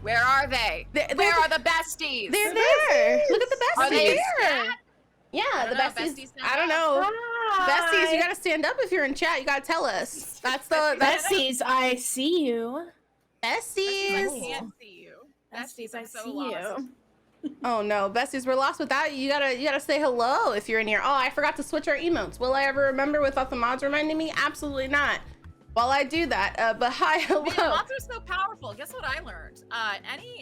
Where are they? Where are the besties? They're there. Look at the besties. Are they there? Yeah, the besties. I don't know. Hi. Besties, you gotta stand up if you're in chat. You gotta tell us. That's the Besties, I see you. besties. I can't see you. Besties, I so see lost. you. Oh no, besties, we're lost without you. You gotta say hello if you're in here. Oh, I forgot to switch our emotes. Will I ever remember without the mods reminding me? Absolutely not. While I do that, but hi, hello. Man, mods are so powerful. Guess what I learned?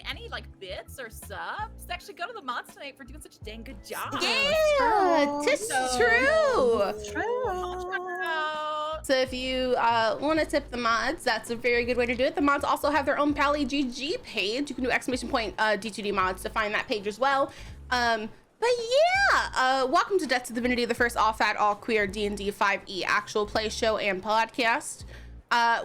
Any like bits or subs? Actually, go to the mods tonight for doing such a dang good job. Yeah, tis true. Out. So if you want to tip the mods, that's a very good way to do it. The mods also have their own Pally GG page. You can do exclamation point D2D mods to find that page as well. But yeah, welcome to Death2Divinity, the first all-fat, all-queer D&D 5e actual play show and podcast.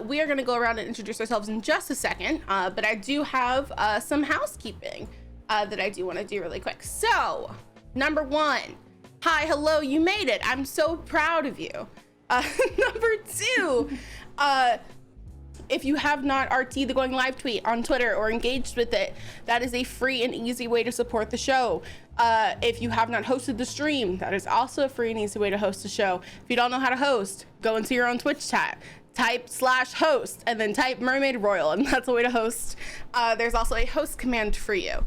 We are going to go around and introduce ourselves in just a second, but I do have some housekeeping that I do want to do really quick. So, number one, hi, hello, you made it. I'm so proud of you. Number two, if you have not RT the Going Live tweet on Twitter or engaged with it, that is a free and easy way to support the show. If you have not hosted the stream, that is also a free and easy way to host the show. If you don't know how to host, go into your own Twitch chat, type /host, and then type Mermaid Royal, and that's a way to host. There's also a host command for you.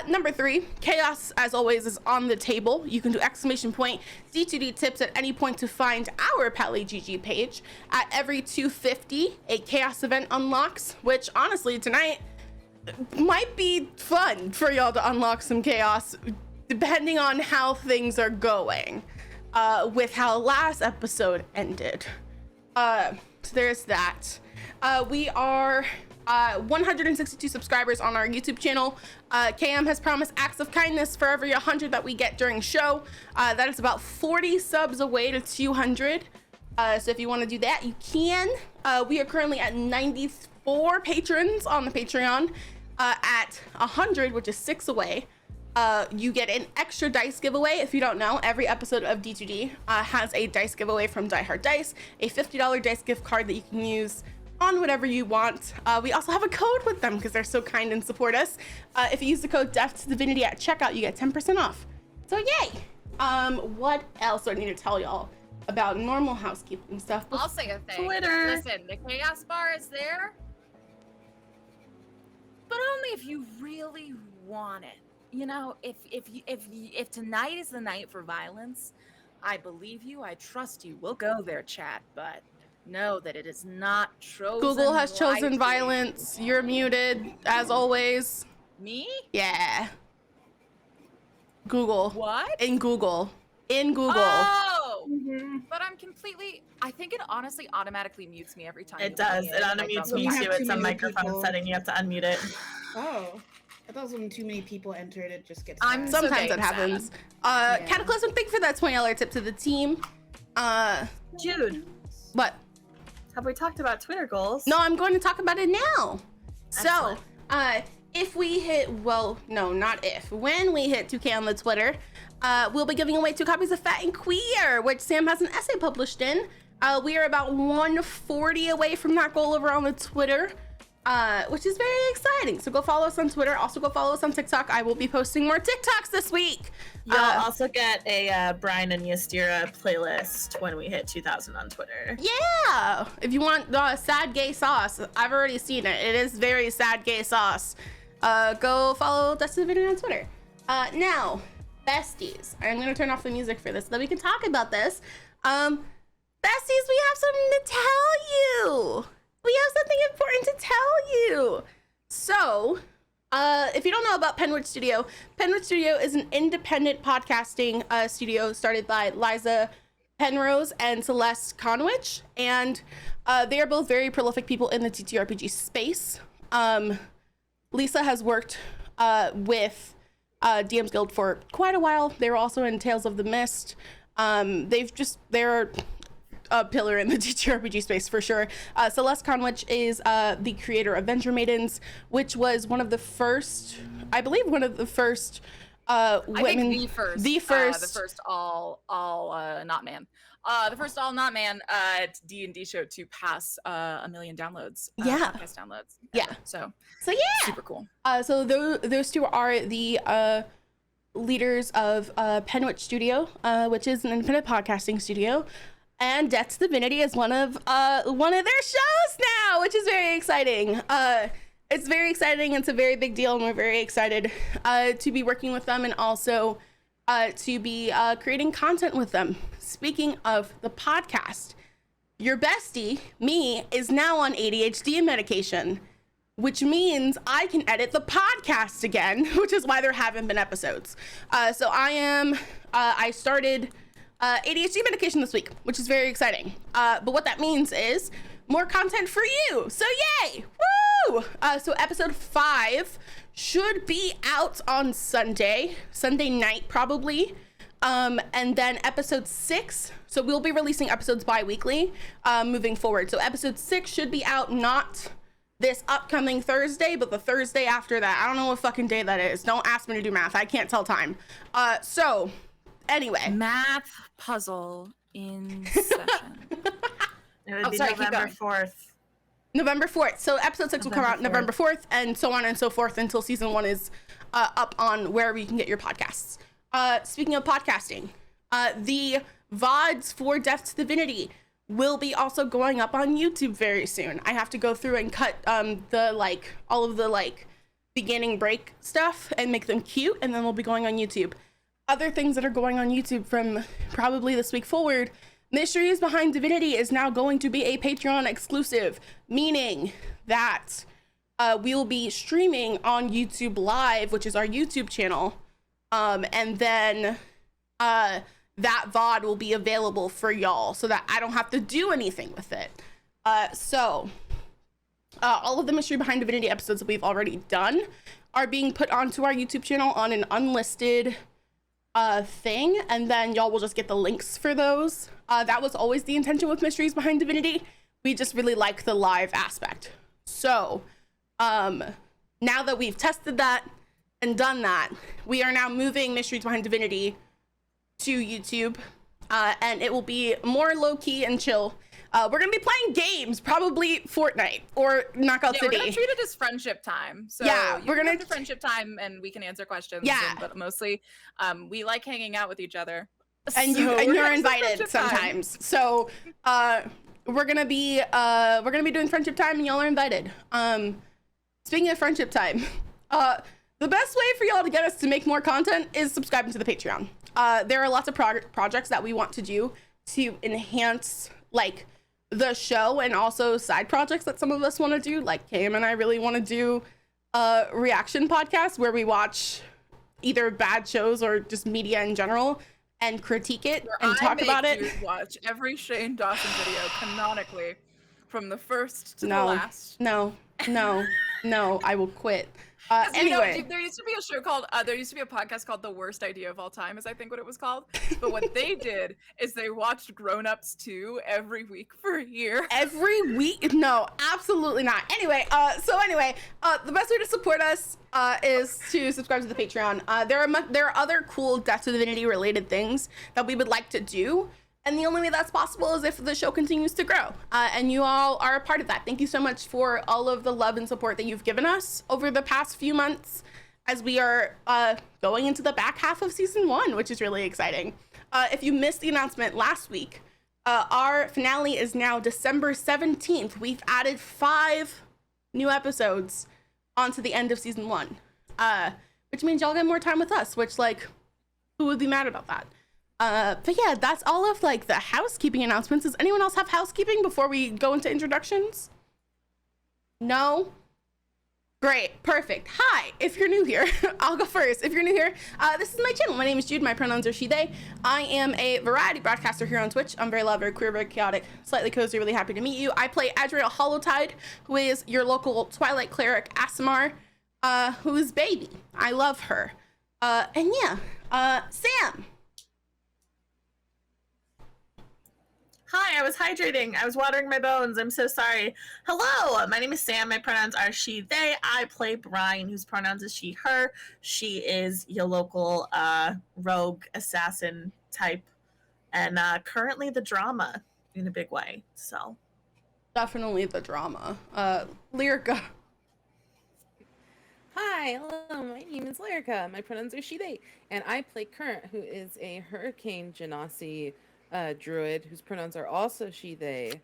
Number three, chaos, as always, is on the table. You can do exclamation point D2D tips at any point to find our Pally GG page. At every 250, a chaos event unlocks, which honestly tonight might be fun for y'all to unlock some chaos, depending on how things are going, with how last episode ended. So there's that. We are 162 subscribers on our YouTube channel. KM has promised acts of kindness for every 100 that we get during show. That is about 40 subs away to 200. So if you want to do that, you can. We are currently at 94 patrons on the Patreon. At 100, which is 6 away, you get an extra dice giveaway. If you don't know, every episode of D2D has a dice giveaway from Die Hard Dice, a $50 dice gift card that you can use on whatever you want. We also have a code with them because they're so kind and support us. If you use the code Death2Divinity at checkout, you get 10% off. So yay! What else do I need to tell y'all about normal housekeeping stuff? I'll say a thing. Twitter. Listen, the chaos bar is there, but only if you really want it. You know, if tonight is the night for violence, I believe you, I trust you. We'll go there, chat, but know that it is not chosen. Google has chosen lightly. violence. You're muted, as always. Me? Yeah. Google. What? In Google. Oh! Mm-hmm. But I'm completely. I think it honestly automatically mutes me every time. It you does. let It in. unmutes I me don't too. know. It's a microphone setting. You have to unmute it. Oh. I thought when too many people entered, it just gets I'm sad. so Sometimes dang it happens. sad. Cataclysm, thank you for that $20 tip to the team. Jude, What? have we talked about Twitter goals? No, I'm going to talk about it now. Excellent. So, if we hit, well, no, not if, when we hit 2K on the Twitter, we'll be giving away 2 copies of Fat and Queer, which Sam has an essay published in. We are about 140 away from that goal over on the Twitter, which is very exciting. So go follow us on Twitter. Also go follow us on TikTok. I will be posting more TikToks this week. You'll also get a Brian and Yastira playlist when we hit 2,000 on Twitter. Yeah, if you want sad gay sauce, I've already seen it. It is very sad gay sauce. Go follow Death2Divinity on Twitter. Now, besties, I'm gonna turn off the music for this so that we can talk about this. Besties, we have something to tell you. We have something important to tell you. So, if you don't know about Penwood Studio is an independent podcasting studio started by Liza Penrose and Celeste Conwich, and they are both very prolific people in the TTRPG space. Lisa has worked with DM's Guild for quite a while. They were also in Tales of the Mist. They're a pillar in the TTRPG space for sure. Celeste Conwich is the creator of Venture Maidens, which was one of the first, I believe, women. I think the first all not man. The first all not man D&D show to pass 1 million downloads. Podcast downloads. Yeah. So yeah. Super cool. So those two are the leaders of Penwitch Studio, which is an independent podcasting studio. And Death2Divinity is one of their shows now, which is very exciting. It's very exciting. It's a very big deal, and we're very excited to be working with them and also to be creating content with them. Speaking of the podcast, your bestie, me, is now on ADHD medication, which means I can edit the podcast again, which is why there haven't been episodes. So I started ADHD medication this week, which is very exciting. But what that means is more content for you. So yay! Woo! So episode 5 should be out on Sunday night probably. And then episode 6, so we'll be releasing episodes bi-weekly moving forward. So episode 6 should be out not this upcoming Thursday, but the Thursday after that. I don't know what fucking day that is. Don't ask me to do math. I can't tell time. So anyway. Math puzzle in session. It would be November 4th. November 4th. So episode 6 will come out November 4th, and so on and so forth until season 1 is up on wherever you can get your podcasts. Speaking of podcasting, the VODs for Death2Divinity will be also going up on YouTube very soon. I have to go through and cut all of the beginning break stuff and make them cute, and then they'll be going on YouTube. Other things that are going on YouTube from probably this week forward, Mysteries Behind Divinity is now going to be a Patreon exclusive, meaning that we'll be streaming on YouTube Live, which is our YouTube channel, and then that VOD will be available for y'all so that I don't have to do anything with it. So all of the Mystery Behind Divinity episodes that we've already done are being put onto our YouTube channel on an unlisted thing, and then y'all will just get the links for those. That was always the intention with Mysteries Behind Divinity. We just really like the live aspect. So now that we've tested that and done that, we are now moving Mysteries Behind Divinity to YouTube, and it will be more low-key and chill. We're gonna be playing games, probably Fortnite or Knockout City. We're gonna treat it as friendship time. So yeah, we're gonna do friendship time, and we can answer questions. Yeah, but mostly, we like hanging out with each other. And so you're invited sometimes. So we're gonna be doing friendship time, and y'all are invited. Speaking of friendship time, the best way for y'all to get us to make more content is subscribing to the Patreon. There are lots of projects that we want to do to enhance the show, and also side projects that some of us want to do. Like Cam and I really want to do a reaction podcast where we watch either bad shows or just media in general and critique it and talk about it. You watch every Shane Dawson video canonically from the first to the last. No, I will quit. Anyway, there used to be a show called there used to be a podcast called The Worst Idea of All Time, is I think what it was called. But what they did is they watched Grown Ups 2 every week for a year. Every week? No, absolutely not. Anyway, the best way to support us is to subscribe to the Patreon. There are other cool Death2Divinity related things that we would like to do. And the only way that's possible is if the show continues to grow. And you all are a part of that. Thank you so much for all of the love and support that you've given us over the past few months as we are going into the back half of season 1, which is really exciting. If you missed the announcement last week, our finale is now December 17th. We've added 5 new episodes onto the end of season 1, which means y'all get more time with us, which, who would be mad about that? But yeah, that's all of the housekeeping announcements. Does anyone else have housekeeping before we go into introductions? No? Great, perfect. Hi, if you're new here, I'll go first. If you're new here, this is my channel. My name is Jude. My pronouns are she, they. I am a variety broadcaster here on Twitch. I'm very loud, very queer, very chaotic, slightly cozy, really happy to meet you. I play Adriel Hollowtide, who is your local Twilight cleric, Asimar. who's baby. I love her. And yeah, Sam. Hi, I was hydrating. I was watering my bones. I'm so sorry. Hello, my name is Sam. My pronouns are she, they. I play Brian, whose pronouns is she, her. She is your local rogue assassin type, and currently the drama in a big way. So Definitely the drama. Lyrica. Hi, hello, my name is Lyrica. My pronouns are she, they. And I play Current, who is a Hurricane Genasi druid, whose pronouns are also she, they.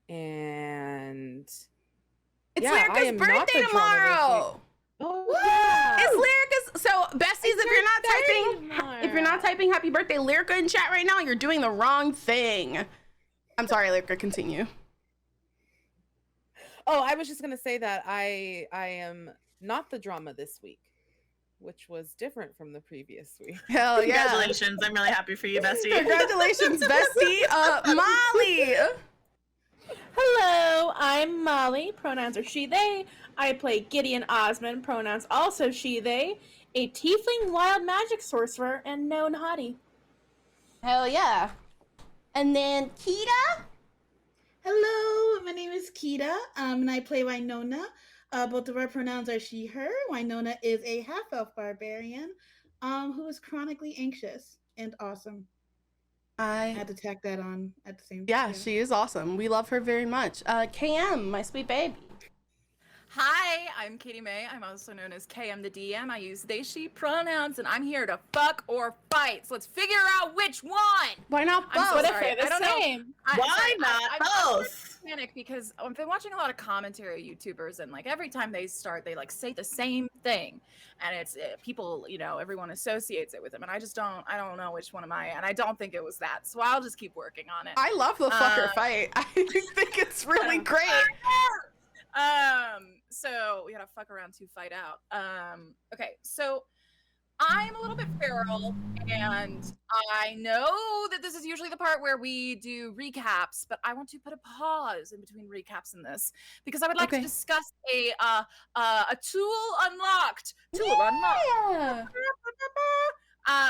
And It's yeah, I Lyrica's am not the birthday drama this tomorrow. oh, yeah. It's Lyrica's. So besties, if you're not typing happy birthday Lyrica in chat right now, you're doing the wrong thing. I'm sorry, Lyrica, continue. Oh, I was just gonna say that I am not the drama this week, which was different from the previous week. Hell yeah. congratulations. I'm really happy for you, bestie. Congratulations, bestie. Molly. Hello, I'm Molly. Pronouns are she, they. I play Gideon Osmond. Pronouns also she, they. A tiefling wild magic sorcerer and known hottie. Hell yeah. And then Kita. Hello, my name is Kita, and I play Winona. Both of our pronouns are she, her. Winona is a half-elf barbarian who is chronically anxious and awesome. I had to tack that on at the same time. Yeah, she is awesome. We love her very much. KM, my sweet baby. Hi, I'm Katie May. I'm also known as KM the DM. I use they, she pronouns, and I'm here to fuck or fight. So let's figure out which one. Why not both? I'm What so if sorry. they're I don't the know. same? Why not I'm both? panic because I've been watching a lot of commentary YouTubers, and like every time they start, they like say the same thing, and it's people, you know, everyone associates it with them, and I don't know which one am I, and I don't think it was that, so I'll just keep working on it. I love the fucker fight. I think it's really great. So we gotta fuck around to fight out. Okay, so I'm a little bit feral, and I know that this is usually the part where we do recaps, but I want to put a pause in between recaps in this because I would like to discuss a tool unlocked. Yeah.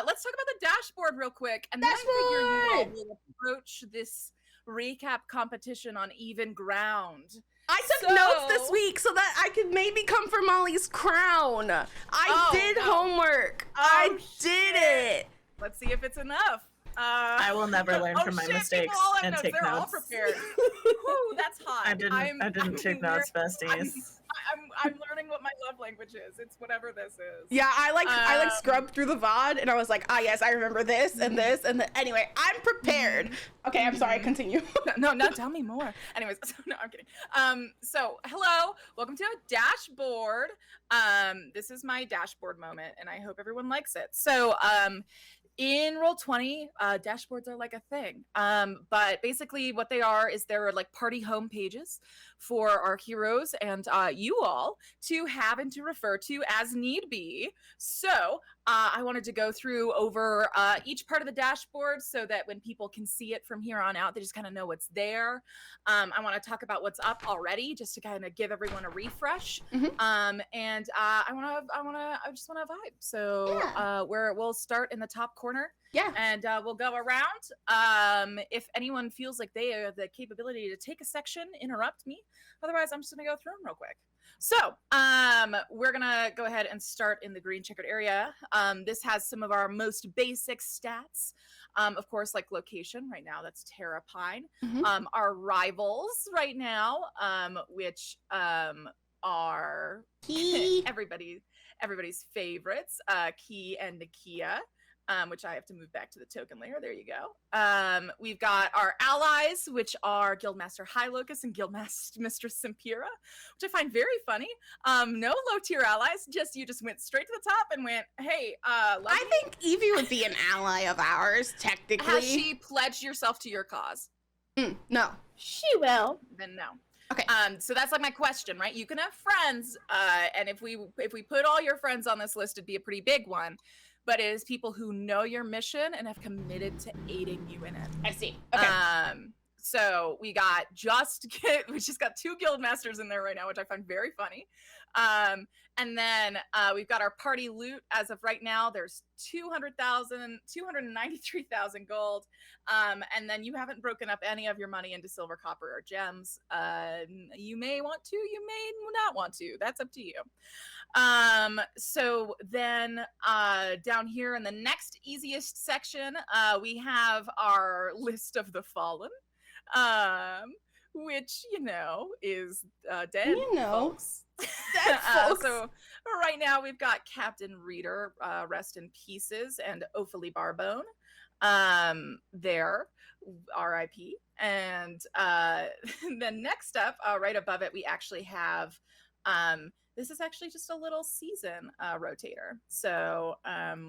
Let's talk about the dashboard real quick, and then I figure you all will approach this recap competition on even ground. I took notes this week so that I could maybe come for Molly's crown. I did homework. I did it. Let's see if it's enough. I will never learn from my mistakes and take They're all notes. prepared. Whew, that's hot. I didn't take notes, besties. I'm learning what my love language is. It's whatever this is. Yeah, I scrubbed through the VOD and I was like, yes, I remember this and this and anyway, I'm prepared. Okay, I'm sorry, continue. No, tell me more. Anyways, no, I'm kidding. So hello, welcome to a dashboard. This is my dashboard moment, and I hope everyone likes it. So, in Roll20, dashboards are like a thing. But basically what they are is they're like party home pages for our heroes and you all to have and to refer to as need be. So I wanted to go through over each part of the dashboard so that when people can see it from here on out, they just kind of know what's there. I want to talk about what's up already just to kind of give everyone a refresh. And I just want to vibe. So we'll start in the top corner. Yeah. And we'll go around. If anyone feels like they have the capability to take a section, interrupt me. Otherwise, I'm just going to go through them real quick. So we're going to go ahead and start in the green checkered area. This has some of our most basic stats. Of course, like location right now, that's Terra Pine. Our rivals right now, which are Key. everybody's favorites, Key and Nakia. Which I have to move back to the token layer. There you go. We've got our allies, which are Guildmaster Highlocus and Guildmistress Simpira, which I find very funny. No low tier allies, you just went straight to the top and went, hey, I think Evie would be an ally of ours, technically. has she pledged yourself to your cause? No. She will. Then no. Okay. So that's like my question, right? You can have friends, and if we put all your friends on this list, it'd be a pretty big one. But it is people who know your mission and have committed to aiding you in it. I see. Okay. So we just got 2 guild masters in there right now, which I find very funny. And then we've got our party loot as of right now. There's 293,000 gold. And then you haven't broken up any of your money into silver, copper, or gems. You may want to, you may not want to. That's up to you. So then down here in the next easiest section, we have our list of the fallen. Which, is dead folks. Dead folks. So right now we've got Captain Reader, rest in pieces, and Ophalie Barbone. There, R.I.P. And then next up, right above it, we actually have, this is actually just a little season rotator. So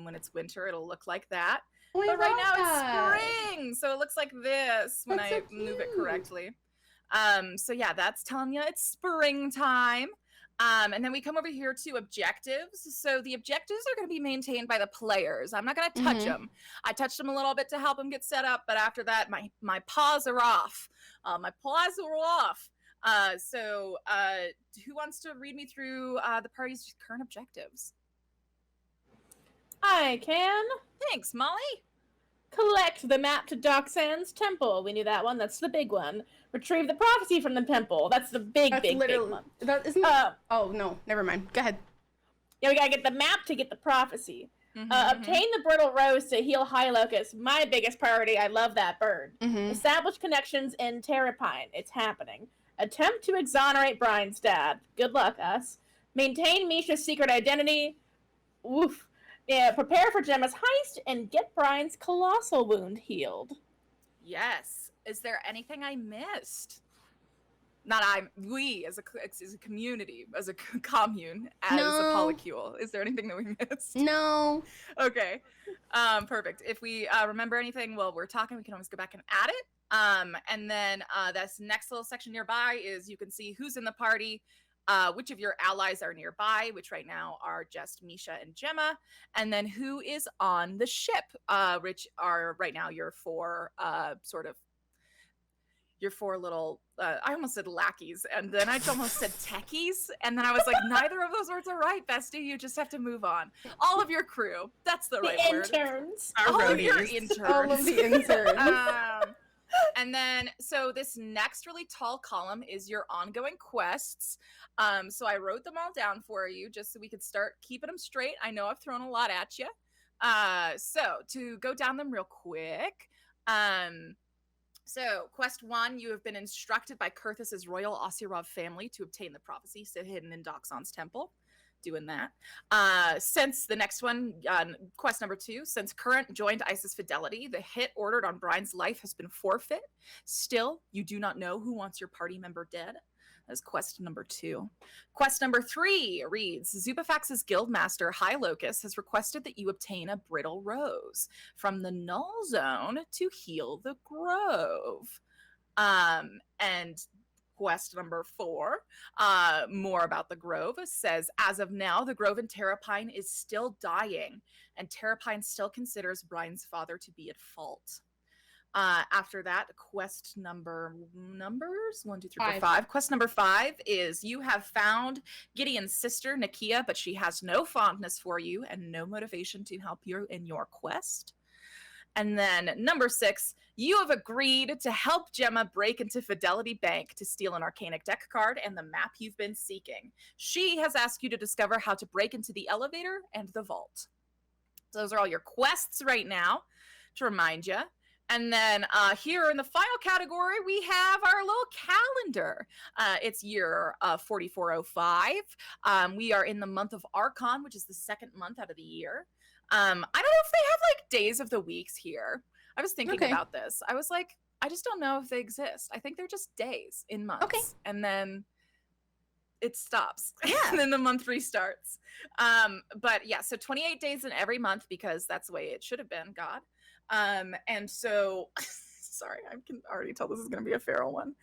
when it's winter, it'll look like that. Oh, but right now it's spring, so it looks like this when That's I so move it cute. correctly. So yeah, that's telling you it's springtime. And then we come over here to objectives. So the objectives are going to be maintained by the players. I'm not going to touch them. I touched them a little bit to help them get set up, but after that, my paws are off. My paws are off. So who wants to read me through the party's current objectives? I can. Thanks, Molly. Collect the map to Doxan's temple. We knew that one. That's the big one. Retrieve the prophecy from the temple. That's the big one. That isn't. Oh no, never mind. Go ahead. Yeah, we gotta get the map to get the prophecy. Obtain the brittle rose to heal High Locust. My biggest priority. I love that bird. Establish connections in Terrapine. It's happening. Attempt to exonerate Brian's dad. Good luck, us. Maintain Misha's secret identity. Oof. Yeah, prepare for Gemma's heist and get Brian's colossal wound healed. Yes. Is there anything I missed? We as a community, as a commune, as a polycule. Is there anything that we missed? No. Okay. Perfect. If we remember anything while we're talking, we can always go back and add it. And then this next little section nearby is you can see who's in the party, which of your allies are nearby, which right now are just Misha and Gemma, and then who is on the ship, which are right now your four little, I almost said lackeys, and then I almost said techies, and then I was like, neither of those words are right, bestie. You just have to move on. All of your crew. That's the right word. Interns. All of your interns. All of the interns. And then, so this next really tall column is your ongoing quests. So I wrote them all down for you just so we could start keeping them straight. I know I've thrown a lot at you. So to go down them real quick. So quest 1, you have been instructed by Kurthus's royal Osirov family to obtain the prophecy hidden in Doxon's temple. Doing that. Since the next one, quest number 2, since current joined ISIS fidelity, the hit ordered on Brian's life has been forfeit. Still, you do not know who wants your party member dead. That's quest number 2. Quest number 3 reads, Zubafax's guildmaster, High Locust, has requested that you obtain a brittle rose from the null zone to heal the grove. And quest number 4, more about the grove, says, as of now, the grove in Terrapine is still dying, and Terrapine still considers Brian's father to be at fault. After that, quest numbers 1, 2, 3, 4, 5. Quest number 5 is you have found Gideon's sister, Nakia, but she has no fondness for you and no motivation to help you in your quest. And then number 6, you have agreed to help Gemma break into Fidelity Bank to steal an Arcanic deck card and the map you've been seeking. She has asked you to discover how to break into the elevator and the vault. So those are all your quests right now, to remind you. And then here in the final category, we have our little calendar. It's year 4405. We are in the month of Archon, which is the second month out of the year. I don't know if they have like days of the weeks here. I was thinking about this. I was like, I just don't know if they exist. I think they're just days in months. Okay. And then it stops. Yeah. And then the month restarts. But yeah, so 28 days in every month because that's the way it should have been, God. And so sorry, I can already tell this is going to be a feral one.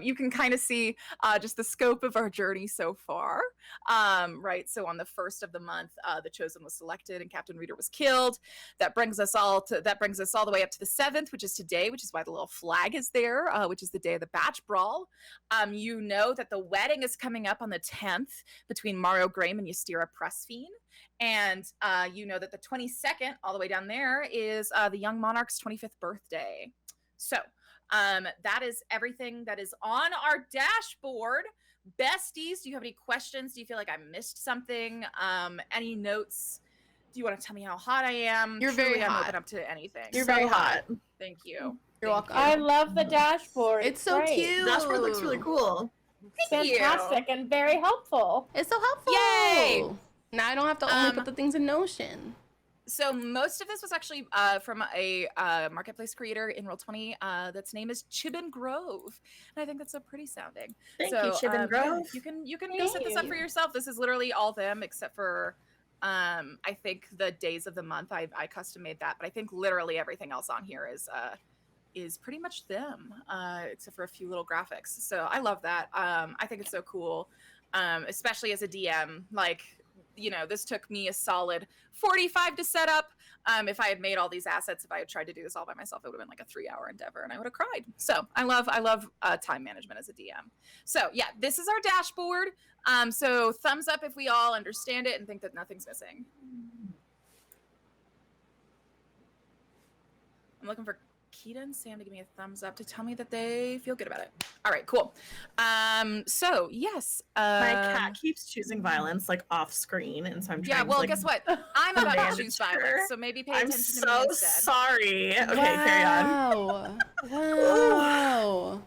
You can kind of see just the scope of our journey so far. Right, so on the 1st of the month, the Chosen was selected and Captain Reader was killed. That brings us all the way up to the 7th, which is today, which is why the little flag is there, which is the day of the Batch Brawl. You know that the wedding is coming up on the 10th between Mario Graham and Ystera Pressfiend. And you know that the 22nd, all the way down there, is the Young Monarch's 25th birthday. So that is everything that is on our dashboard. Besties, do you have any questions? Do you feel like I missed something? Any notes? Do you want to tell me how hot I am? You're very hot. I'm open up to anything. You're very hot. Thank you. You're welcome. I love the dashboard. It's so great. cute. The dashboard looks really cool. Thank you. Fantastic and very helpful. It's so helpful. Yay! Now I don't have to only put the things in Notion. So most of this was actually from a marketplace creator in Roll20 that's name is Chibin Grove, and I think that's so pretty sounding. Thank you, Chibin Grove. You can go set this up for yourself. This is literally all them except for I think the days of the month. I custom made that, but I think literally everything else on here is pretty much them, except for a few little graphics. So I love that. I think it's so cool, especially as a DM. Like, you know, this took me a solid 45 to set up. If I had made all these assets, if I had tried to do this all by myself, it would have been like a 3-hour endeavor and I would have cried. So I love time management as a DM. So yeah, this is our dashboard. So thumbs up if we all understand it and think that nothing's missing. I'm looking for Keita and Sam to give me a thumbs up to tell me that they feel good about it. All right, cool. So yes, my cat keeps choosing violence like off screen, and so I'm trying. Yeah, well, to, like, guess what? I'm about to manage choose her. violence, so maybe pay I'm attention to me so instead. sorry. Okay, carry on. Wow.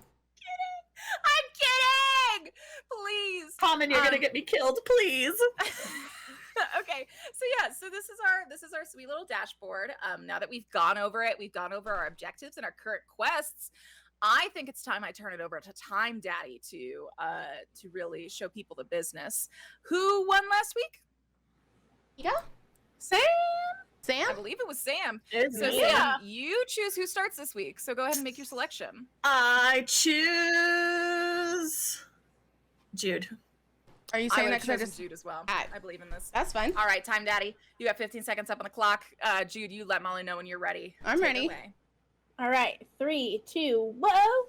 I'm kidding. Please. Common, you're gonna get me killed, please. Okay, so yeah, so this is our sweet little dashboard. Now that we've gone over it, we've gone over our objectives and our current quests. I think it's time I turn it over to Time Daddy to really show people the business. Who won last week? Yeah. Sam. Sam? I believe it was Sam. It's So me. Sam, you choose who starts this week. So go ahead and make your selection. I choose Jude. Are you I saying would that have because I chosen just... Jude as well. Alright. I believe in this. That's fine. All right, Time Daddy, you have 15 seconds up on the clock. Jude, you let Molly know when you're ready. I'm Take it ready. away. All right, 3, 2, whoa. Oh.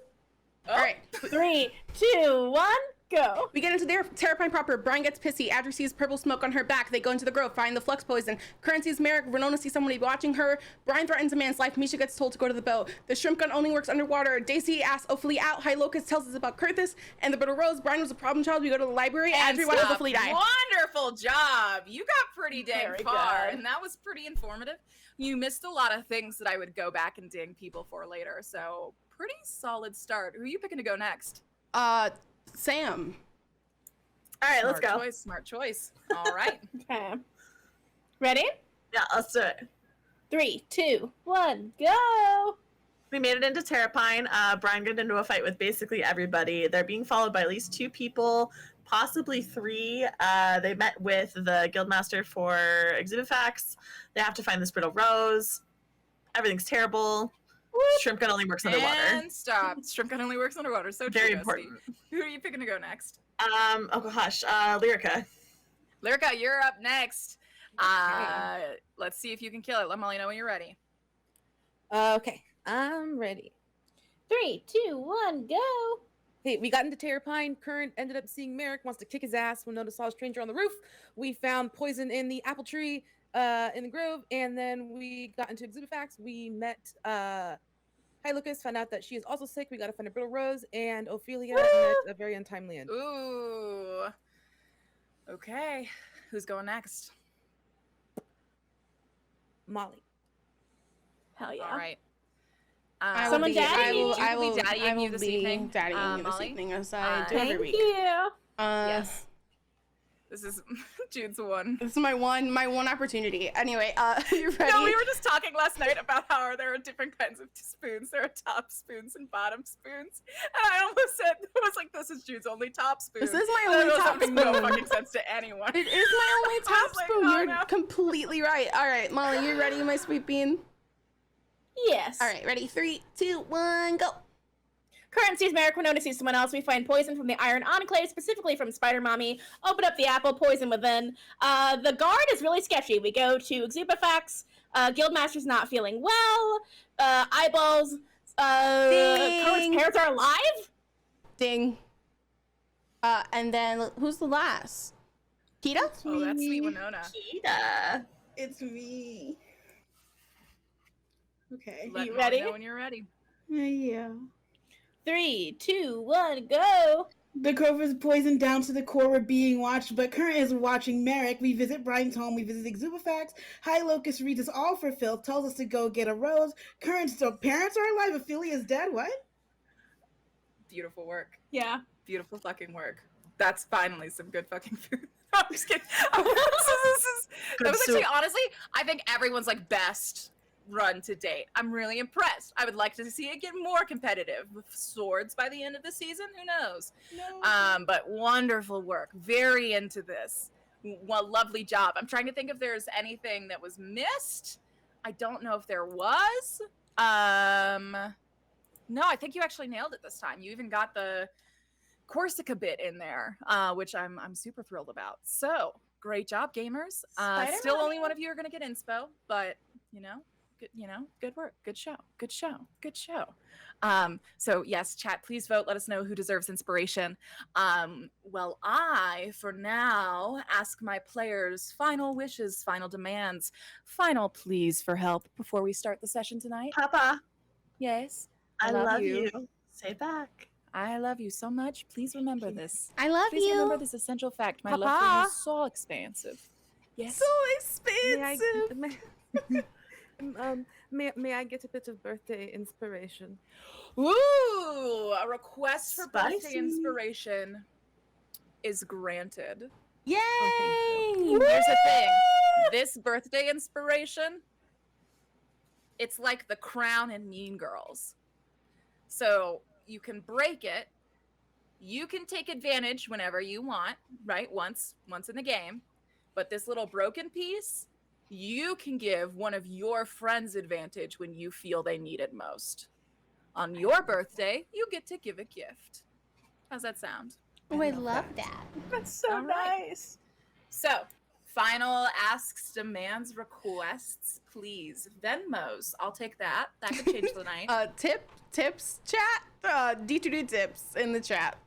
All right. 3, 2, 1, go. We get into their Terrapine proper. Brian gets pissy. Adri sees purple smoke on her back. They go into the grove, find the flux poison. Current sees Merrick. Renona sees somebody watching her. Brian threatens a man's life. Misha gets told to go to the boat. The shrimp gun only works underwater. Daisy asks Ophelia out. High Locust tells us about Curtis and the Brittle Rose. Brian was a problem child. We go to the library. And Adri watches stop. Ophelia die. Wonderful job. You got pretty dang Very far, good. and that was pretty informative. You missed a lot of things that I would go back and ding people for later, so pretty solid start. Who are you picking to go next? Sam. All right, let's go. Smart choice. All right. Okay. Ready? Yeah, let's do it. 3, 2, 1, go. We made it into Terrapine. Brian got into a fight with basically everybody. They're being followed by at least 2 people, possibly 3. They met with the Guildmaster for exhibit facts. They have to find this Brittle Rose. Everything's terrible. Shrimp gun only works underwater. And stop. Shrimp gun only works underwater. So Very true, Bestie. important. Who are you picking to go next? Oh gosh, Lyrica. Lyrica, you're up next. Let's see if you can kill it. Let Molly know when you're ready. Okay, I'm ready. 3, 2, 1, go. Hey, we got into Terrapine. Current ended up seeing Merrick, wants to kick his ass when Nona saw a stranger on the roof. We found poison in the apple tree in the grove, and then we got into exhibit facts. We met High Lucas, found out that she is also sick. We got to find a Brittle Rose, and Ophelia met a very untimely end. Ooh. Okay. Who's going next? Molly. Hell yeah. All right. I will Someone be, daddying I will, be daddying I will you this be evening. daddying you this Molly? evening, as I do every Thank week. you. Yes. This is Jude's one. This is my one opportunity. Anyway, you ready? No, we were just talking last night about how there are different kinds of spoons. There are top spoons and bottom spoons. And I almost said, I was like, this is Jude's only top spoon. This is my That only doesn't top make no spoon. fucking sense to anyone. It is my only I top was like, spoon. oh, You're no. completely right. All right, Molly, you ready, my sweet bean? Yes. All right, ready? 3, 2, 1, go. Current sees Merrick. Winona sees someone else. We find poison from the Iron Enclave, specifically from Spider Mommy. Open up the apple, poison within. The guard is really sketchy. We go to Exubifax. Guildmaster's not feeling well. Eyeballs. Current's Ding. parents are alive? Ding. And then who's the last? Kita? Oh, that's sweet Winona. Kita. It's me. Okay. Let You me ready? know when you're ready. Yeah. 3, 2, 1, go. The Grove is poisoned down to the core. We're being watched, but Current is watching Merrick. We visit Brian's home. We visit Exubifax. High Locust reads us all for filth, tells us to go get a rose. Current's parents are alive. Ophelia's dead. What? Beautiful work. Yeah. Beautiful fucking work. That's finally some good fucking food. I'm just kidding. That was actually, honestly, I think everyone's like best run to date. I'm really impressed. I would like to see it get more competitive with swords by the end of the season. Who knows? No. But wonderful work. Very into this. Well, lovely job. I'm trying to think if there's anything that was missed. I don't know if there was. No, I think you actually nailed it this time. You even got the Corsica bit in there, which I'm super thrilled about. So great job, gamers. Still only one of you are gonna get inspo, but good work, good show. So yes, chat, please vote. Let us know who deserves inspiration. Well, I, for now, ask my players final wishes, final demands, final pleas for help before we start the session tonight. Papa, Yes, I love you. Say back. I love you so much. Please remember this. I love Please remember you. this essential fact. My love for you Papa. is so expansive. Yes. So expensive. May I get a bit of birthday inspiration? Ooh, a request for birthday Spicy. inspiration is granted. Yay! Here's the thing. This birthday inspiration, it's like the crown in Mean Girls. So you can break it. You can take advantage whenever you want, right? Once in the game. But this little broken piece, you can give one of your friends advantage when you feel they need it most. On your birthday, you get to give a gift. How's that sound? Oh, I love that. That's so All right. nice. So, final asks, demands, requests, please. Venmos. I'll take that. That could change the night. Tips chat. D2D tips in the chat.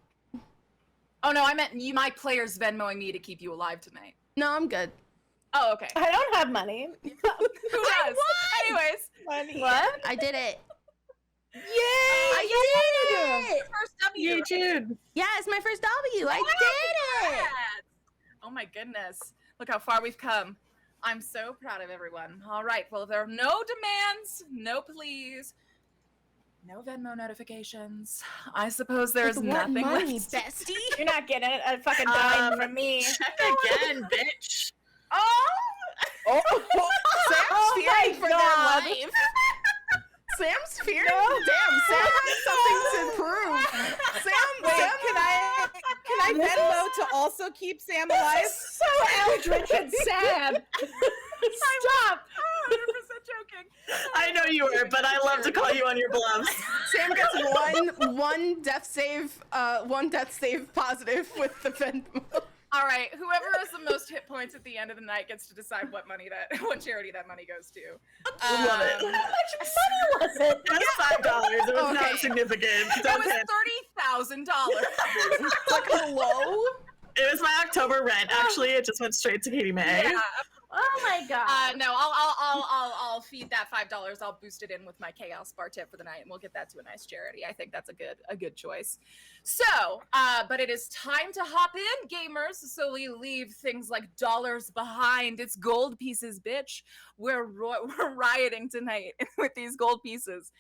Oh no, I meant my players Venmoing me to keep you alive tonight. No, I'm good. Oh, okay. I don't have money. Who does? Anyways, Money. What? I did it. Yay! I did it. first W. Yay, Jude. Yeah, it's my first W. I did it. Oh my goodness. Look how far we've come. I'm so proud of everyone. All right. Well, there are no demands, no pleas, no Venmo notifications. I suppose there's With what nothing money, left. bestie? You're not getting it. A fucking dime from me. Check again, bitch. Oh! Sam's fearing for God. their life. Sam's fearing. Damn, Sam has something to prove. Sam, Can I Venmo to also keep Sam alive? So eldritch and sad. Stop. 100% joking. I know you were, but I love to call you on your bluffs. Sam gets one death save positive with the Venmo. All right, whoever has the most hit points at the end of the night gets to decide what charity that money goes to. Love it. How much money was it? It was $5. It was Okay. not significant. It Don't was panic. $30,000. Like, hello? It was my October rent. Actually, it just went straight to Katie May. Yeah. Oh my god. No, I'll feed that $5. I'll boost it in with my chaos bar tip for the night, and we'll get that to a nice charity. I think that's a good choice. So, but it is time to hop in, gamers. So we leave things like dollars behind. It's gold pieces, bitch. We're rioting tonight with these gold pieces.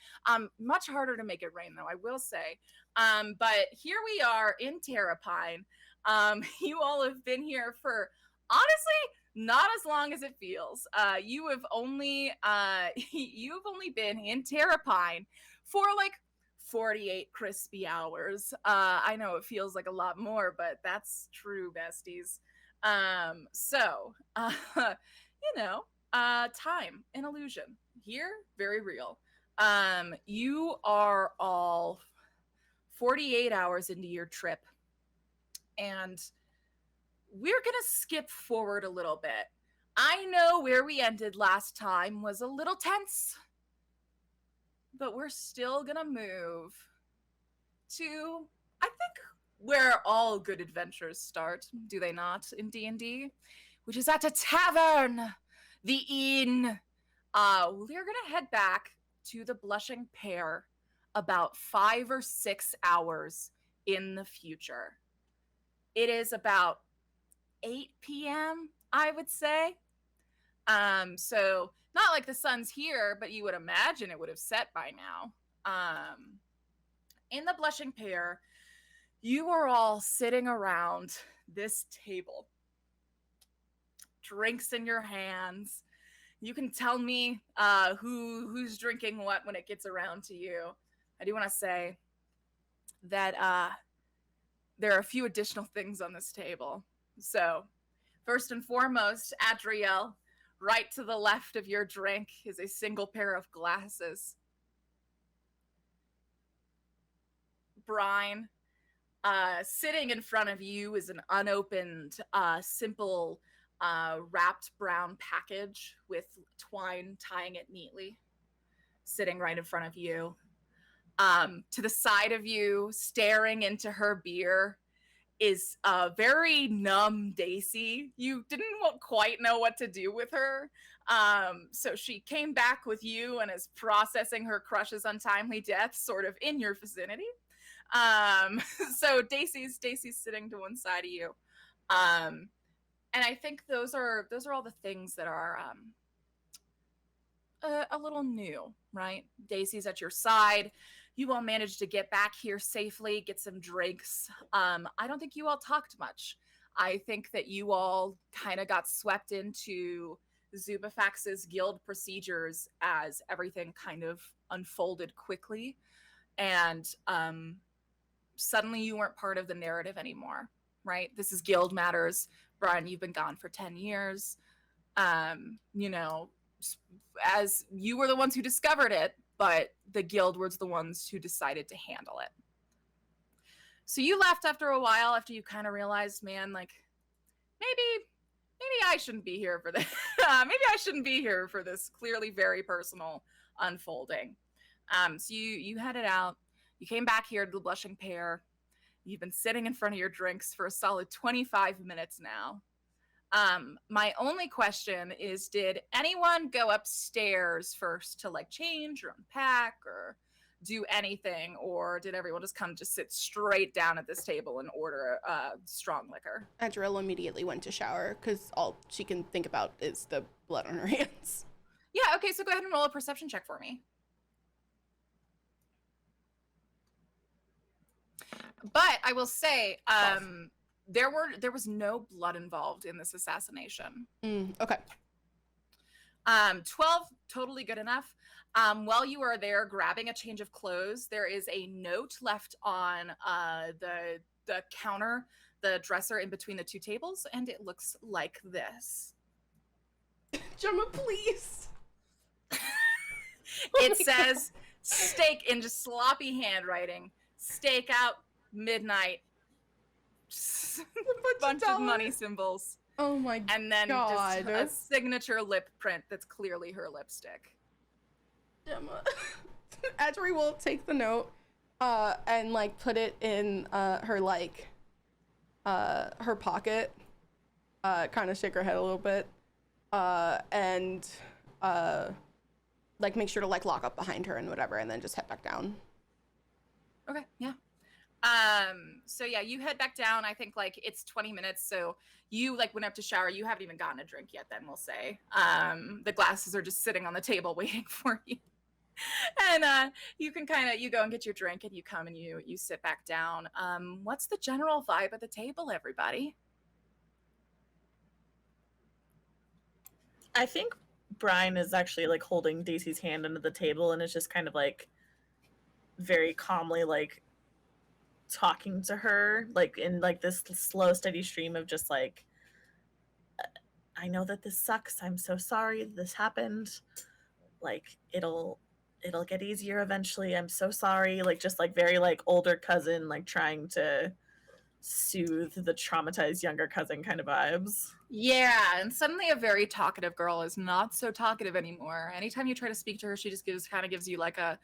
Much harder to make it rain, though, I will say. But here we are in Terrapine. You all have been here for, honestly, not as long as it feels. You have only been in Terrapine for like 48 crispy hours. I know it feels like a lot more, but that's true, besties. Time, an illusion. Here, very real. You are all 48 hours into your trip, and we're gonna skip forward a little bit. I know where we ended last time was a little tense, but we're still gonna move to, I think, where all good adventures start, do they not, in D&D? Which is at a tavern, the inn. We're gonna head back to the Blushing Pear about 5 or 6 hours in the future. It is about 8 p.m., I would say. So not like the sun's here, but you would imagine it would have set by now. In the Blushing Pear, you are all sitting around this table, drinks in your hands. You can tell me who's drinking what when it gets around to you. I do want to say that there are a few additional things on this table. So, first and foremost, Adriel, right to the left of your drink is a single pair of glasses. Brine, sitting in front of you is an unopened, simple, wrapped brown package with twine tying it neatly, sitting right in front of you. To the side of you, staring into her beer, is very numb Daisy. You didn't quite know what to do with her. So she came back with you and is processing her crush's untimely death sort of in your vicinity. So Daisy's sitting to one side of you. And I think those are all the things that are a little new, right? Daisy's at your side. You all managed to get back here safely, get some drinks. I don't think you all talked much. I think that you all kind of got swept into Zubifax's guild procedures as everything kind of unfolded quickly. And suddenly you weren't part of the narrative anymore, right? This is guild matters. Brian, you've been gone for 10 years. You know, as you were the ones who discovered it, but the guild was the ones who decided to handle it. So you left after a while, after you kind of realized, man, like, maybe I shouldn't be here for this. Maybe I shouldn't be here for this clearly very personal unfolding. So you headed out. You came back here to the Blushing Pear. You've been sitting in front of your drinks for a solid 25 minutes now. My only question is, did anyone go upstairs first to like change or unpack or do anything, or did everyone just sit straight down at this table and order strong liquor? Adriel immediately went to shower because all she can think about is the blood on her hands. Yeah, okay, so go ahead and roll a perception check for me. But I will say, there was no blood involved in this assassination. Okay. 12, totally good enough. While you are there grabbing a change of clothes, there is a note left on the counter, the dresser in between the two tables, and it looks like this. Gemma, please. It says, "Stake," in just sloppy handwriting. "Stake out midnight." A bunch of money symbols. Oh my god. And then just a signature lip print that's clearly her lipstick. Gemma. Adri will take the note and like put it in her like her pocket, kind of shake her head a little bit, and like make sure to like lock up behind her and whatever, and then just head back down. Okay, yeah. So yeah, you head back down. I think like it's 20 minutes. So you like went up to shower. You haven't even gotten a drink yet, then we'll say. The glasses are just sitting on the table waiting for you. And you can you go and get your drink and you come and you sit back down. What's the general vibe at the table, everybody? I think Brian is actually like holding Daisy's hand under the table and is just kind of like very calmly like talking to her, like in like this slow steady stream of just like, I know that this sucks, I'm so sorry that this happened, like it'll it'll get easier eventually. I'm so sorry. Like, just like very like older cousin, like trying to soothe the traumatized younger cousin kind of vibes. Yeah, and suddenly a very talkative girl is not so talkative anymore. Anytime you try to speak to her, she just gives you like a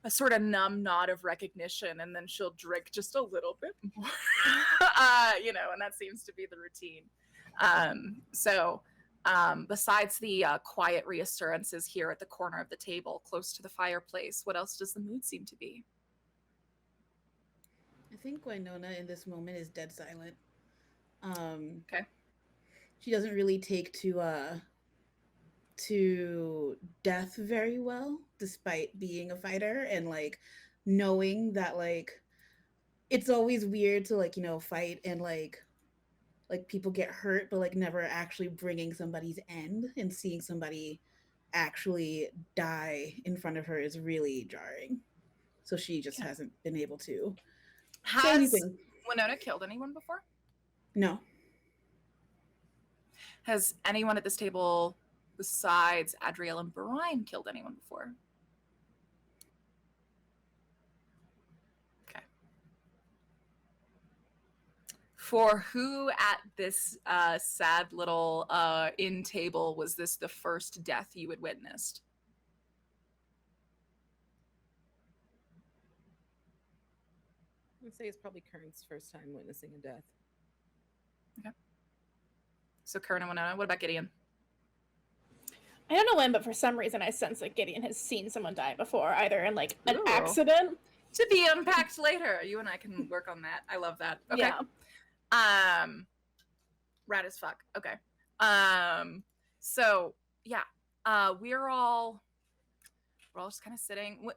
sort of numb nod of recognition, and then she'll drink just a little bit more. And that seems to be the routine. Besides the quiet reassurances here at the corner of the table, close to the fireplace, what else does the mood seem to be? I think Winona in this moment is dead silent. Okay. She doesn't really take to death very well, despite being a fighter and like knowing that like it's always weird to like fight and like people get hurt, but like never actually bringing somebody's end and seeing somebody actually die in front of her is really jarring. So she just hasn't been able to say Has anything. Winona killed anyone before? No. Has anyone at this table besides Adriel and Brine killed anyone before? Okay. For who at this sad little inn table was this the first death you had witnessed? I would say it's probably Kern's first time witnessing a death. Okay. So Kern and Winona. What about Gideon? I don't know when, but for some reason I sense that Gideon has seen someone die before, either in like an Ooh. accident. To be unpacked later. You and I can work on that. I love that. Okay. Yeah. Rad as fuck. Okay. So yeah. We're all just kind of sitting.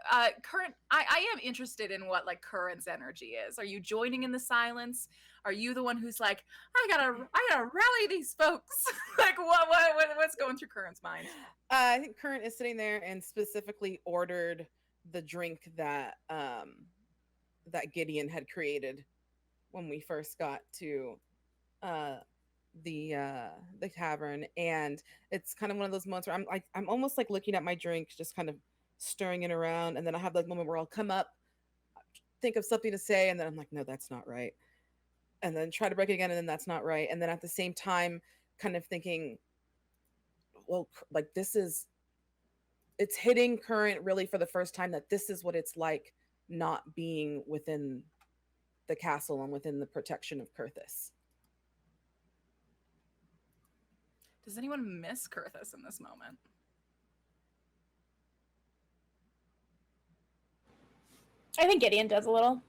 Current, I am interested in what like Current's energy is. Are you joining in the silence? Are you the one who's like, I gotta rally these folks? Like what's going through Current's mind? I think Current is sitting there and specifically ordered the drink that that Gideon had created when we first got to the tavern, and it's kind of one of those moments where I'm almost like looking at my drink, just kind of stirring it around, and then I have that moment where I'll come up, think of something to say, and then I'm like, no, that's not right, and then try to break it again, and then that's not right, and then at the same time kind of thinking, well, like it's hitting Current really for the first time that this is what it's like not being within the castle and within the protection of Kurthus. Does anyone miss Kurthus in this moment? I think Gideon does a little.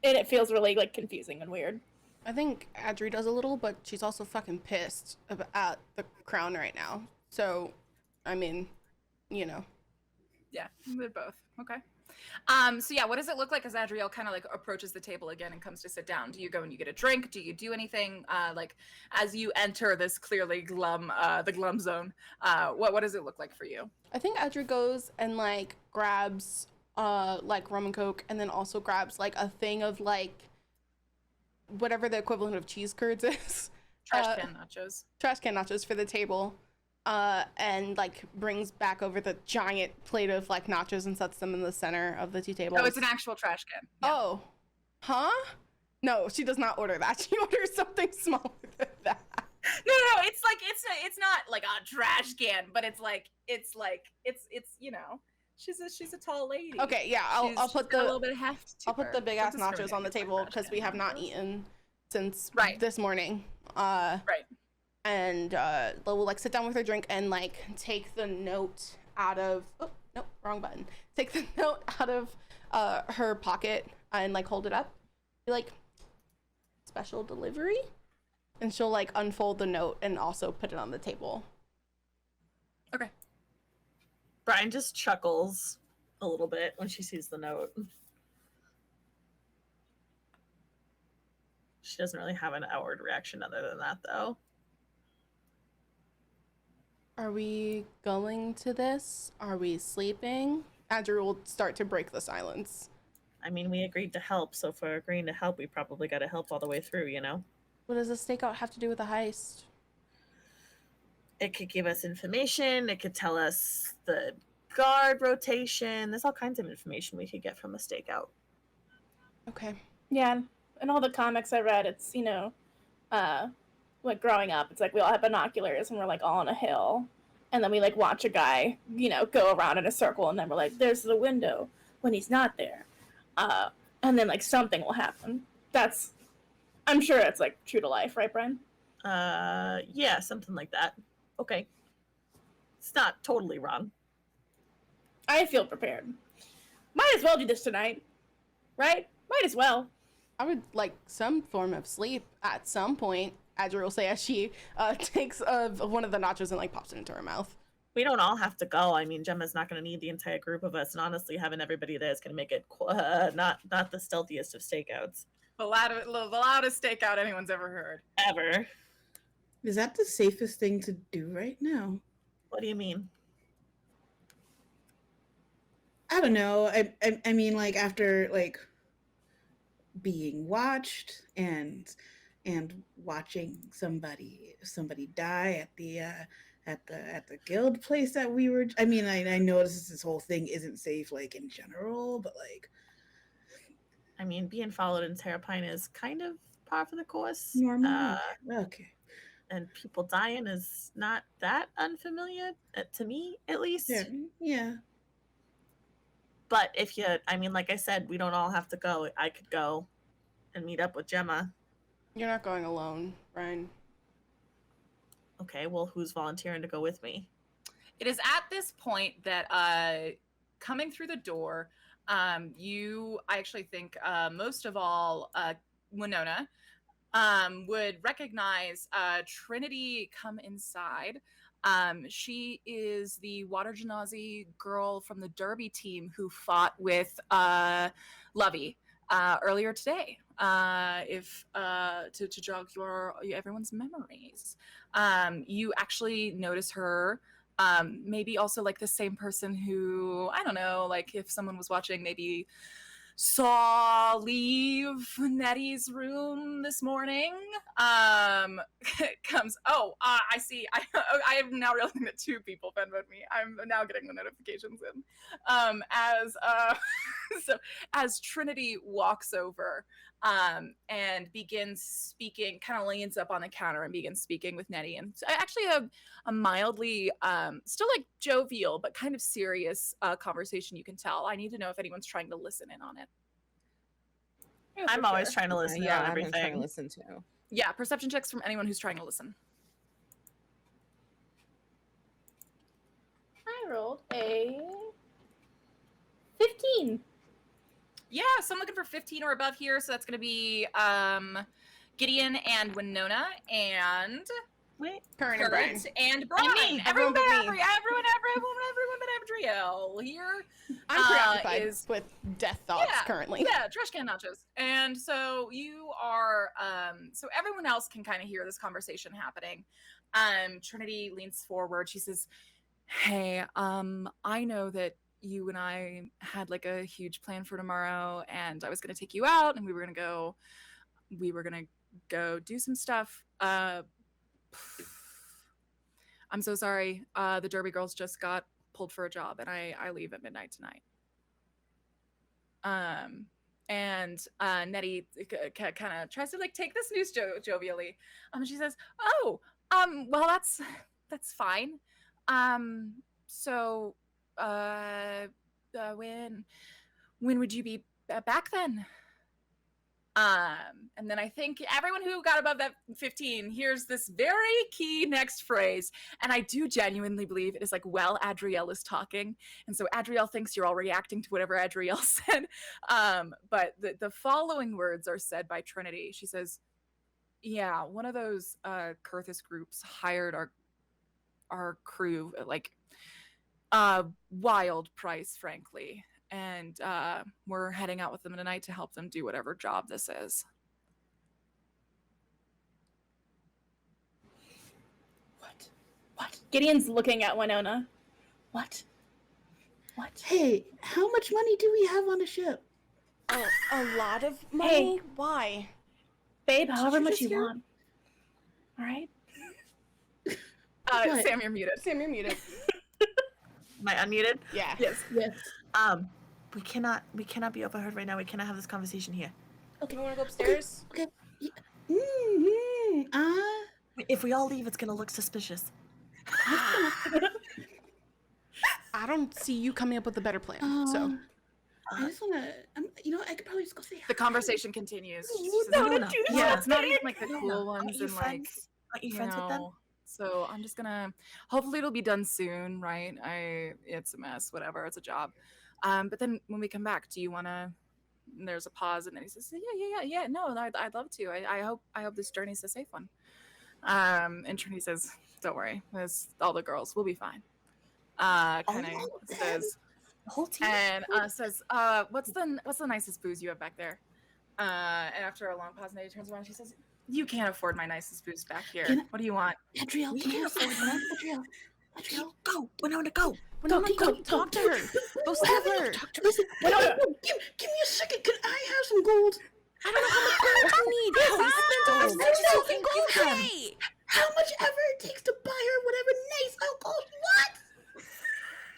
And it feels really like confusing and weird. I think Adri does a little, but she's also fucking pissed at the crown right now. So, I mean, Yeah, they're both. Okay. So yeah, what does it look like as Adriel kind of like approaches the table again and comes to sit down? Do you go and you get a drink? Do you do anything? Like as you enter this clearly the glum zone, what does it look like for you? I think Adri goes and like grabs like rum and coke, and then also grabs like a thing of like whatever the equivalent of cheese curds is. Trash can nachos. Trash can nachos for the table. And like brings back over the giant plate of like nachos and sets them in the center of the tea table. Oh, it's an actual trash can. Yeah. Oh, huh? No, she does not order that. She orders something smaller than that. No, it's not like a trash can, but it's she's a tall lady. Okay, yeah, I'll put a little bit of heft to I'll put her. the big ass Don't nachos on the discriminate. It's like table trash because can. we have not eaten since Right. this morning. Right. And we'll like sit down with her drink and like take the note out of wrong button. Take the note out of her pocket and like hold it up. Be like, special delivery? And she'll like unfold the note and also put it on the table. Okay. Brian just chuckles a little bit when she sees the note. She doesn't really have an outward reaction other than that, though. Are we going to this? Are we sleeping? Andrew will start to break the silence. I mean, we agreed to help, so if we're agreeing to help, we probably got to help all the way through, you know? What does a stakeout have to do with a heist? It could give us information. It could tell us the guard rotation. There's all kinds of information we could get from a stakeout. Okay. Yeah, and all the comics I read, it's, you know, like growing up, it's like we all have binoculars and we're like all on a hill. And then we like watch a guy, you know, go around in a circle and then we're like, there's the window when he's not there. And then like something will happen. I'm sure it's like true to life, right, Brian? Yeah, something like that. Okay. It's not totally wrong. I feel prepared. Might as well do this tonight, right? Might as well. I would like some form of sleep at some point, Adria will say as she takes one of the nachos and like pops it into her mouth. We don't all have to go. I mean, Gemma's not going to need the entire group of us, and honestly, having everybody there is going to make it not the stealthiest of stakeouts. The loudest stakeout anyone's ever heard. Ever. Is that the safest thing to do right now? What do you mean? I don't know. I mean, like, after like being watched and watching somebody die at the guild place that we were. I mean, I noticed this whole thing isn't safe, like in general, but like, I mean, being followed in Terrapine is kind of par for the course. normal. Okay. And people dying is not that unfamiliar, to me at least. Yeah. But if you, I mean, like I said, we don't all have to go. I could go and meet up with Gemma. You're not going alone, Brian. Okay, well, who's volunteering to go with me? It is at this point that coming through the door, I actually think most of all, Winona would recognize Trinity come inside. She is the Water Genasi girl from the Derby team who fought with Lovey earlier today. To jog everyone's memories. You actually notice her. Maybe also like the same person who, I don't know, like if someone was watching, maybe saw leave Nettie's room this morning. Comes, I see. I am now realizing that 2 people Venmoed me. I'm now getting the notifications in. As Trinity walks over and begins speaking, kind of leans up on the counter and begins speaking with Nettie, and actually a mildly, still like jovial but kind of serious conversation. You can tell. I need to know if anyone's trying to listen in on it. Yeah, I'm for always sure. trying to listen Yeah, to I'm gonna try everything. to listen to. Yeah, perception checks from anyone who's trying to listen. I rolled a 15. Yeah, so I'm looking for 15 or above here. So that's going to be Gideon and Winona and Wait, Current and Brian. Kurt and Brian. me, everyone but me. Everyone but Adriel here. I'm preoccupied is- with death thoughts Yeah, currently. Yeah, trash can nachos. And so you are, so everyone else can kind of hear this conversation happening. Trinity leans forward. She says, hey, I know that you and I had like a huge plan for tomorrow, and I was going to take you out, and we were going to go do some stuff. I'm so sorry. The Derby girls just got pulled for a job, and I leave at midnight tonight. And Nettie kind of tries to like take this news jovially. She says, "Oh, well, that's fine. So, when would you be back then?" And then I think everyone who got above that 15 hears this very key next phrase. And I do genuinely believe it is like, well, Adriel is talking. And so Adriel thinks you're all reacting to whatever Adriel said. But the following words are said by Trinity. She says, yeah, one of those Kurthis groups hired our crew at like a wild price, frankly. And we're heading out with them tonight to help them do whatever job this is. What? Gideon's looking at Winona. What? Hey, how much money do we have on the ship? A lot of money? Hey. Why? Babe, however you much just you hear? want. All right? What? Sam, you're muted. Sam, you're muted. Am I unmuted? Yeah. Yes. We cannot be overheard right now. We cannot have this conversation here. Okay. You want to go upstairs? Okay. Mm-hmm. If we all leave, it's gonna look suspicious. I don't see you coming up with a better plan. So I just wanna, I could probably just go say hi. The conversation continues. She says, No, no, don't do yeah, that. it's not even like the No, cool Aren't ones you and like friends? Aren't you friends with them? So I'm just gonna. Hopefully it'll be done soon, right? It's a mess, whatever. It's a job. But then when we come back, do you wanna? And there's a pause, and then he says, "Yeah. No, I'd love to. I hope this journey's a safe one." And Trini says, "Don't worry, it's all the girls. We'll be fine." Kind All of of them? says, The whole team. and says, "What's the nicest booze you have back there?" And after a long pause, Nettie turns around. She says, "You can't afford my nicest booze back here. Can I- What do you want?" Adriel, We can you can't afford afford that? Adriel. Go, Winona, go. Winona, go talk to her. Go stab her. Listen, Winona, give me a second. Can I have some gold? I don't know how much gold you need. We spent over No, 60 gold today. How much ever it takes to buy her whatever nice alcohol she wants.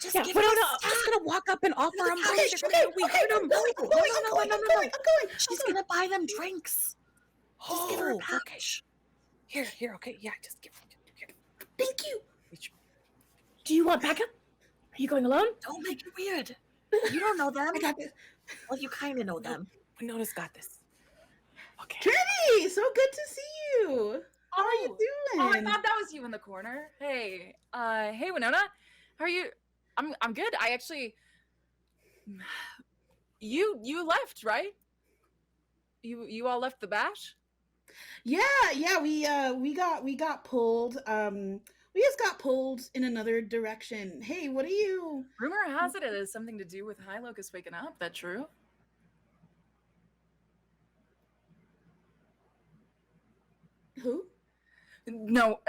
Just Yeah, give Winona, us I'm just gonna walk up and offer him Okay, drinks. They're gonna- we heard him. I'm going. She's gonna buy them drinks. Just give her a Oh, pouch. Here, okay, yeah, just give here. Thank you. Do you want backup? Are you going alone? Don't make it weird. You don't know them. I got this. Well, you kind of know them. Winona's got this. Okay. Trinity, so good to see you. How are you Oh, I doing? thought that was you in the corner. Hey, hey, Winona, how are you? I'm good. I actually, you left, right? You all left the bash? Yeah, we got pulled. We just got pulled in another direction. Hey, what are you? Rumor has it has something to do with High Locust waking up. That true? Who? No,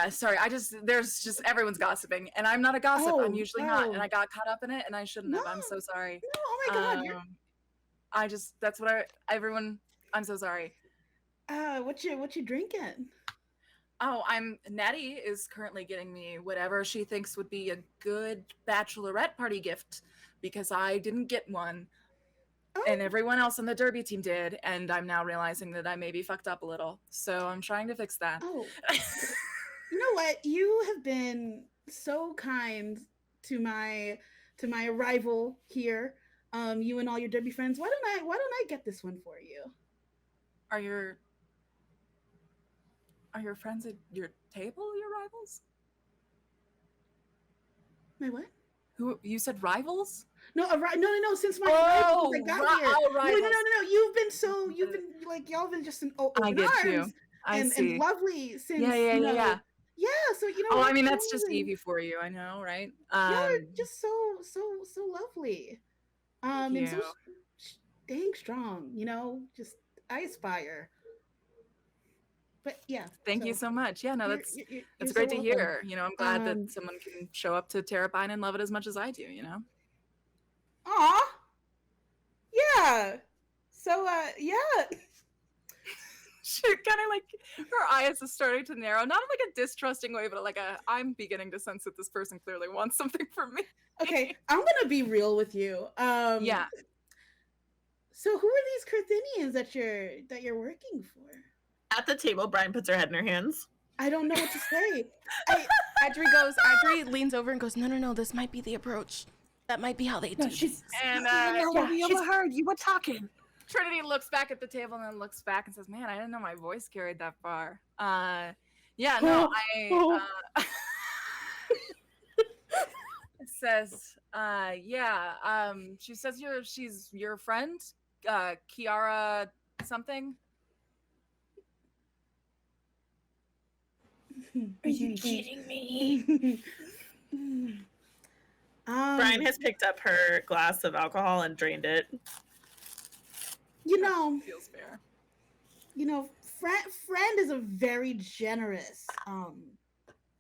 sorry. There's just everyone's gossiping, and I'm not a gossip. I'm usually not, and I got caught up in it, and I shouldn't have. I'm so sorry. No, oh my God. That's what everyone. I'm so sorry. What you drinking? Oh, Nettie is currently getting me whatever she thinks would be a good bachelorette party gift because I didn't get one. And everyone else on the Derby team did, and I'm now realizing that I maybe fucked up a little. So I'm trying to fix that. Oh, you know what? You have been so kind to my arrival here. You and all your Derby friends. Why don't I get this one for you? Are your friends at your table your rivals? My what? Who you said rivals? No, no. Since my arrival, I got here. Rivals. No. You've been like y'all been just in open I get you. arms I and see. lovely since Yeah. Yeah, so Oh, I mean that's just amazing. Evie for you. I know, right? You're just so lovely. Thank And so you. dang strong. Just I aspire. But yeah. Thank you so much. Yeah, no, that's you're great so to welcome. hear. I'm glad that Um, someone can show up to Terrapine and love it as much as I do. Aw. Yeah. So yeah. She kind of like her eyes are starting to narrow, not in like a distrusting way, but like I'm beginning to sense that this person clearly wants something from me. Okay, I'm gonna be real with you. Yeah. So who are these Carthinians that you're working for? At the table, Brian puts her head in her hands. I don't know what to say. Adri leans over and goes, no, this might be the approach. That might be how they do No, she's. And We overheard. You were talking. Trinity looks back at the table and then looks back and says, "Man, I didn't know my voice carried that far." Yeah, no, It says, she says she's your friend, Kiara something. Are you kidding me? Brian has picked up her glass of alcohol and drained it. Feels fair. Friend is a very generous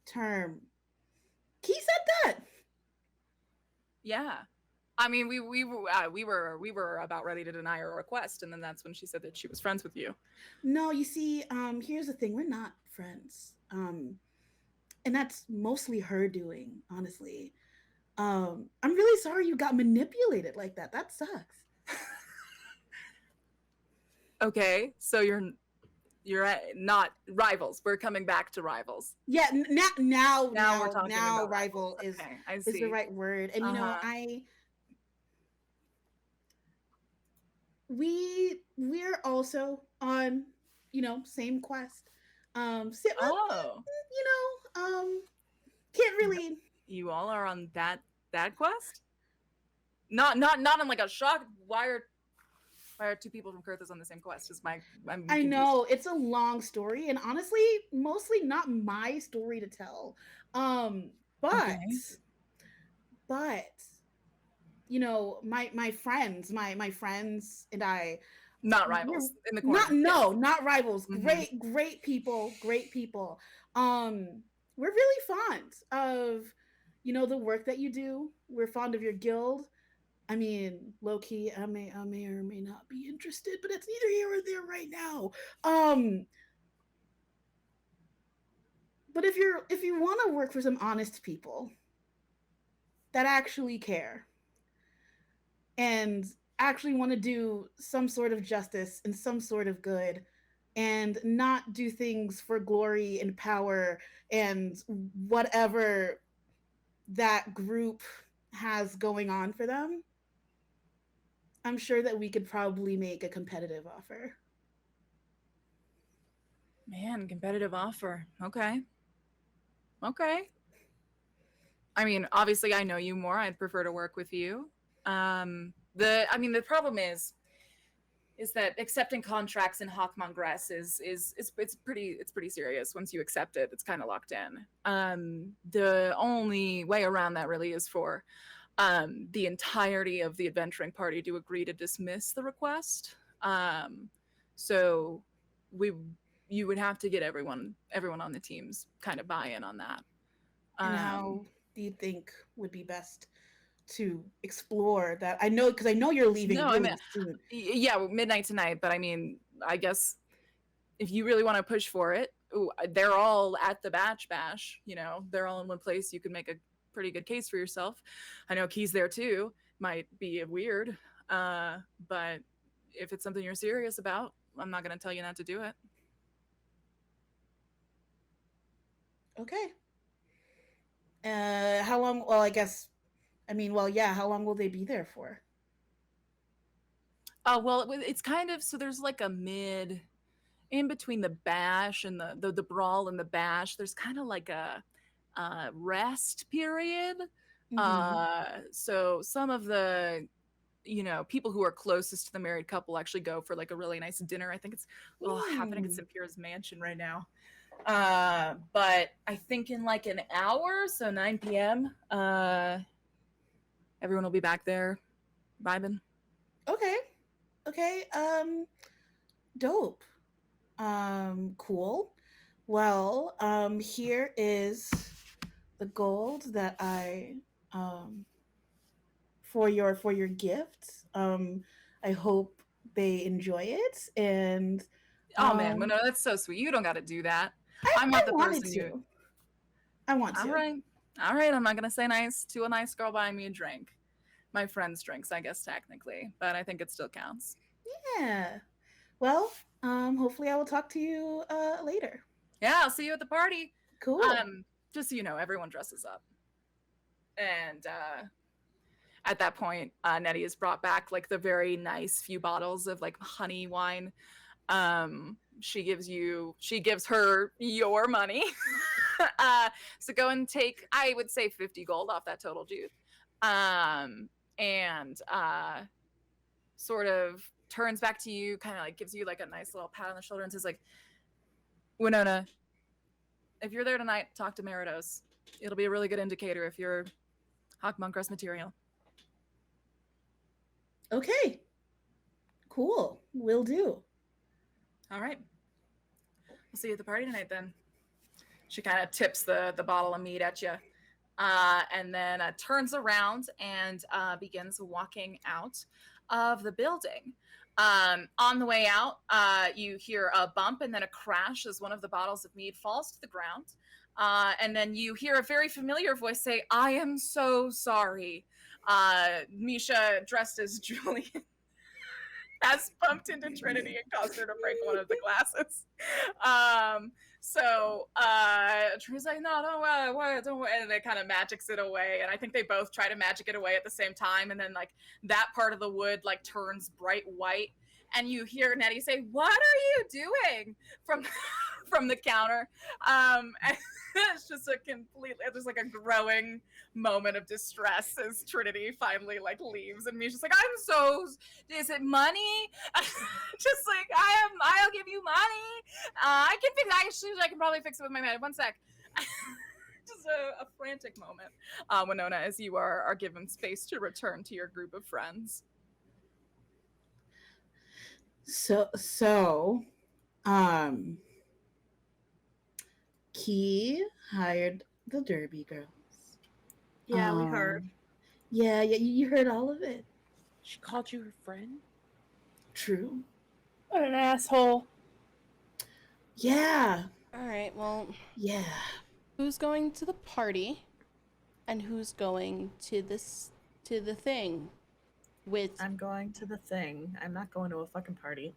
term. He said that. Yeah. I mean, we were about ready to deny her request, and then that's when she said that she was friends with you. No, you see, here's the thing: we're not friends, and that's mostly her doing, honestly. I'm really sorry you got manipulated like that. That sucks. Okay, so you're not rivals. We're coming back to rivals. Yeah, Now we're talking now about rivals. rival is Okay, I is the see. right word. And you know, Uh-huh. we're also on, same quest. Oh, Can't really. you all are on that quest? Not on like a shock. Why are two people from Kurthos on the same quest? I'm I confused. know it's a long story, and honestly, mostly not my story to tell. Um, but Okay. but my friends and I, Not we're rivals in the corner. not rivals. Mm-hmm. Great people, great people. We're really fond of the work that you do. We're fond of your guild. I mean, low key, I may or may not be interested, but it's neither here or there right now. Um, but if you want to work for some honest people that actually care and actually want to do some sort of justice and some sort of good and not do things for glory and power and whatever that group has going on for them, I'm sure that we could probably make a competitive offer. Man, competitive offer. Okay. Okay. I mean, obviously, I know you more. I'd prefer to work with you. The problem is that accepting contracts in Hawk Mongress is it's pretty serious. Once you accept it, it's kind of locked in. The only way around that really is for the entirety of the adventuring party to agree to dismiss the request. So we you would have to get everyone on the team's kind of buy-in on that. And how do you think would be best to explore that? I know, because I know you're leaving No, I mean, really soon. yeah, midnight tonight. But I mean, I guess if you really want to push for it, they're all at the bash. They're all in one place. You can make a pretty good case for yourself. I know Key's there too. Might be weird, but if it's something you're serious about, I'm not going to tell you not to do it. Okay. How long? Well, I guess. I mean, well, yeah. How long will they be there for? Well, it's kind of so there's like a mid in between the bash and the brawl and the bash. There's kind of like a rest period. Mm-hmm. So some of the people who are closest to the married couple actually go for like a really nice dinner. I think it's happening at Sampira's mansion right now. But I think in like an hour, so 9 p.m., everyone will be back there vibing. Okay. Okay. Dope. Cool. Well, here is the gold that I for your gift. I hope they enjoy it, and Oh man, no, that's so sweet. You don't got to do that. I'm I not the wanted person to. I want to. All right, all right. I'm not gonna say nice to a nice girl buying me a drink. My friend's drinks, I guess technically, but I think it still counts. Yeah. Well, hopefully I will talk to you later. Yeah, I'll see you at the party. Cool. Just so you know, everyone dresses up, and at that point, Nettie has brought back like the very nice few bottles of like honey wine. She gives her your money. So go and take, I would say 50 gold off that total, dude. And sort of turns back to you, kind of like gives you like a nice little pat on the shoulder and says like, Winona, if you're there tonight, talk to Meridos. It'll be a really good indicator if you're Hawk Monkrest material. Okay. Cool. Will do. All right. We'll see you at the party tonight then. She kind of tips the bottle of mead at you, and then turns around and begins walking out of the building. On the way out, you hear a bump and then a crash as one of the bottles of mead falls to the ground. And then you hear a very familiar voice say, "I am so sorry." Misha, dressed as Julian, has bumped into Trinity and caused her to break one of the glasses. Trinity's like, "No, don't worry, don't worry," and they kind of magics it away. And I think they both try to magic it away at the same time. And then like that part of the wood like turns bright white, and you hear Nettie say, "What are you doing?" from the counter. And it's just there's like a growing moment of distress as Trinity finally like leaves, and Misha's like, is it money? Just like, I'll give you money. I can probably fix it with my money. One sec. Just a frantic moment, Winona, as you are given space to return to your group of friends. Key hired the Derby girls. Yeah, we heard. Yeah, you heard all of it. She called you her friend? True. What an asshole. Yeah. All right, well, Yeah. who's going to the party and who's going to the thing with I'm going to the thing. I'm not going to a fucking party.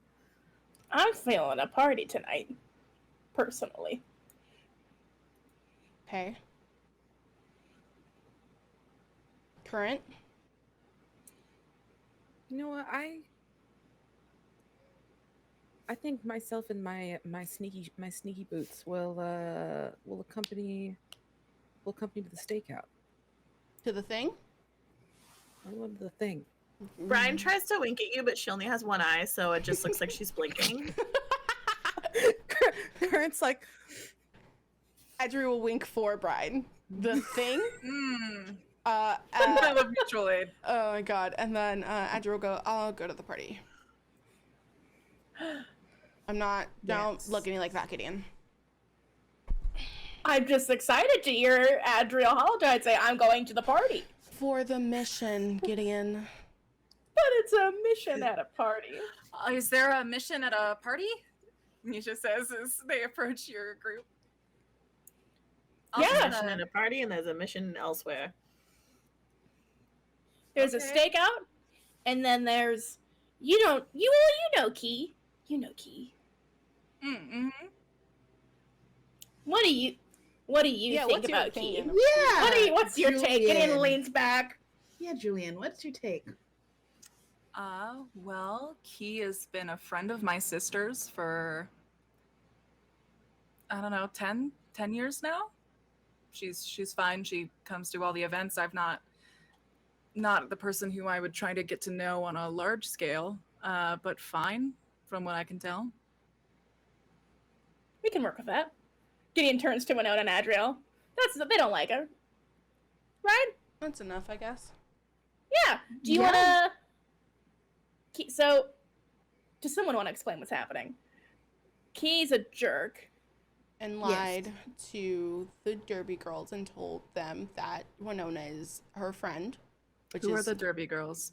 I'm feeling a party tonight, personally. Okay. Current? You know what? I think myself and my sneaky boots will accompany to the stakeout. To the thing? I love the thing. Brian tries to wink at you, but she only has one eye, so it just looks like she's blinking. Current's like, Adri will wink for Brian. The thing? I love mutual aid. Oh my god. And then Adri will go, I'll go to the party. Don't look at me like that, Gideon. I'm just excited to hear Adriel Holotype say, I'm going to the party. For the mission, Gideon. But it's a mission at a party. Is there a mission at a party? Misha says as they approach your group. Yeah. There's a mission at a party and there's a mission elsewhere. There's a stakeout, and then there's you know Key. You know Key. Mm-hmm. What do you Yeah, think what's your about Key? opinion? Yeah. What's your take? Julian. Gideon leans back. Yeah, Julian, what's your take? Well, Key has been a friend of my sister's for, I don't know, 10 years now. She's fine. She comes to all the events. I've not the person who I would try to get to know on a large scale, but fine, from what I can tell. We can work with that. Gideon turns to Winona and Adriel. They don't like her. Right? That's enough, I guess. Yeah. Do you wanna so does someone want to explain what's happening? Key's a jerk. And lied to the Derby girls and told them that Winona is her friend. Who are the Derby girls?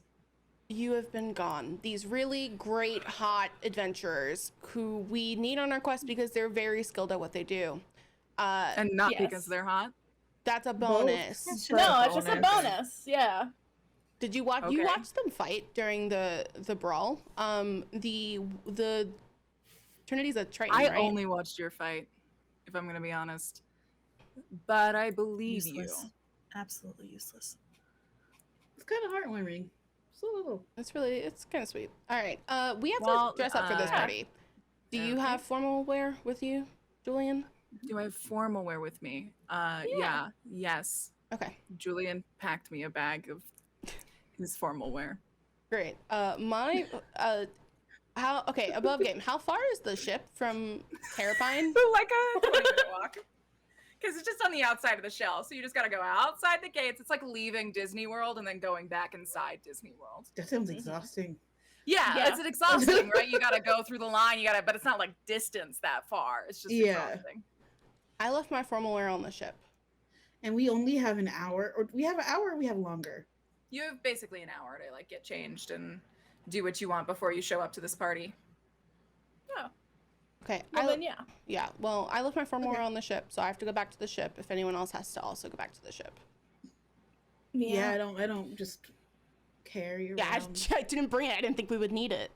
You have been gone. These really great, hot adventurers who we need on our quest because they're very skilled at what they do. And not yes. because they're hot? That's a bonus. No, it's just a bonus. Yeah. Did you watch? Okay. You watched them fight during the brawl. The Trinity's a Triton, I right? only watched your fight, if I'm going to be honest. But I believe Useless. you. Absolutely useless. It's kind of heartwarming. Just a little. It's kind of sweet. All right. We have Well, to dress up for this yeah. party. Do you Okay. have formal wear with you, Julian? Do I have formal wear with me? Yes. Okay. Julian packed me a bag of his formal wear. Great. Above game, how far is the ship from Terrapine? Like a 20-minute walk. Because it's just on the outside of the shell. So you just got to go outside the gates. It's like leaving Disney World and then going back inside Disney World. That sounds exhausting. Yeah. It's exhausting, right? You got to go through the line. But it's not like distance that far. It's just exhausting. I left my formal wear on the ship. And we only have an hour, or we have an hour, or we have longer. You have basically an hour to like get changed and do what you want before you show up to this party. Okay. Well, then, yeah. Yeah. Well, I left my formal wear on the ship, so I have to go back to the ship. If anyone else has to also go back to the ship. Yeah, I don't just carry around. Yeah, I didn't bring it. I didn't think we would need it.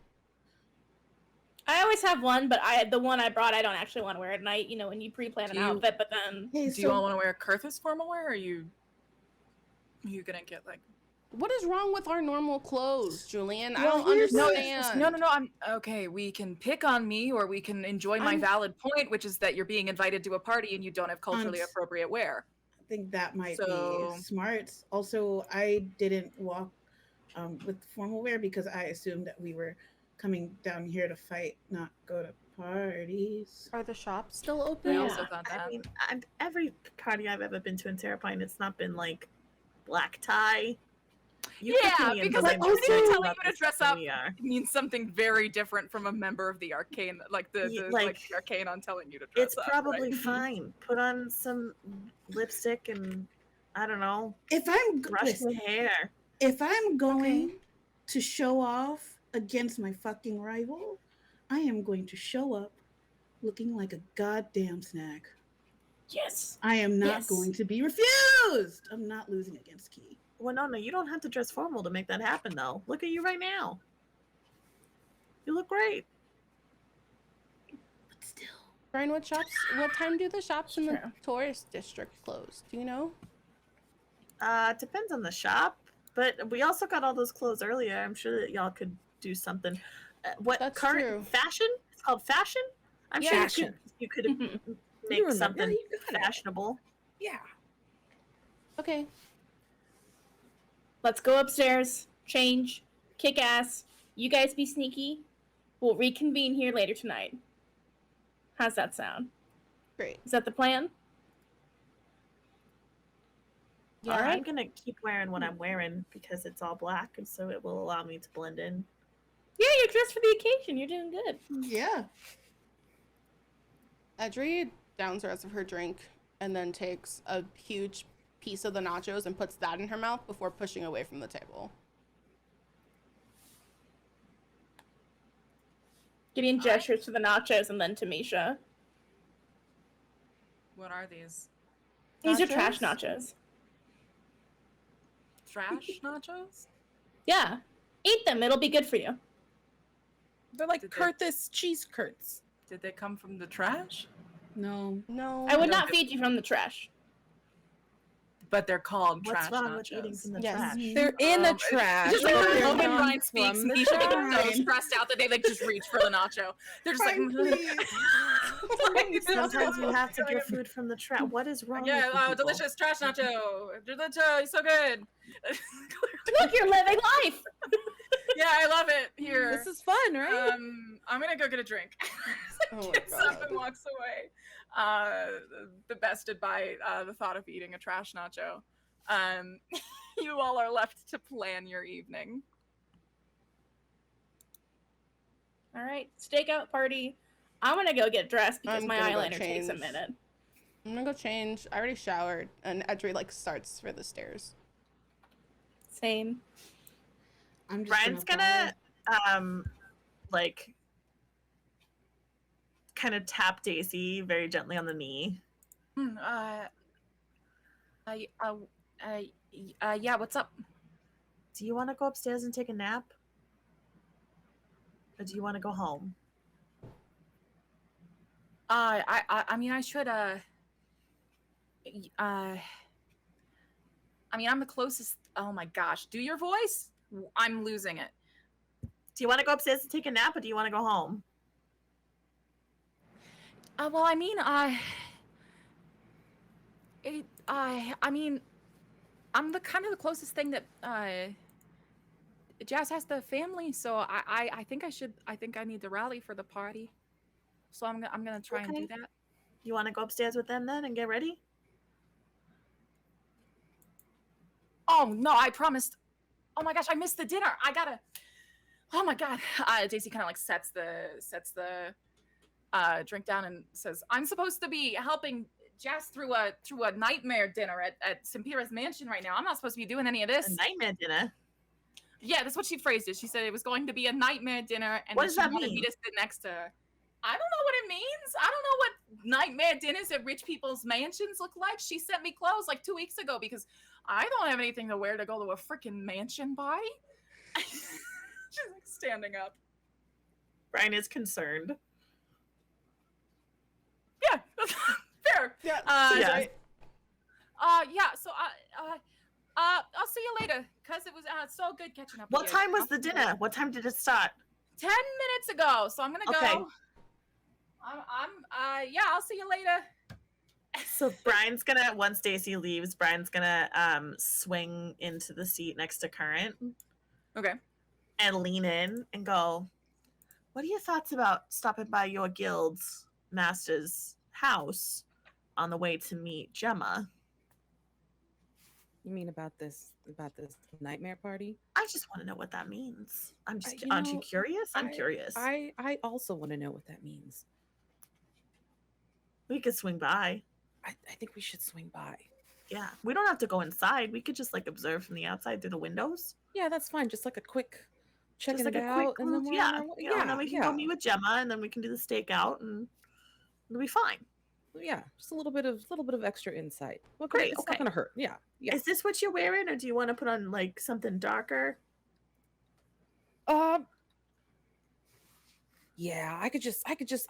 I always have one, but the one I brought, I don't actually want to wear at night. You know, when you pre-plan an outfit, but then. Hey, Do you all want to wear Kurth's formal wear, or are you gonna get like? What is wrong with our normal clothes, Julian? I Well, don't here's- understand. No. I'm okay. We can pick on me, or we can enjoy my valid point, which is that you're being invited to a party and you don't have culturally appropriate wear. I think that might So- be smart. Also, I didn't walk with formal wear because I assumed that we were coming down here to fight, not go to parties. Are the shops still open? I Yeah. also thought that. I mean, every party I've ever been to in Terrapine, it's not been like black tie. You Yeah, put me in because the like window when you're seats telling up you to and dress stuff up, in the ER. it means something very different from a member of the arcane, like the arcane on telling you to dress It's up. probably right? fine. Put on some lipstick and I don't know, If I'm brush the hair. if I'm going to show off against my fucking rival, I am going to show up looking like a goddamn snack. Yes. I am not Yes. going to be refused. I'm not losing against Key. Well, no, you don't have to dress formal to make that happen, though. Look at you right now. You look great. But still. Brian, what time do the shops in the True. tourist district close? Do you know? Depends on the shop, but we also got all those clothes earlier. I'm sure that y'all could do something. What That's current true. fashion? It's called fashion. I'm sure Fashion. you could Mhm. make remember, something you got it. fashionable. Yeah. Okay. Let's go upstairs, change, kick ass. You guys be sneaky. We'll reconvene here later tonight. How's that sound? Great. Is that the plan? Yeah, All I'm right. gonna keep wearing what I'm wearing because it's all black, and so it will allow me to blend in. Yeah, you're dressed for the occasion. You're doing good. Yeah. Edri downs the rest of her drink and then takes a huge piece of the nachos and puts that in her mouth before pushing away from the table. Gideon gestures to the nachos and then to Misha. What are these? These are trash Nachos? nachos. Trash nachos? Yeah. Eat them. It'll be good for you. They're like Did they- Kurth's cheese curds. Did they come from the trash? No. No. I would don't not do- feed you from the trash. But they're called What's trash wrong nachos. with eating from the Yes. trash? They're in the It's trash. just like but when they're Logan not Ryan speaks, from the Misha gets so trash. stressed out that they like just reach for the nacho. They're just Brian, like, please. Sometimes you have to get food from the trash. What is wrong? yeah, with you people? delicious trash nacho. Delicious, so good. Look, you're living life. Yeah, I love it here. This is fun, right? I'm gonna go get a drink. Oh my Gets up God. and walks away. Bested by the thought of eating a trash nacho. You all are left to plan your evening. All right, stakeout party. I'm gonna go get dressed because I'm my gonna go eyeliner takes a change. minute. I'm gonna go change. I already showered, and Edri like starts for the stairs. Same. I'm just Brian's gonna like kind of tap Daisy very gently on the knee. Yeah, what's up? Do you want to go upstairs and take a nap? Or do you want to go home? I mean, I should, I mean, I'm the closest. Oh my gosh, do your voice? I'm losing it. Do you want to go upstairs and take a nap, or do you want to go home? Well, I mean, I mean, I'm the kind of the closest thing that Jazz has the family, so I think I think I need to rally for the party. So I'm gonna try and do that. You want to go upstairs with them then and get ready? Oh no, I promised. Oh my gosh, I missed the dinner. I gotta. Oh my god. Daisy kind of like sets the drink down and says, "I'm supposed to be helping Jazz through a nightmare dinner at Simpira's mansion right now. I'm not supposed to be doing any of this." A nightmare dinner. Yeah, that's what she phrased it. She said it was going to be a nightmare dinner, and What then does she that wanted me mean? to sit next to her. I don't know what it means. I don't know what nightmare dinners at rich people's mansions look like. She sent me clothes like 2 weeks ago because I don't have anything to wear to go to a freaking mansion party. She's like standing up. Brian is concerned. Yeah, fair. Yeah. Yeah. So I'll see you later, cause it was so good catching up. What with you. time was the dinner? What time did it start? 10 minutes ago. So I'm gonna go. Okay. I'll see you later. So Brian's gonna, once Stacy leaves, Brian's gonna swing into the seat next to Current Okay. and lean in and go, what are your thoughts about stopping by your guild's master's house on the way to meet Gemma? You mean about this nightmare party? I just want to know what that means. I'm just, You aren't you know, curious? I'm curious. I also want to know what that means. We could swing by. I think we should swing by. Yeah, we don't have to go inside. We could just like observe from the outside through the windows. Yeah, that's fine. Just like a quick checking Just like it a quick out, and then move, we're on our way. and then we can go meet with Gemma, and then we can do the stakeout, and it'll be fine. Yeah, just a little bit of extra insight. Well, Great, it's okay. not gonna hurt. Yeah. Is this what you're wearing, or do you want to put on like something darker? Yeah, I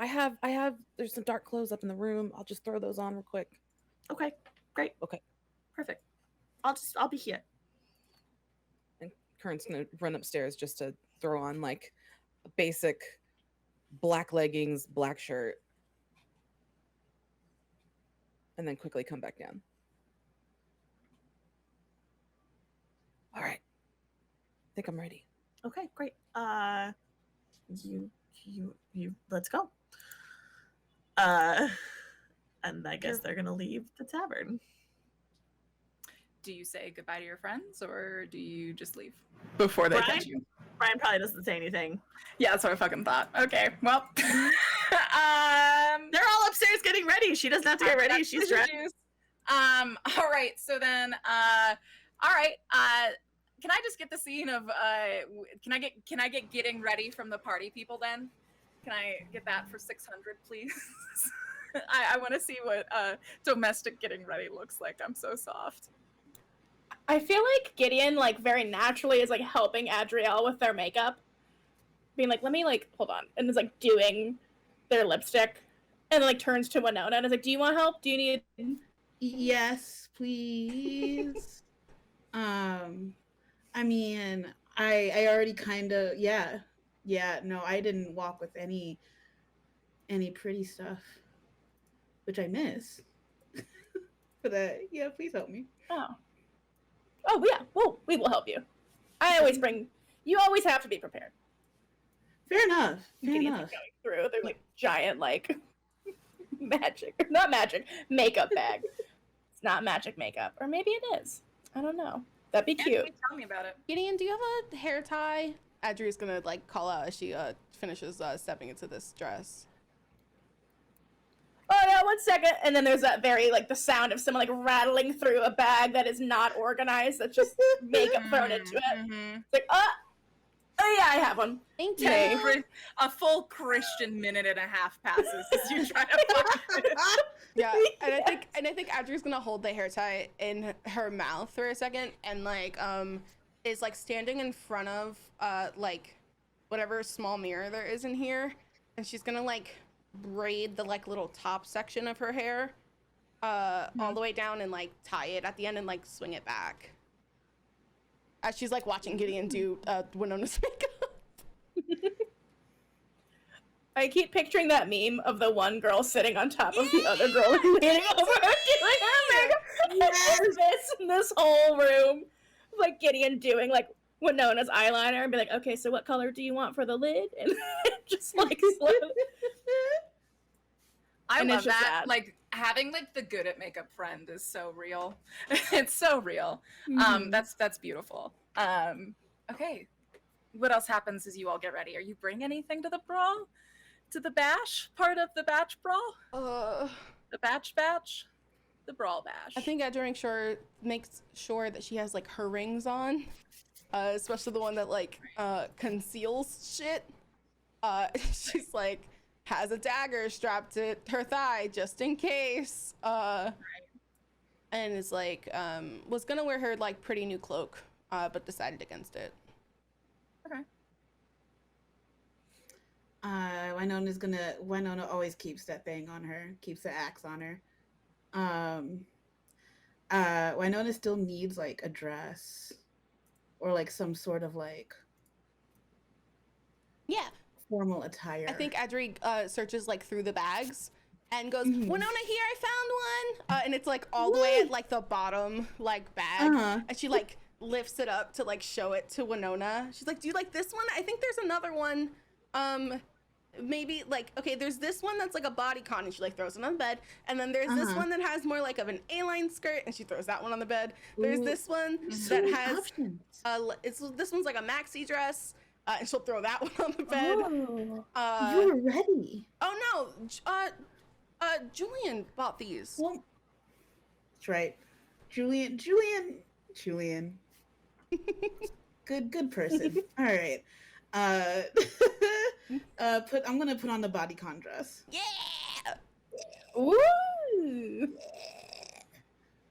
have there's some dark clothes up in the room. I'll just throw those on real quick. Okay, great. Okay. Perfect. I'll be here. And Current's gonna run upstairs just to throw on like a basic black leggings, black shirt, and then quickly come back down. All right. I think I'm ready. Okay, great. You let's go. And I guess they're gonna leave the tavern. Do you say goodbye to your friends, or do you just leave before they Brian? catch you? Brian probably doesn't say anything. Yeah, that's what I fucking thought. Okay, well, They're all upstairs getting ready. She doesn't have to get ready. She's ready. All right. So then, all right. Can I just get the scene of can I get getting ready from the party people then? Can I get that for 600, please? I want to see what domestic getting ready looks like. I'm so soft. I feel like Gideon, like, very naturally is, like, helping Adrielle with their makeup. Being like, let me, like, hold on. And is, like, doing their lipstick. And then, like, turns to Winona and is like, do you want help? Do you need... Yes, please. I mean, I already kind of, yeah, no, I didn't walk with any pretty stuff, which I miss. But yeah, please help me. Oh, yeah, well, we will help you. You always have to be prepared. Fair enough. Gideon's going through their, like, giant, like, not magic, makeup bag. It's not magic makeup. Or maybe it is. I don't know. That'd be cute. Tell me about it. Gideon, do you have a hair tie? Adri's gonna like call out as she finishes stepping into this dress. Oh yeah, 1 second. And then there's that very, like, the sound of someone, like, rattling through a bag that is not organized. That's just makeup thrown into it. Mm-hmm. It's like, oh yeah, I have one. Thank Okay, you. a full Christian minute and a half passes as you try to find it. Yeah, and I think Adri's gonna hold the hair tie in her mouth for a second, and like is like standing in front of like whatever small mirror there is in here, and she's gonna like braid the like little top section of her hair all the way down and like tie it at the end and like swing it back. As she's like watching Gideon do Winona's makeup. I keep picturing that meme of the one girl sitting on top of the other girl and leaning over her doing her makeup. Yes. This whole room, like Gideon doing like Winona's eyeliner and be like, okay, so what color do you want for the lid? And just like I And love it's just that. that. Like having like the good at makeup friend is so real. It's so real. That's beautiful. Okay. What else happens as you all get ready? Are you bring anything to the brawl? To the bash part of the batch brawl? The batch? The brawl bash. I think Adri makes sure that she has like her rings on, especially the one that like conceals shit. She's like, has a dagger strapped to her thigh just in case. And is like, was gonna wear her like pretty new cloak, but decided against it. Okay. Winona always keeps that thing on her, keeps the axe on her. Winona still needs like a dress or like some sort of like formal attire. I think Adri searches like through the bags and goes, Mhm. Winona, here, I found one. And it's like all the way at like the bottom like bag. And she like lifts it up to like show it to Winona. She's like, do you like this one? I think there's another one. Maybe like, okay, there's this one that's like a bodycon, and she like throws it on the bed. And then there's this one that has more like of an A-line skirt, and she throws that one on the bed. There's this one that has this one's like a maxi dress, and she'll throw that one on the bed. You were ready. Oh no, Julian bought these. Well, that's right. Julian. Good person. All right. I'm gonna put on the bodycon dress. Yeah. Ooh.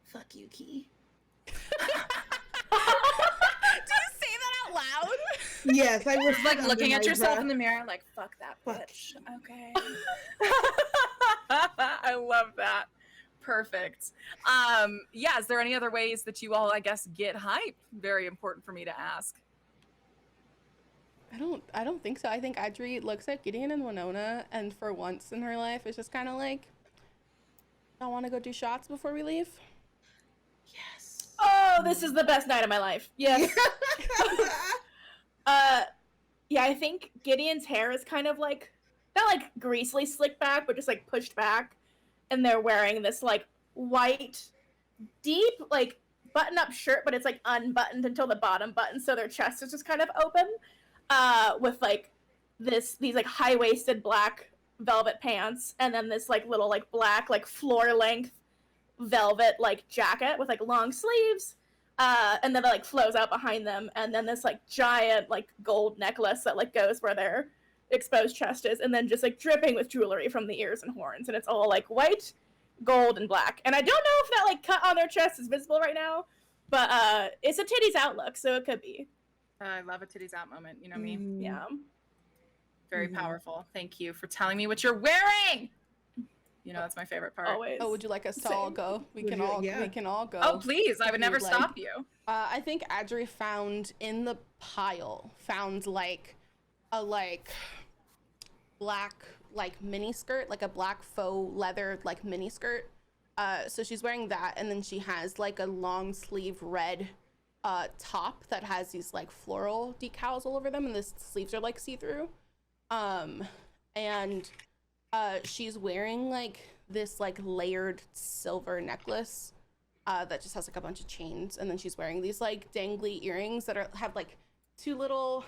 Fuck you, Key. Do you say that out loud? Yes, I was Like looking at yourself in the mirror, like, fuck that Fuck. bitch. Okay. I love that. Perfect. Yeah, is there any other ways that you all, I guess, get hype? Very important for me to ask. I don't think so. I think Adri looks at Gideon and Winona, and for once in her life, it's just kind of like, I want to go do shots before we leave. Yes. Oh, this is the best night of my life. Yes. Yeah, I think Gideon's hair is kind of like, not like greasily slicked back, but just like pushed back. And they're wearing this like white, deep, like button-up shirt, but it's like unbuttoned until the bottom button, so their chest is just kind of open. With like these like high-waisted black velvet pants, and then this like little like black like floor-length velvet like jacket with like long sleeves, and then it like flows out behind them, and then this like giant like gold necklace that like goes where their exposed chest is, and then just like dripping with jewelry from the ears and horns, and it's all like white, gold, and black. And I don't know if that like cut on their chest is visible right now, but it's a titties out look, so it could be. I love a titties out moment. You know me. Yeah. Very powerful. Thank you for telling me what you're wearing. You know, that's my favorite part. Always. Oh, would you like us to all go? We can all go. Oh, please. I would never You'd like. stop you. I think Adri found in the pile, like a like black like mini skirt, like a black faux leather like mini skirt. So she's wearing that, and then she has like a long sleeve red top that has these like floral decals all over them, and the sleeves are like see-through. And she's wearing like this like layered silver necklace that just has like a bunch of chains, and then she's wearing these like dangly earrings that have like two little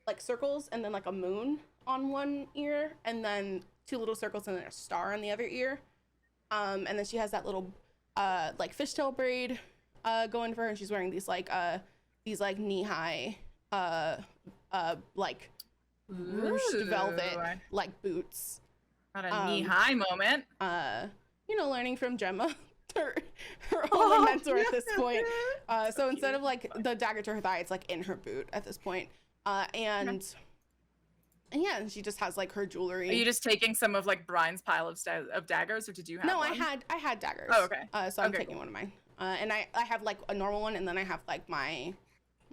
like circles, and then like a moon on one ear, and then two little circles and then a star on the other ear. And then she has that little like fishtail braid going for her, and she's wearing these like knee-high like ruched velvet like boots. Not a knee-high moment. You know, learning from Gemma, her only mentor at this point. So instead of like the dagger to her thigh, it's like in her boot at this point. And yeah, and she just has like her jewelry. Are you just taking some of like Brian's pile of daggers, or did you have No, one? I had daggers. Oh, okay. So I'm taking one of mine. And I have like a normal one, and then I have like my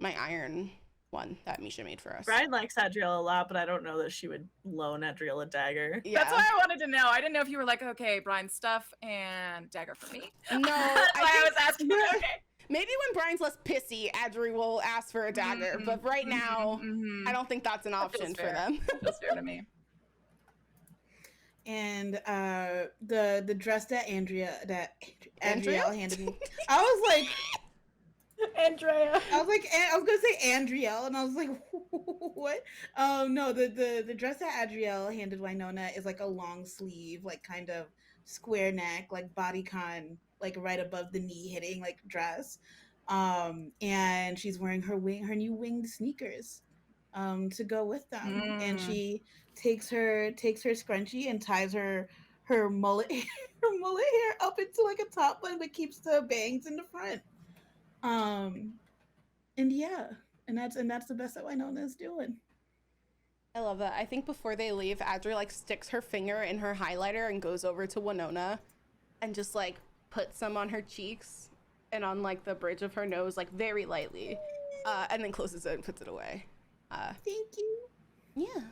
iron one that Misha made for us. Brian likes Adriel a lot, but I don't know that she would loan Adriel a dagger. Yeah. That's why I wanted to know. I didn't know if you were like, okay, Brian's stuff and dagger for me. No, That's why I was asking. Okay. Maybe when Brian's less pissy, Adri will ask for a dagger. But right now, I don't think that's an option for them. Feels fair to me. And the dress that Adriel handed me, I was like, Andrea. I was gonna say Andriel, and I was like, what? No, the dress that Adriel handed Winona is like a long sleeve, like kind of square neck, like bodycon, like right above the knee hitting, like dress. And she's wearing her new winged sneakers. to go with them. And Mm. she takes her scrunchie and ties her mullet her mullet hair up into like a top bun, but keeps the bangs in the front. Um, and yeah, and that's the best that Winona is doing. I love that. I think before they leave, Adri like sticks her finger in her highlighter and goes over to Winona and just like puts some on her cheeks and on like the bridge of her nose, like very lightly, and then closes it and puts it away. Thank you. Yeah.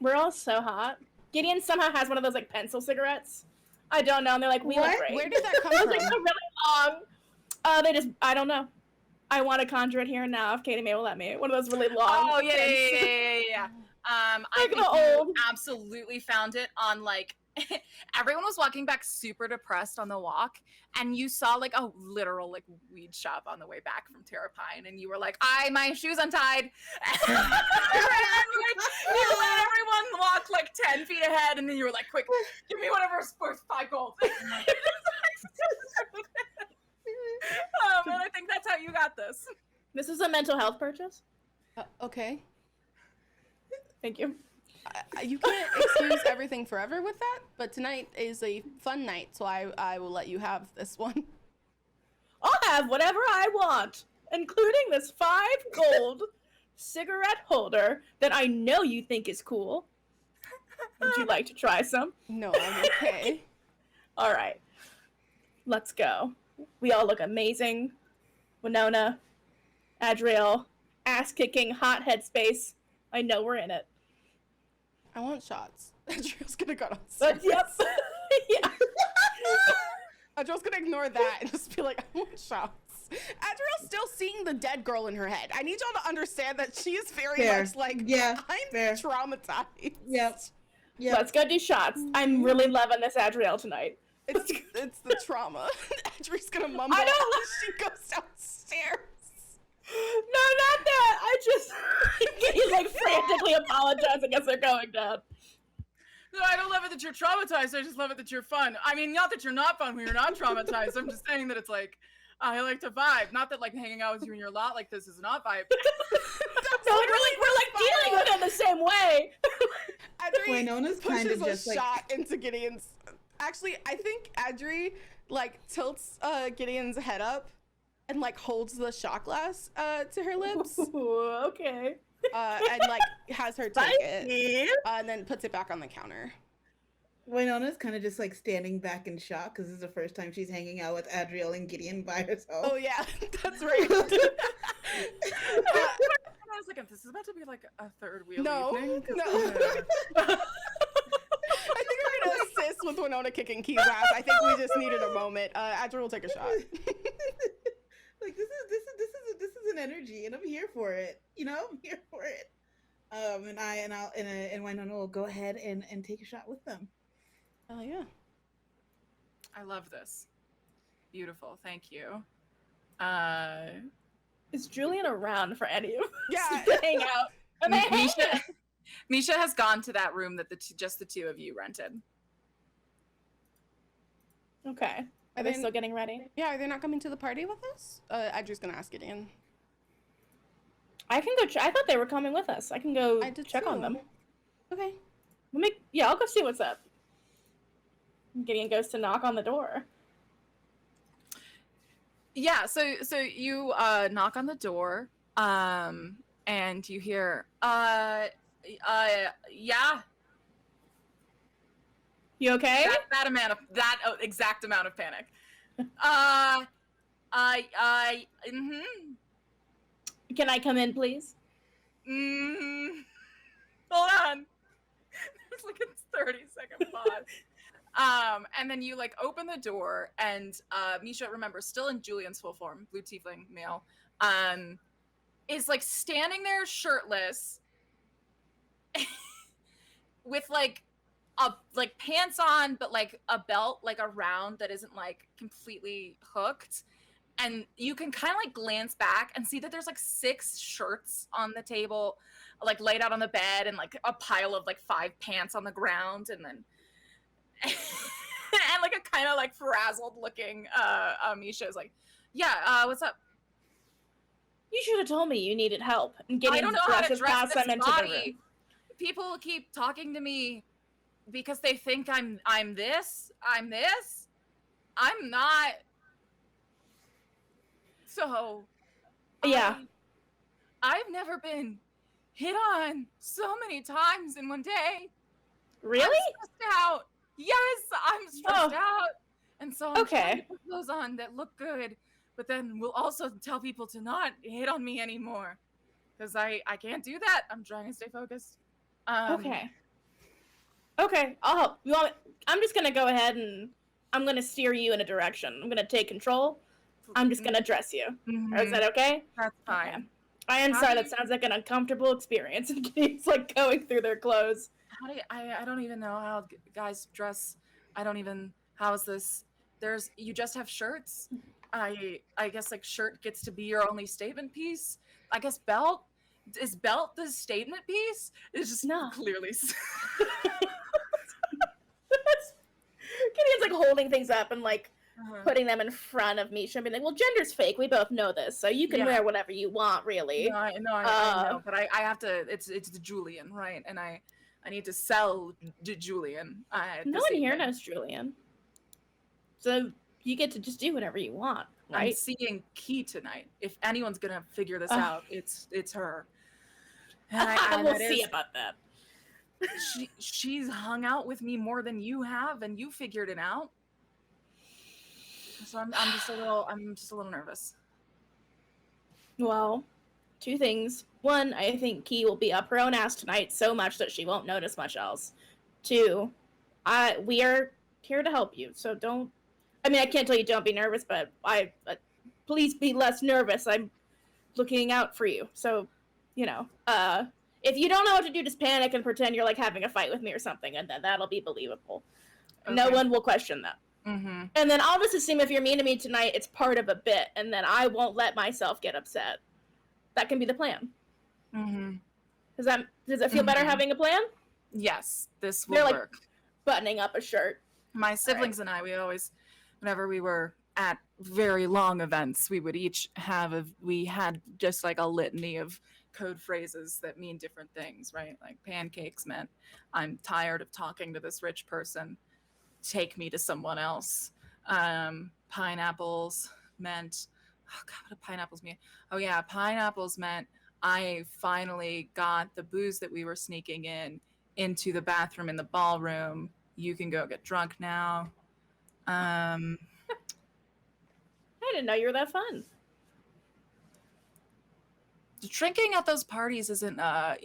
We're all so hot. Gideon somehow has one of those like pencil cigarettes. I don't know. And they're like, we look What? great. Where did that come It's from? like so really long. They just, I don't know. I want to conjure it here and now if Katie May will let me. One of those really long. Oh yeah. I Like think the you old- absolutely found it on like everyone was walking back super depressed on the walk, and you saw like a literal like weed shop on the way back from Terrapine, and you were like, my shoes untied. And, like, you let everyone walk like 10 feet ahead, and then you were like, quick, give me whatever's worth 5 gold. And I think that's how you got this. This is a mental health purchase. Okay. Thank you. You can't excuse everything forever with that, but tonight is a fun night, so I will let you have this one. I'll have whatever I want, including this 5 gold cigarette holder that I know you think is cool. Would you like to try some? No, I'm okay. All right. Let's go. We all look amazing. Winona, Adriel, ass-kicking, hot headspace. I know we're in it. I want shots. Adriel's gonna go But downstairs. yep. Yeah. Adriel's gonna ignore that and just be like, I want shots. Adriel's still seeing the dead girl in her head. I need y'all to understand that she is very Fair. much like, Yeah, I'm fair. traumatized. Yep. Let's go do shots. I'm really loving this Adriel tonight. It's the trauma. Adriel's gonna mumble I don't- as she goes downstairs. No, not that. I just he's like frantically apologizing as they're going down. No, I don't love it that you're traumatized. I just love it that you're fun. I mean, not that you're not fun when you're not traumatized. I'm just saying that it's like, I like to vibe. Not that like hanging out with you in your lot like this is not vibe. No, we're like dealing with it the same way. Adri Winona's kind pushes of a just like shot into Gideon's. Actually, I think Adri like tilts Gideon's head up and like holds the shot glass to her lips, Okay. and like has her take it, and then puts it back on the counter. Winona's kind of just like standing back in shock because this is the first time she's hanging out with Adriel and Gideon by herself. Oh yeah, that's right. I was like, this is about to be like a third wheel No, evening. no. I think we're gonna assist with Winona kicking Key's ass. I think we just needed a moment. Adriel will take a shot. Like this is an energy, and I'm here for it. You know, I'm here for it. And Winona will go ahead and take a shot with them. Oh yeah. I love this. Beautiful. Thank you. Is Julian around for any of us Yeah. to hang out? Are they hanging? Misha has gone to that room that just the two of you rented. Okay. Are Are they they- still getting ready? Yeah, are they not coming to the party with us? Adriel's gonna ask Gideon. I can go. I thought they were coming with us. I can go I did check on too. them. Okay. I'll go see what's up. Gideon goes to knock on the door. Yeah, so you knock on the door, and you hear, yeah, You okay? that exact amount of panic. Can I come in, please? Hold on. There's like a 30-second pause. And then you like open the door, and Misha, remember, still in Julian's full form, blue tiefling male, is like standing there shirtless, with like pants on, but like a belt like around that isn't like completely hooked. And you can kind of like glance back and see that there's like 6 shirts on the table, like laid out on the bed, and like a pile of like 5 pants on the ground, and then and like a kind of like frazzled looking Misha is like, yeah, what's up? You should have told me you needed help in getting I don't know how to dresses dress past this them into the room. body. People keep talking to me because they think I'm this. I'm this. I'm not. So Yeah. I've never been hit on so many times in one day. Really? I'm stressed out. Yes, I'm stressed out. And so I'm trying to Okay. put clothes on that look good, but then we'll also tell people to not hit on me anymore. Because I can't do that. I'm trying to stay focused. Okay. Okay, I'll help. You want? I'm just gonna go ahead and I'm gonna steer you in a direction. I'm gonna take control. I'm just gonna dress you. Is that okay? That's fine. Okay. I am sorry. That sounds like an uncomfortable experience. It's like going through their clothes. How do you, I don't even know how guys dress. I don't even. How's this? You just have shirts. I guess like shirt gets to be your only statement piece. I guess belt. Is belt the statement piece? It's just clearly. Gideon's like holding things up and like putting them in front of Misha and being like, well, gender's fake. We both know this. So you can wear whatever you want, really. No, I know. But I have to, it's the Julian, right? And I need to sell Julian. No one here knows Julian. So you get to just do whatever you want, right? I'm seeing Key tonight. If anyone's going to figure this out, it's her. And we'll see about that. She's hung out with me more than you have, and you figured it out. So I'm just a little nervous. Well, two things. One, I think Key will be up her own ass tonight so much that she won't notice much else. Two, we are here to help you, so don't. I mean, I can't tell you don't be nervous, but please be less nervous. I'm looking out for you. So, if you don't know what to do, just panic and pretend you're like having a fight with me or something, and then that'll be believable. Okay. No one will question that. Mm-hmm. And then I'll just assume if you're mean to me tonight, it's part of a bit, and then I won't let myself get upset. That can be the plan. Mm-hmm. Does it feel better having a plan? Yes, this will work. Like buttoning up a shirt. My siblings and I, we always, whenever we were at very long events, we would each we had just like a litany of code phrases that mean different things, right? Like pancakes meant, I'm tired of talking to this rich person. Take me to someone else. Pineapples meant, oh God, what do pineapples mean? Oh yeah, pineapples meant I finally got the booze that we were sneaking into the bathroom in the ballroom. You can go get drunk now. I didn't know you were that fun. Drinking at those parties isn't a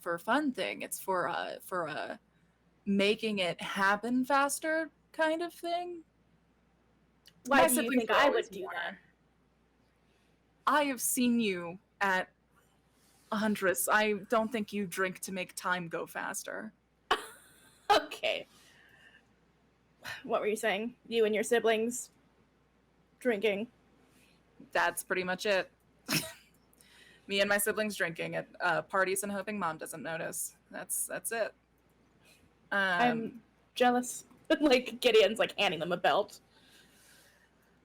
for fun thing. It's for making it happen faster kind of thing. Why do you think I would do that? I have seen you at Huntress. I don't think you drink to make time go faster. Okay. What were you saying? You and your siblings drinking? That's pretty much it. Me and my siblings drinking at parties and hoping mom doesn't notice. That's it. I'm jealous. Like Gideon's like handing them a belt.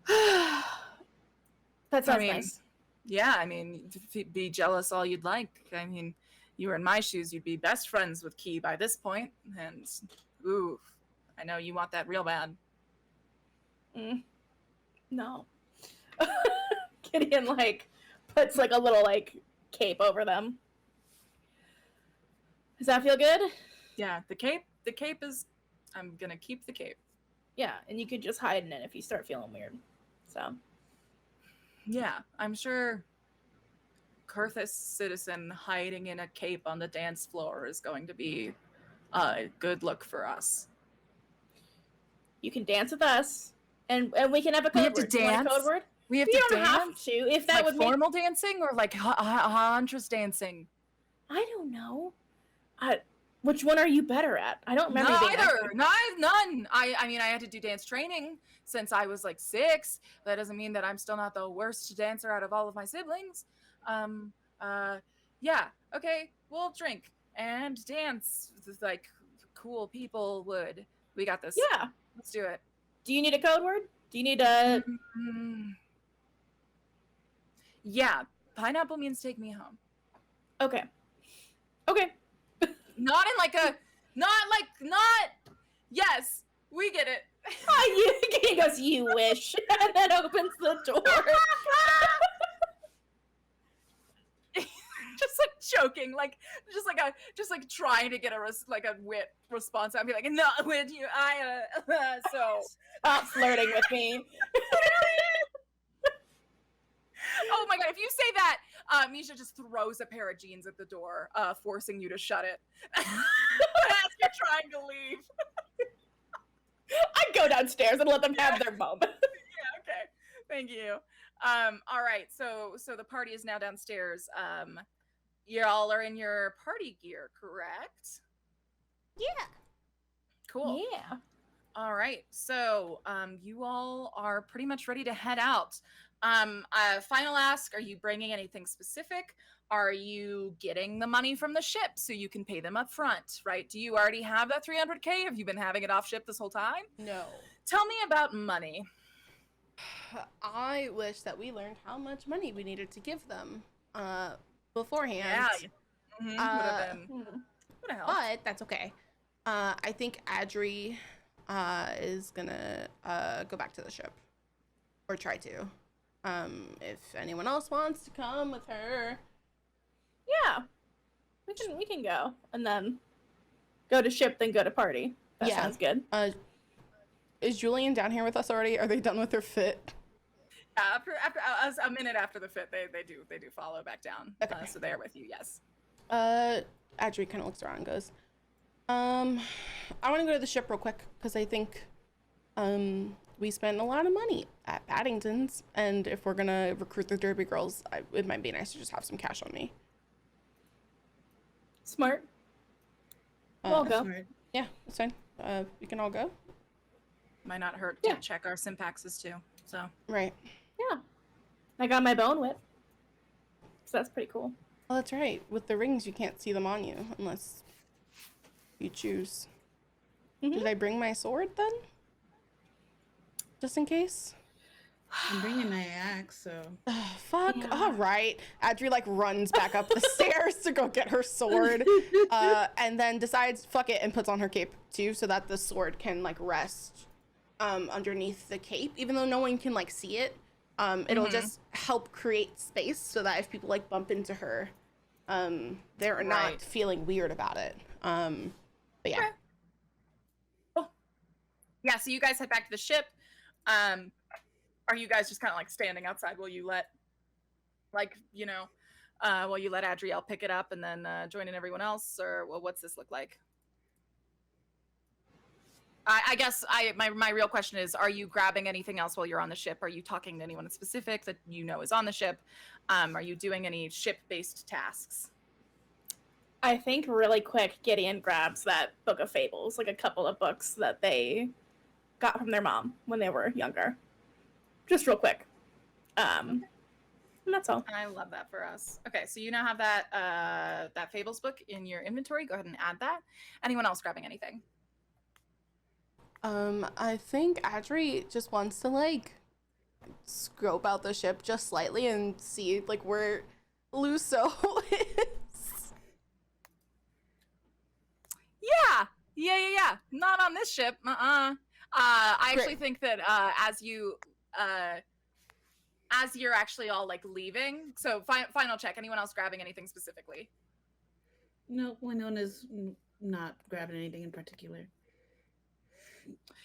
That sounds nice. Yeah, I mean, be jealous all you'd like. I mean, you were in my shoes, you'd be best friends with Key by this point, and ooh, I know you want that real bad. No. Gideon like puts like a little like cape over them. Does that feel good? Yeah, the cape is, I'm gonna keep the cape. Yeah, and you could just hide in it if you start feeling weird. So. Yeah, I'm sure Kurthus citizen hiding in a cape on the dance floor is going to be a good look for us. You can dance with us, and we can have a code word. We have to dance? Code word? We have you to don't dance? have to. If that like would formal dancing or like Huntress dancing? I don't know. Which one are you better at? I don't remember. None. I mean, I had to do dance training since I was like 6. That doesn't mean that I'm still not the worst dancer out of all of my siblings. Yeah. Okay. We'll drink and dance like cool people would. We got this. Yeah. Let's do it. Do you need a code word? Do you need a? Yeah. pineapple means take me home. Okay. Not in like a, yes, we get it. He goes, you wish, and then opens the door. Just like joking, like just like trying to get a wit response. I'd be like, no, with you, so Stop flirting with me. Oh my god, if you say that, Misha just throws a pair of jeans at the door, forcing you to shut it. As you're trying to leave. I'd go downstairs and let them have their moment. Yeah, okay. Thank you. All right, so the party is now downstairs. Y'all are in your party gear, correct? Yeah. Cool. Yeah. All right, so you all are pretty much ready to head out. Final ask, are you bringing anything specific? Are you getting the money from the ship so you can pay them up front, right? Do you already have that 300K? Have you been having it off ship this whole time? No. Tell me about money. I wish that we learned how much money we needed to give them beforehand. Yeah. Would have helped. But that's okay. I think Adri is gonna go back to the ship, or try to. If anyone else wants to come with her, Yeah. We can go and then go to ship, then go to party. That Yeah. sounds good. Is Julian down here with us already? Are they done with their fit? After a minute after the fit, they do follow back down. Okay. So they're with you. Yes. Adri kind of looks around and goes, I want to go to the ship real quick because I think we spent a lot of money at Paddington's, and if we're gonna recruit the Derby girls, it might be nice to just have some cash on me. Smart. We'll go. Smart. Yeah, that's fine. You can all go. Might not hurt Yeah. to check our sympaxes too. So Right. Yeah. I got my bone whip. So that's pretty cool. Oh, that's right. With the rings, you can't see them on you unless you choose. Mhm. Did I bring my sword then? Just in case? I'm bringing my axe, so. Fuck. Yeah. All right. Adri like runs back up the stairs to go get her sword, and then decides fuck it and puts on her cape too, so that the sword can like rest underneath the cape, even though no one can like see it. It'll just help create space so that if people like bump into her, they're Right. not feeling weird about it. But yeah. Okay. Cool. Yeah. So you guys head back to the ship. Are you guys just kind of like standing outside while you let, while you let Adriel pick it up and then join in everyone else, or what's this look like? I guess my real question is, are you grabbing anything else while you're on the ship? Are you talking to anyone specific that you know is on the ship? Are you doing any ship-based tasks? I think really quick, Gideon grabs that book of fables, like a couple of books that they got from their mom when they were younger. Just real quick. And that's all. I love that for us. Okay, so you now have that fables book in your inventory. Go ahead and add that. Anyone else grabbing anything? I think Adri just wants to like scope out the ship just slightly and see like where Luso is. Yeah. Not on this ship. I actually Great. think that as you're actually all like leaving. So final check. Anyone else grabbing anything specifically? No, Winona's not grabbing anything in particular.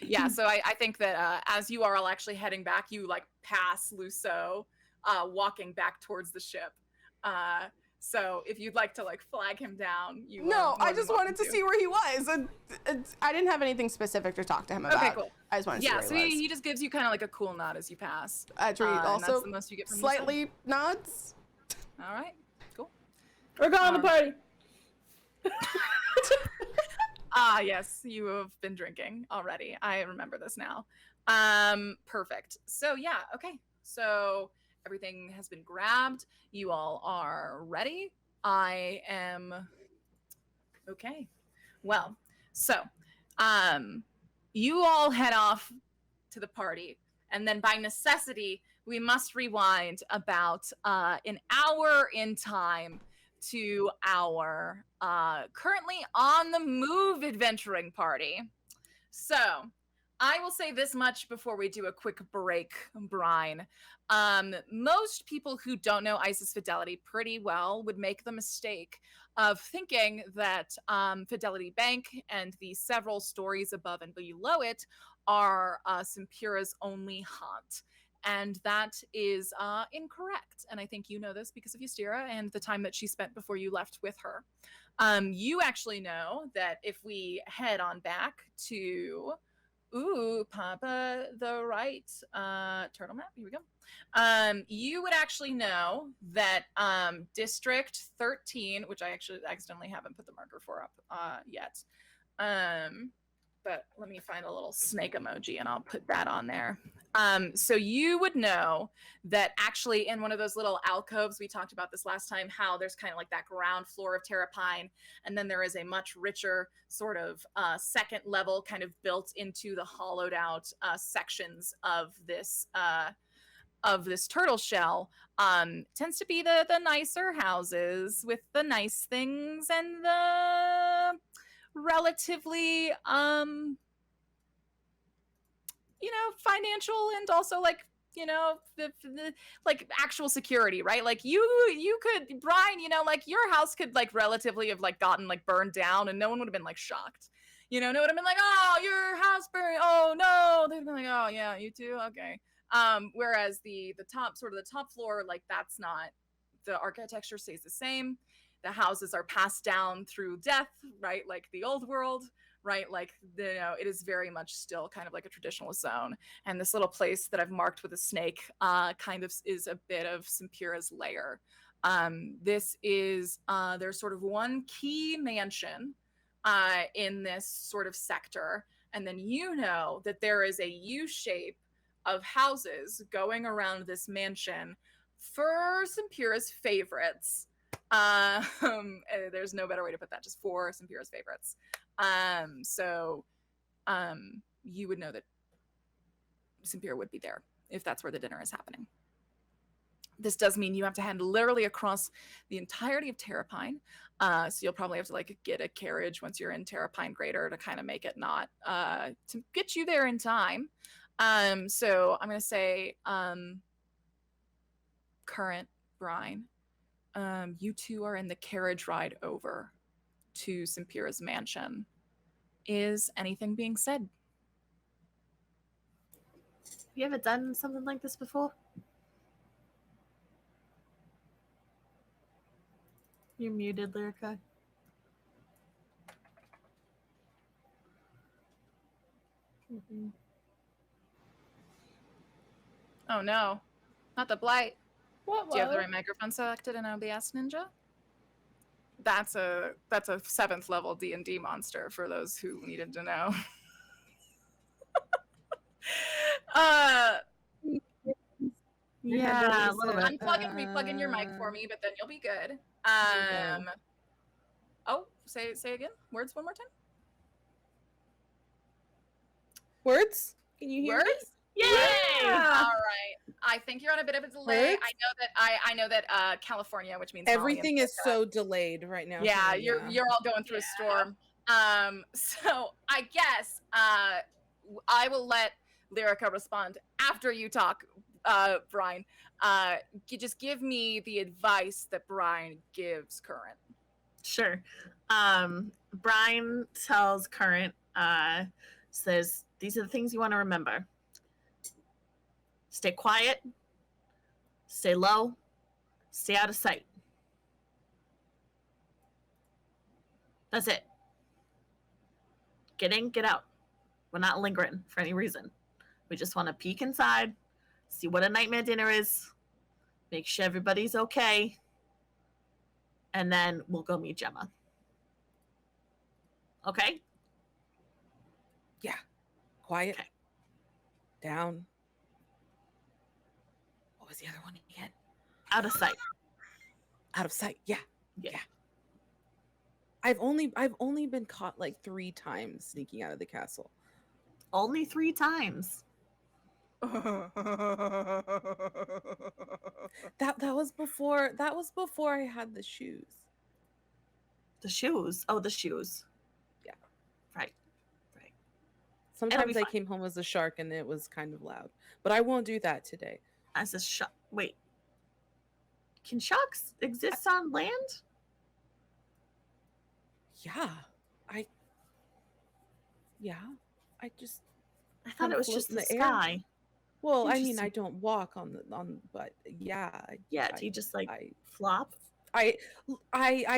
Yeah. So I think that as you are all actually heading back, you like pass Luso, walking back towards the ship. So if you'd like to like flag him down, you No, are more I than just welcome wanted to see where he was, and I didn't have anything specific to talk to him about. Okay, cool. I just wanted to see Yeah, where so he was. he just gives you kind of like a cool nod as you pass. Adri And also that's the most you get from Luso. slightly nods. All right, cool. We're going to the party. Ah, yes, you have been drinking already. I remember this now. Perfect. So yeah, okay. So everything has been grabbed. You all are ready. I am okay. Well, so you all head off to the party, and then by necessity, we must rewind about an hour in time to our currently on the move adventuring party. So I will say this much before we do a quick break, Brian. Most people who don't know Isis Fidelity pretty well would make the mistake of thinking that Fidelity Bank and the several stories above and below it are Simpura's only haunt. And that is incorrect. And I think you know this because of Ystera and the time that she spent before you left with her. You actually know that if we head on back to Papa the right turtle map, here we go. You would actually know that District 13, which I actually accidentally haven't put the marker for up yet. But let me find a little snake emoji and I'll put that on there. So you would know that actually in one of those little alcoves, we talked about this last time, how there's kind of like that ground floor of Terrapine, and then there is a much richer sort of second level kind of built into the hollowed out sections of this turtle shell. Tends to be the nicer houses with the nice things and the relatively financial and also like the like actual security, right? Like you could, Brian, like your house could like relatively have like gotten like burned down and no one would have been like shocked, no one would have been like, oh, your house burned, oh no, they'd been like, oh yeah, you too, okay. Whereas the top floor, like that's not, the architecture stays the same. The houses are passed down through death, right? Like the old world, right? Like, it is very much still kind of like a traditional zone. And this little place that I've marked with a snake kind of is a bit of Simpura's lair. This is, there's sort of one key mansion in this sort of sector. And then that there is a U shape of houses going around this mansion for Simpura's favorites. There's no better way to put that, just for Simpura's favorites. So you would know that Simpura would be there if that's where the dinner is happening. This does mean you have to head literally across the entirety of Terrapine. So you'll probably have to like get a carriage once you're in Terrapine Greater to kind of make it not to get you there in time. So I'm gonna say current Brine. You two are in the carriage ride over to Simpura's mansion. Is anything being said? Have you ever done something like this before? You're muted, Lyrica. Mm-hmm. Oh no, not the blight. What? Do you have the right microphone selected in OBS Ninja? That's a 7th level D&D monster for those who needed to know. Yeah, a little bit. Unplug and replug in your mic for me, but then you'll be good. Oh, say again. Words one more time. Words? Can you hear me? Words? Yay! Yeah. All right. I think you're on a bit of a delay. Words? I know that California, which means Everything is so delayed right now. Yeah, you're all going through a storm. So I guess I will let Lyrica respond after you talk, Brian. Just give me the advice that Brian gives Current. Sure. Brian tells Current, says, these are the things you want to remember. Stay quiet, stay low, stay out of sight. That's it. Get in, get out. We're not lingering for any reason. We just want to peek inside, see what a nightmare dinner is, make sure everybody's okay, and then we'll go meet Gemma. Okay? Yeah. Quiet. Okay. Down. What was the other one again? Out of sight. Out of sight. Yeah. Yeah. I've only been caught like 3 times sneaking out of the castle. Only 3 times. That was before I had the shoes. The shoes. Oh, the shoes. Yeah. Right. Sometimes I fine. came home as a shark and it was kind of loud. But I won't do that today. As a shark. Wait. Can sharks exist on land? Yeah. I just I thought kinda it was float just in the the air. sky. Well, I mean, Interesting. I don't walk but yeah. Yeah, do you just like I flop? I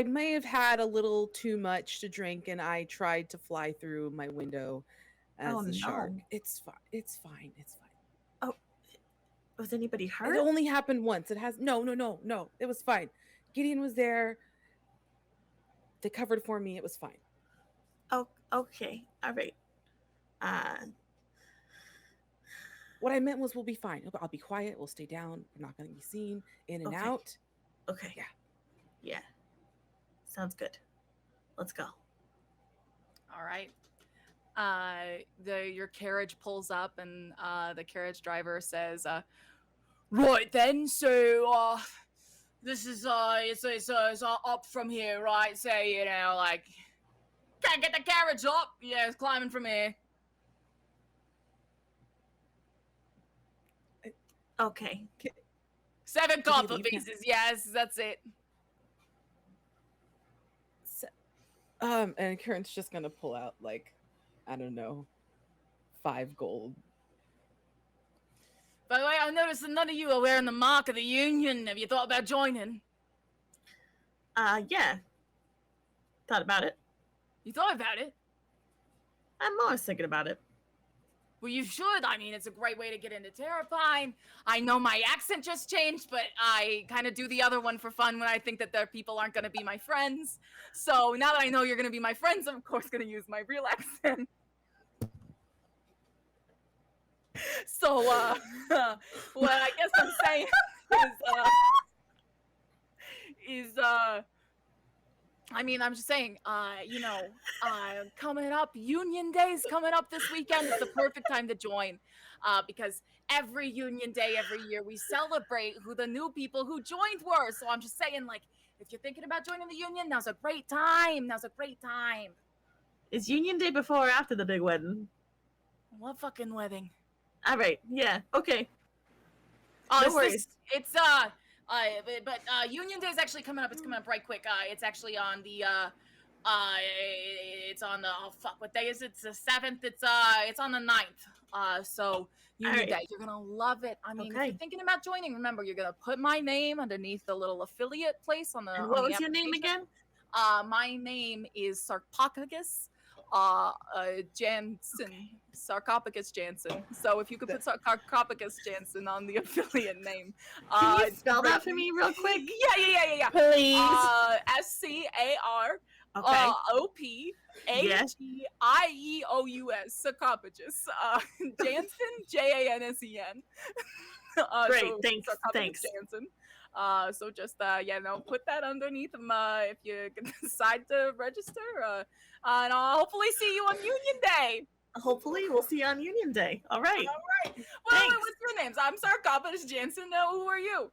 may have had a little too much to drink and I tried to fly through my window as Oh, a shark. no. It's fine. It's fine. Oh, was anybody It hurt? only happened once. It has no. It was fine. Gideon was there. They covered for me. It was fine. Oh, okay. All right. What I meant was we'll be fine. I'll be quiet. We'll stay down. We're not going to be seen in and Okay. out. Okay. Yeah. Sounds good. Let's go. All right. Your carriage pulls up, and the carriage driver says, "Right then, so this is it's up from here, right? So like can't get the carriage up. Yeah, it's climbing from here." Okay. 7 Did he copper leave now? pieces. Yes, that's it. And Karen's just gonna pull out like, I don't know, 5 gold. By the way, I noticed that none of you are wearing the mark of the Union. Have you thought about joining? Yeah. Thought about it. You thought about it? I'm always thinking about it. Well, you should. I mean, it's a great way to get into Terrapine. I know my accent just changed, but I kind of do the other one for fun when I think that their people aren't going to be my friends. So now that I know you're going to be my friends, I'm of course going to use my real accent. So, what I guess I'm saying is I mean, I'm just saying, coming up, Union Day's coming up this weekend. It's the perfect time to join, because every Union Day, every year, we celebrate who the new people who joined were. So I'm just saying, like, if you're thinking about joining the Union, now's a great time. Is Union Day before or after the big wedding? What fucking wedding? All right. Yeah. Okay. Oh, No worries. But Union Day is actually coming up. It's coming up right quick. It's actually on the it's on the what day is it? It's the 7th. It's on the 9th. So Union Day, you're gonna love it. I mean, if you're thinking about joining, remember you're gonna put my name underneath the little affiliate place on the. And what was your name again? My name is Sarcophagus Jansen. Sarcophagus Jansen. So if you could put Sarcophagus Jansen on the affiliate name. Can you spell that for me real quick? Yeah. Please. SCAROPAGIEOUS. Sarcophagus. Jansen, JANSEN. Great, so thanks. Jansen. So just put that underneath them if you decide to register, and I'll hopefully see you on Union Day. Hopefully, we'll see you on Union Day. All right. Well, what's your names? I'm Sarcophagus Jansen. Who are you?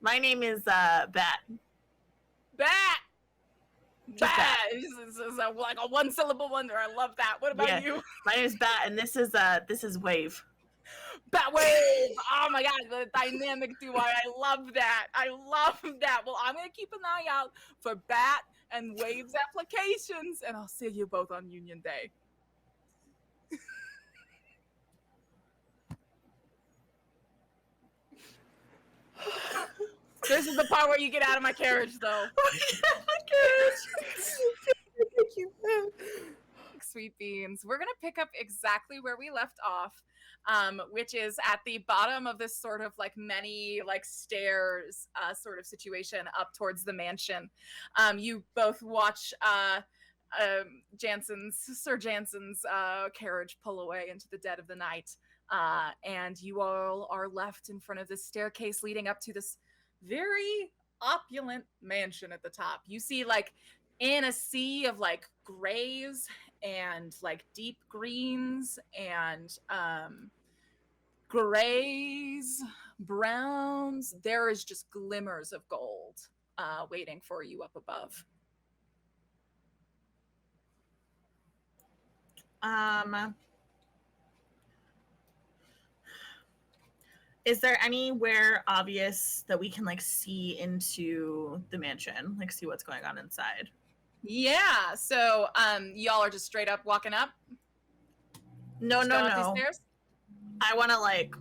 My name is Bat. Bat. Bat. This is like a 1-syllable wonder. I love that. What about you? My name is Bat, and this is Wave. Batwave! Oh my god, the dynamic duo. I love that. Well, I'm gonna keep an eye out for Bat and Wave's applications, and I'll see you both on Union Day. This is the part where you get out of my carriage, though. Thank you. Sweet beans. We're gonna pick up exactly where we left off, which is at the bottom of this sort of like many like stairs sort of situation up towards the mansion. You both watch Sir Jansen's carriage pull away into the dead of the night, and you all are left in front of this staircase leading up to this very opulent mansion at the top. You see, like, in a sea of like grays and like deep greens and grays, browns. There is just glimmers of gold waiting for you up above. Is there anywhere obvious that we can like see into the mansion, like see what's going on inside? Yeah. So y'all are just straight up walking up. No, Just no, going up no. these stairs? I want to like.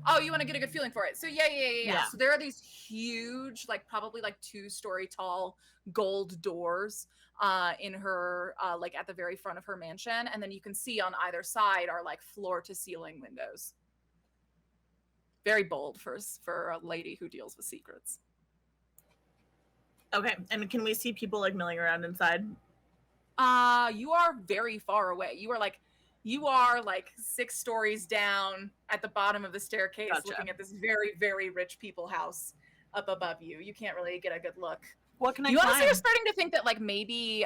Oh, you want to get a good feeling for it. So yeah. Yeah. So there are these huge, like probably like 2-story tall gold doors in her like at the very front of her mansion, and then you can see on either side are like floor to ceiling windows. Very bold for a lady who deals with secrets. Okay, and can we see people like milling around inside? You are very far away. You are like 6 stories down at the bottom of the staircase, Gotcha. looking at this very, very rich people house up above you. You can't really get a good look. What can I You climb? honestly are starting to think that like maybe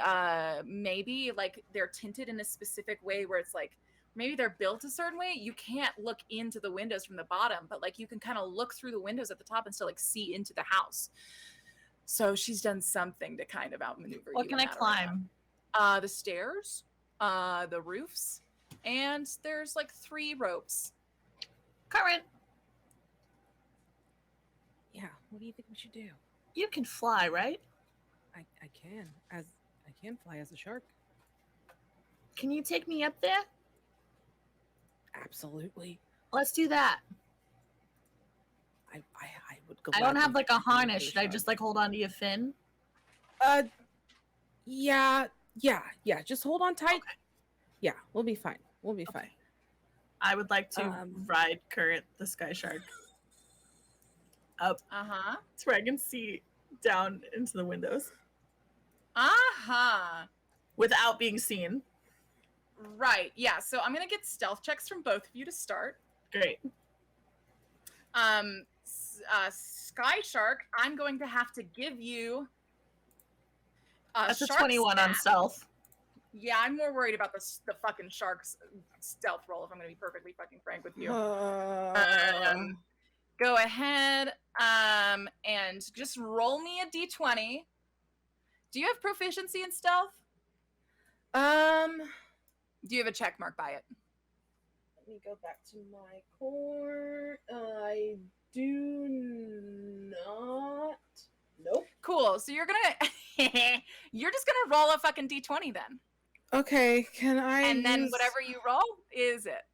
like they're tinted in a specific way where it's like maybe they're built a certain way. You can't look into the windows from the bottom, but like you can kind of look through the windows at the top and still like see into the house. So she's done something to kind of outmaneuver you. What can I climb? The stairs, the roofs, and there's like 3 ropes. Current, Yeah, what do you think we should do? you can fly, right? I can fly as a shark. Can you take me up there? Absolutely. Let's do that. I would go. I don't have gladly like a be a harness. Should I shark. just like hold on to your fin? Yeah. Just hold on tight. Okay. Yeah, we'll be fine. We'll be fine. I would like to Um, ride Current, the sky shark, up Uh-huh. so I can see down into the windows Uh-huh. without being seen. Right. Yeah. So I'm gonna get stealth checks from both of you to start. Great. Sky Shark, I'm going to have to give you That's a shark 21 on stat. stealth. Yeah, I'm more worried about the fucking shark's stealth roll, if I'm gonna be perfectly fucking frank with you. Go ahead and just roll me a d20. Do you have proficiency in stealth? Do you have a check mark by it? Let me go back to my core. I do not. Nope. Cool. So you're gonna you're just gonna roll a fucking d20 then. Okay, can I And then use- whatever you roll is it.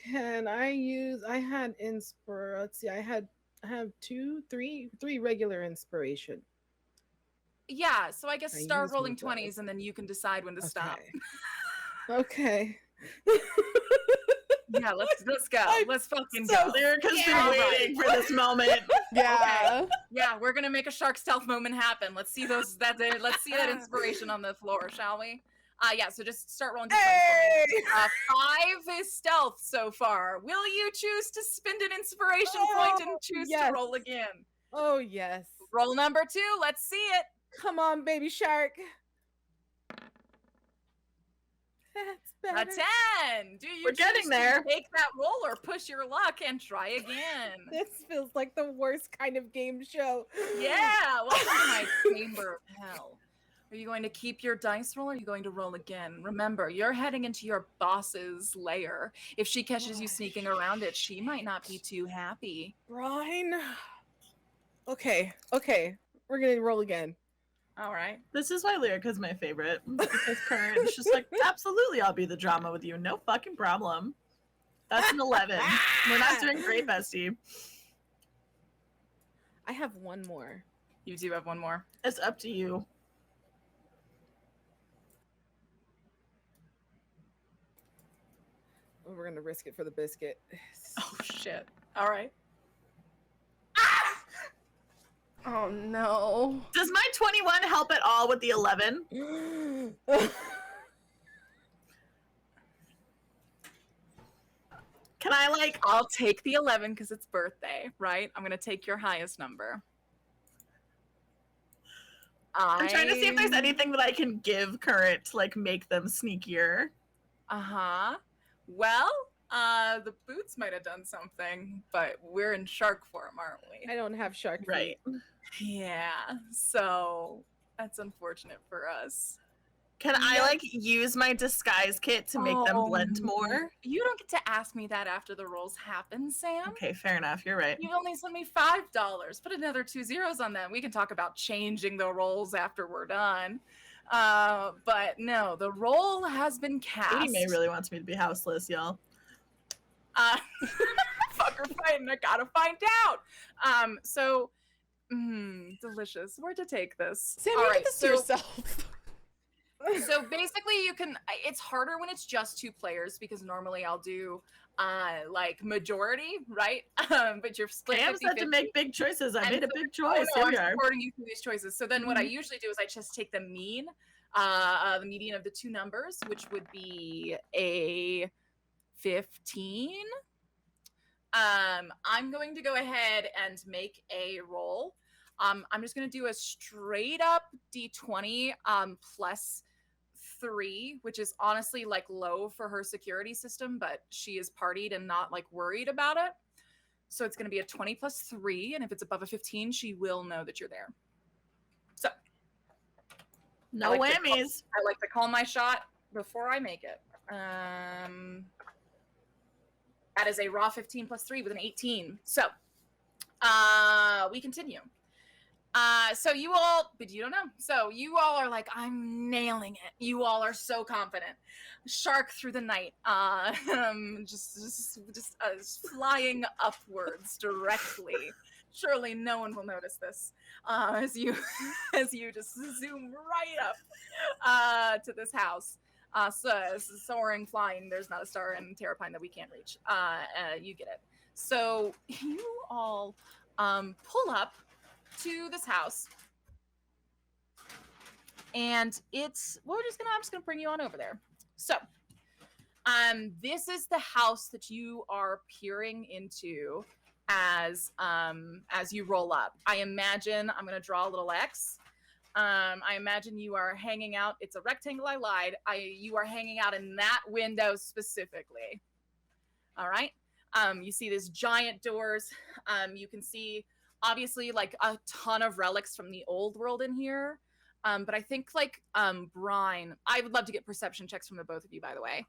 Can I use? I had inspire. Let's see. I have 3 regular inspiration. Yeah, so I guess I start use rolling my dice. 20s and then you can decide when to stop. Okay. Yeah, let's go. I'm Let's fucking so go. Lyrica's Yeah. been waiting for this moment. Yeah. Yeah, we're gonna make a shark stealth moment happen. Let's see let's see that inspiration on the floor, shall we? Yeah, so just start rolling d20s for me. Hey! 5 is stealth so far. Will you choose to spend an inspiration point and choose yes. to roll again? Oh yes. Roll number 2, let's see it. Come on, baby shark. That's A better. 10. Do you We're getting choose there. to take that roll or push your luck and try again? This feels like the worst kind of game show. Yeah, welcome to my chamber of hell. Are you going to keep your dice roll or are you going to roll again? Remember, you're heading into your boss's lair. If she catches you sneaking around it, she might not be too happy. Brine. Okay. We're gonna roll again. All right. This is why Lyrica's my favorite. Because Current is just like, absolutely, I'll be the drama with you. No fucking problem. That's an 11. We're not doing great, bestie. I have one more. You do have one more. It's up to you. We're gonna risk it for the biscuit. Oh, shit. All right. Oh no. Does my 21 help at all with the 11? Can I like... I'll take the 11 because it's birthday, right? I'm going to take your highest number. I'm trying to see if there's anything that I can give Current to like make them sneakier. Uh-huh. Well, The boots might have done something, but we're in shark form, aren't we? I don't have shark feet. Right. Yeah, so that's unfortunate for us. Can I like use my disguise kit to make them blend more? You don't get to ask me that after the rolls happen, Sam. Okay, fair enough. You're right. You've only sent me $5. Put another 2 zeros on that. We can talk about changing the rolls after we're done. But no, the roll has been cast. Katie May really wants me to be houseless, y'all. Fucker fighting, I gotta find out. Delicious. Where to take this? Sam, you did this to yourself. So basically you can, it's harder when it's just 2 players because normally I'll do like majority, right? But you're split. Sam's had to make big choices. I made a big choice. I'm Here we are. supporting you through these choices. So then what I usually do is I just take the median of the 2 numbers, which would be a 15. I'm going to go ahead and make a roll. I'm just going to do a straight up D20 plus 3, which is honestly like low for her security system, but she is partied and not like worried about it. So it's going to be a 20 plus 3, and if it's above a 15, she will know that you're there. So no whammies. I like to call my shot before I make it. That is a raw 15 plus 3 with an 18. So we continue. So you all, but you don't know. So you all are like, I'm nailing it. You all are so confident. Shark through the night, just flying upwards directly. Surely no one will notice this as you just zoom right up to this house. So soaring, flying. There's not a star in Terrapine that we can't reach. You get it. So you all pull up to this house, and I'm just gonna bring you on over there. So this is the house that you are peering into as you roll up. I imagine I'm gonna draw a little X. I imagine you are hanging out. It's a rectangle. I lied. You are hanging out in that window specifically. All right. You see these giant doors. You can see obviously like a ton of relics from the old world in here. But I think like Brian, I would love to get perception checks from the both of you, by the way.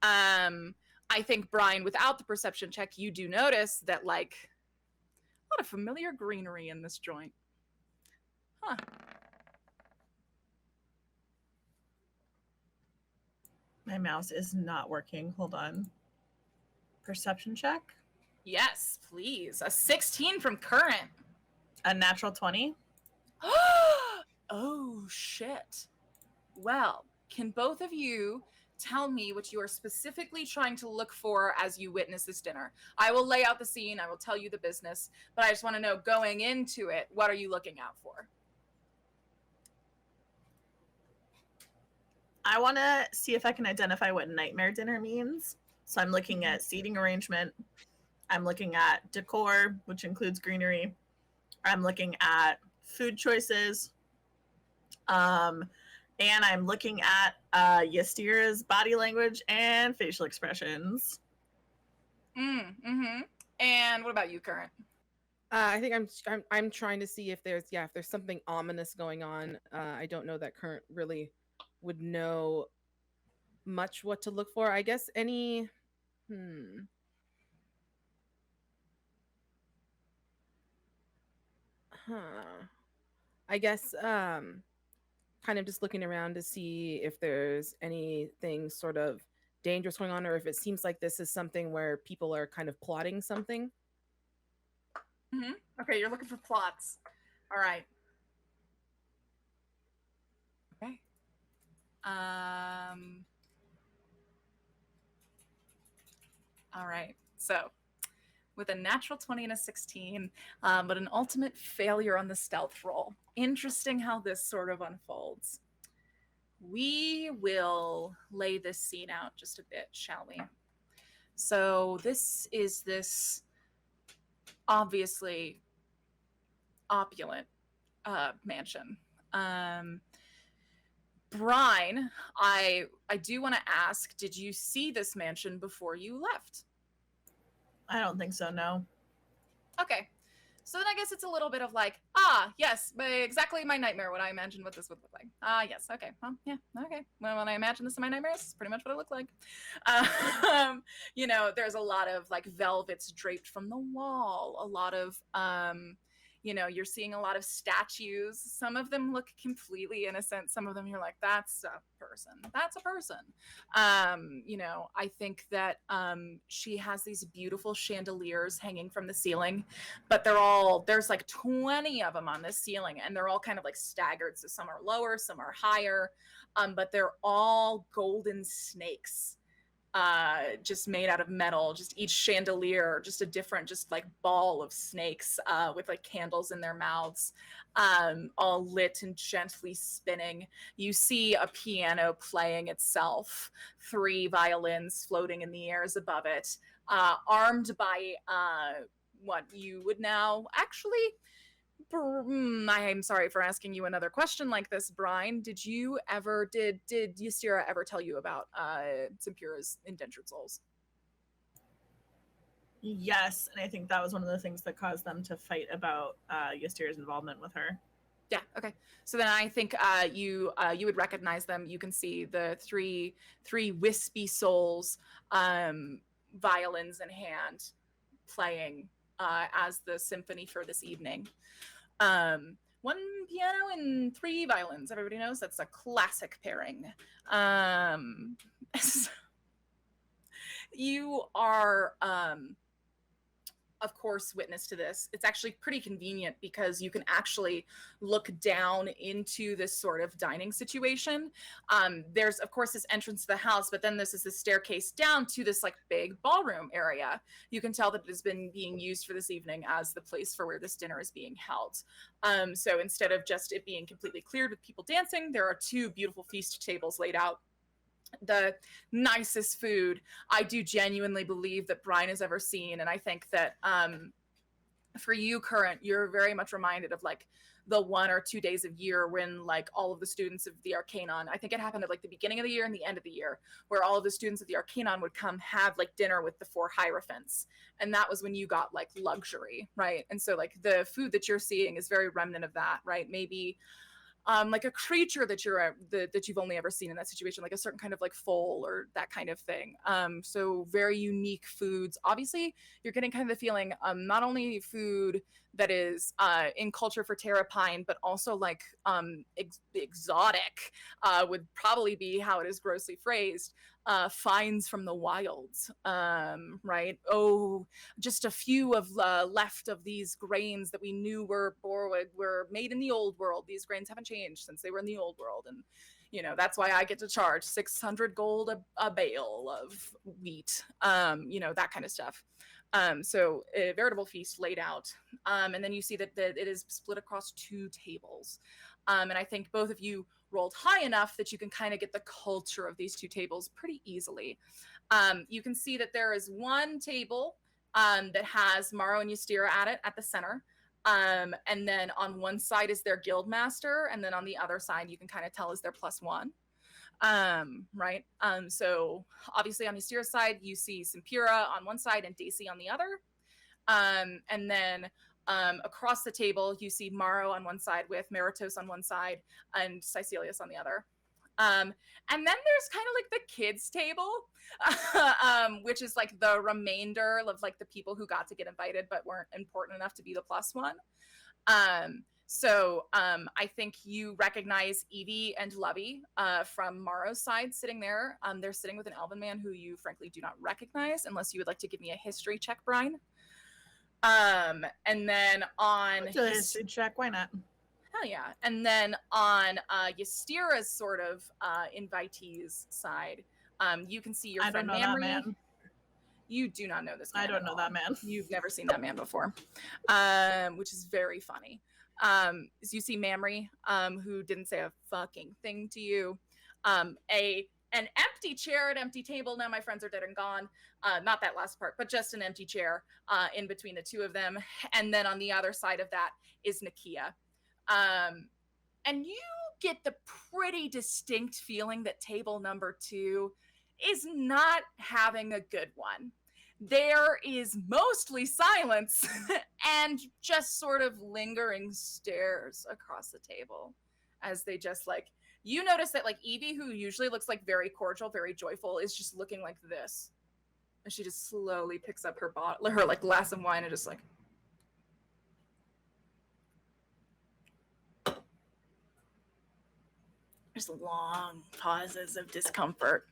I think Brian, without the perception check, you do notice that like a lot of familiar greenery in this joint. Huh. My mouse is not working. Hold on. Perception check? Yes, please. A 16 from Current. A natural 20? Oh, shit. Well, can both of you tell me what you are specifically trying to look for as you witness this dinner? I will lay out the scene. I will tell you the business. But I just want to know, going into it, what are you looking out for? I want to see if I can identify what nightmare dinner means. So I'm looking at seating arrangement. I'm looking at decor, which includes greenery. I'm looking at food choices. And I'm looking at Yastira's body language and facial expressions. Mm-hmm. And what about you, Current? I think I'm trying to see if there's something ominous going on. I don't know that Current really would know much what to look for. I guess any I guess kind of just looking around to see if there's anything sort of dangerous going on, or if it seems like this is something where people are kind of plotting something. Mm-hmm. Okay, you're looking for plots. All right. Okay. All right. So, with a natural 20 and a 16, but an ultimate failure on the stealth roll. Interesting how this sort of unfolds. We will lay this scene out just a bit, shall we? So this is this obviously opulent mansion. Brine, I do want to ask, did you see this mansion before you left? I don't think so, no. Okay. So then I guess it's a little bit of like, yes, exactly my nightmare, what I imagined what this would look like. Yes, okay, well, yeah, okay. Well, when I imagined this in my nightmares, it's pretty much what it looked like. You know, there's a lot of like velvets draped from the wall, a lot of, you know, you're seeing a lot of statues. Some of them look completely innocent. Some of them you're like, that's a person. That's a person. You know, I think that she has these beautiful chandeliers hanging from the ceiling, but there's like 20 of them on the ceiling, and they're all kind of like staggered. So some are lower, some are higher, but they're all golden snakes, just made out of metal, just each chandelier just a different just like ball of snakes, with like candles in their mouths, all lit and gently spinning. You see a piano playing itself, 3 violins floating in the airs above it, armed by what you would now actually, I'm sorry for asking you another question like this, Brine. Did Ystira ever tell you about Simpura's indentured souls? Yes, and I think that was one of the things that caused them to fight about Ystira's involvement with her. Yeah. Okay. So then I think you would recognize them. You can see the three wispy souls, violins in hand, playing as the symphony for this evening. 1 piano and 3 violins. Everybody knows that's a classic pairing. You are, of course, witness to this. It's actually pretty convenient because you can actually look down into this sort of dining situation. There's, of course, this entrance to the house, but then this is the staircase down to this like big ballroom area. You can tell that it has been being used for this evening as the place for where this dinner is being held. So instead of just it being completely cleared with people dancing, there are 2 beautiful feast tables laid out. The nicest food I do genuinely believe that Brine has ever seen. And I think that for you, Current, you're very much reminded of like the 1 or 2 days of year when like all of the students of the Arcanon, I think it happened at like the beginning of the year and the end of the year, where all of the students of the Arcanon would come have like dinner with the 4 Hierophants. And that was when you got like luxury, right? And so like the food that you're seeing is very remnant of that, right? Maybe like a creature that that you've only ever seen in that situation, like a certain kind of like foal or that kind of thing. So very unique foods. Obviously, you're getting kind of the feeling, not only food that is in culture for Terrapine, but also like exotic, would probably be how it is grossly phrased. Finds from the wilds, right? Oh, just a few of left of these grains that we knew were made in the old world. These grains haven't changed since they were in the old world, and you know that's why I get to charge 600 gold a bale of wheat, you know, that kind of stuff. So a veritable feast laid out, and then you see that it is split across 2 tables, and I think both of you rolled high enough that you can kind of get the culture of these 2 tables pretty easily. You can see that there is 1 table that has Maro and Ystira at it at the center. And then on one side is their guild master, and then on the other side you can kind of tell is their +1. Right? So obviously on Ystira's side you see Simpura on one side and Daisy on the other. And then across the table, you see Maro on one side with Meritos on one side and Caecilius on the other. And then there's kind of like the kids table, which is like the remainder of like the people who got to get invited but weren't important enough to be the +1. So I think you recognize Evie and Lovey from Maro's side sitting there. They're sitting with an elven man who you frankly do not recognize unless you would like to give me a history check, Brian. And then on history check, why not? Hell yeah. And then on Ystira's sort of invitees side, you can see your friend Mamrie. That man. You do not know this man. I don't know that man. You've never seen that man before, which is very funny. You see Mamrie, who didn't say a fucking thing to you. An empty chair, an empty table. Now my friends are dead and gone. Not that last part, but just an empty chair in between the 2 of them. And then on the other side of that is Nakia. And you get the pretty distinct feeling that table number 2 is not having a good one. There is mostly silence and just sort of lingering stares across the table as they just like, you notice that like Evie, who usually looks like very cordial, very joyful, is just looking like this. And she just slowly picks up her bottle, her like glass of wine, and just like, there's long pauses of discomfort.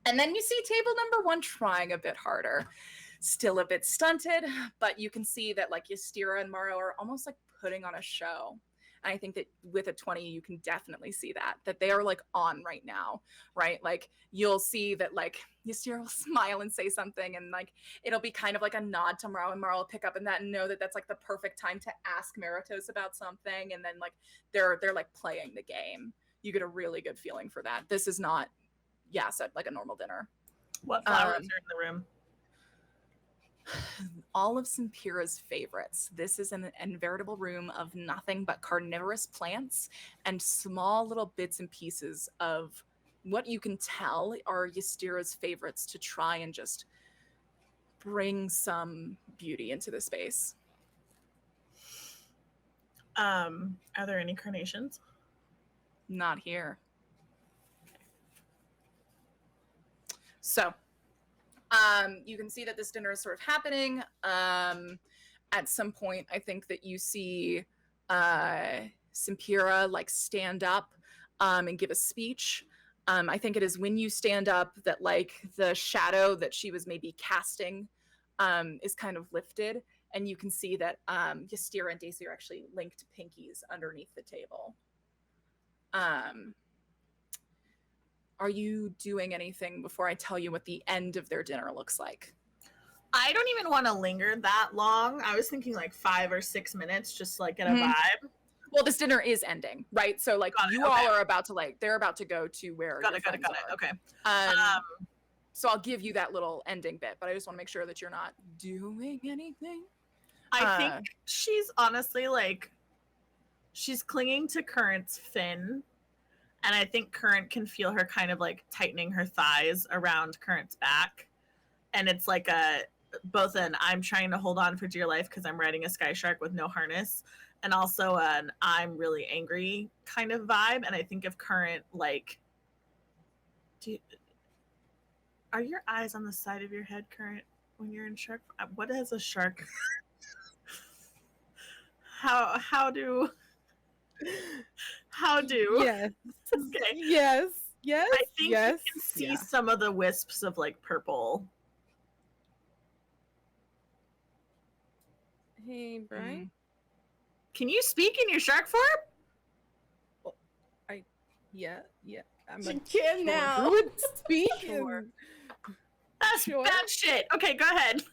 And then you see table number 1 trying a bit harder. Still a bit stunted, but you can see that like Ystira and Morrow are almost like putting on a show. And I think that with a 20, you can definitely see that they are like on right now, right? Like you'll see that like Ystira will smile and say something, and like it'll be kind of like a nod to Morrow, and Morrow will pick up on that and know that that's like the perfect time to ask Meritos about something. And then like they're like playing the game. You get a really good feeling for that. This is not, set like a normal dinner. What flowers are in the room? All of Sampira's favorites. This is an veritable room of nothing but carnivorous plants and small little bits and pieces of what you can tell are Ystira's favorites to try and just bring some beauty into the space. Are there any carnations? Not here. So, you can see that this dinner is sort of happening. At some point, I think that you see Sampira like stand up and give a speech. I think it is when you stand up that like the shadow that she was maybe casting is kind of lifted, and you can see that Ystira and Daisy are actually linked pinkies underneath the table. Are you doing anything before I tell you what the end of their dinner looks like? I don't even want to linger that long. I was thinking like 5 or 6 minutes, just like get a vibe. Well, this dinner is ending, right? So like you all are about to like, they're about to go to where Got it. Okay. So I'll give you that little ending bit, but I just want to make sure that you're not doing anything. I think she's honestly like, she's clinging to Current's fin. And I think Current can feel her kind of like tightening her thighs around Current's back. And it's like both an I'm trying to hold on for dear life because I'm riding a sky shark with no harness, and also an I'm really angry kind of vibe. And I think if Current like, are your eyes on the side of your head, Current, when you're in shark? What is a shark? How do? Yes. Okay. Yes. I think you can see some of the wisps of like purple. Hey, Brian. Can you speak in your shark form? Yeah. I'm She can now. Who would speak? Sure. That's bad shit. Okay, go ahead.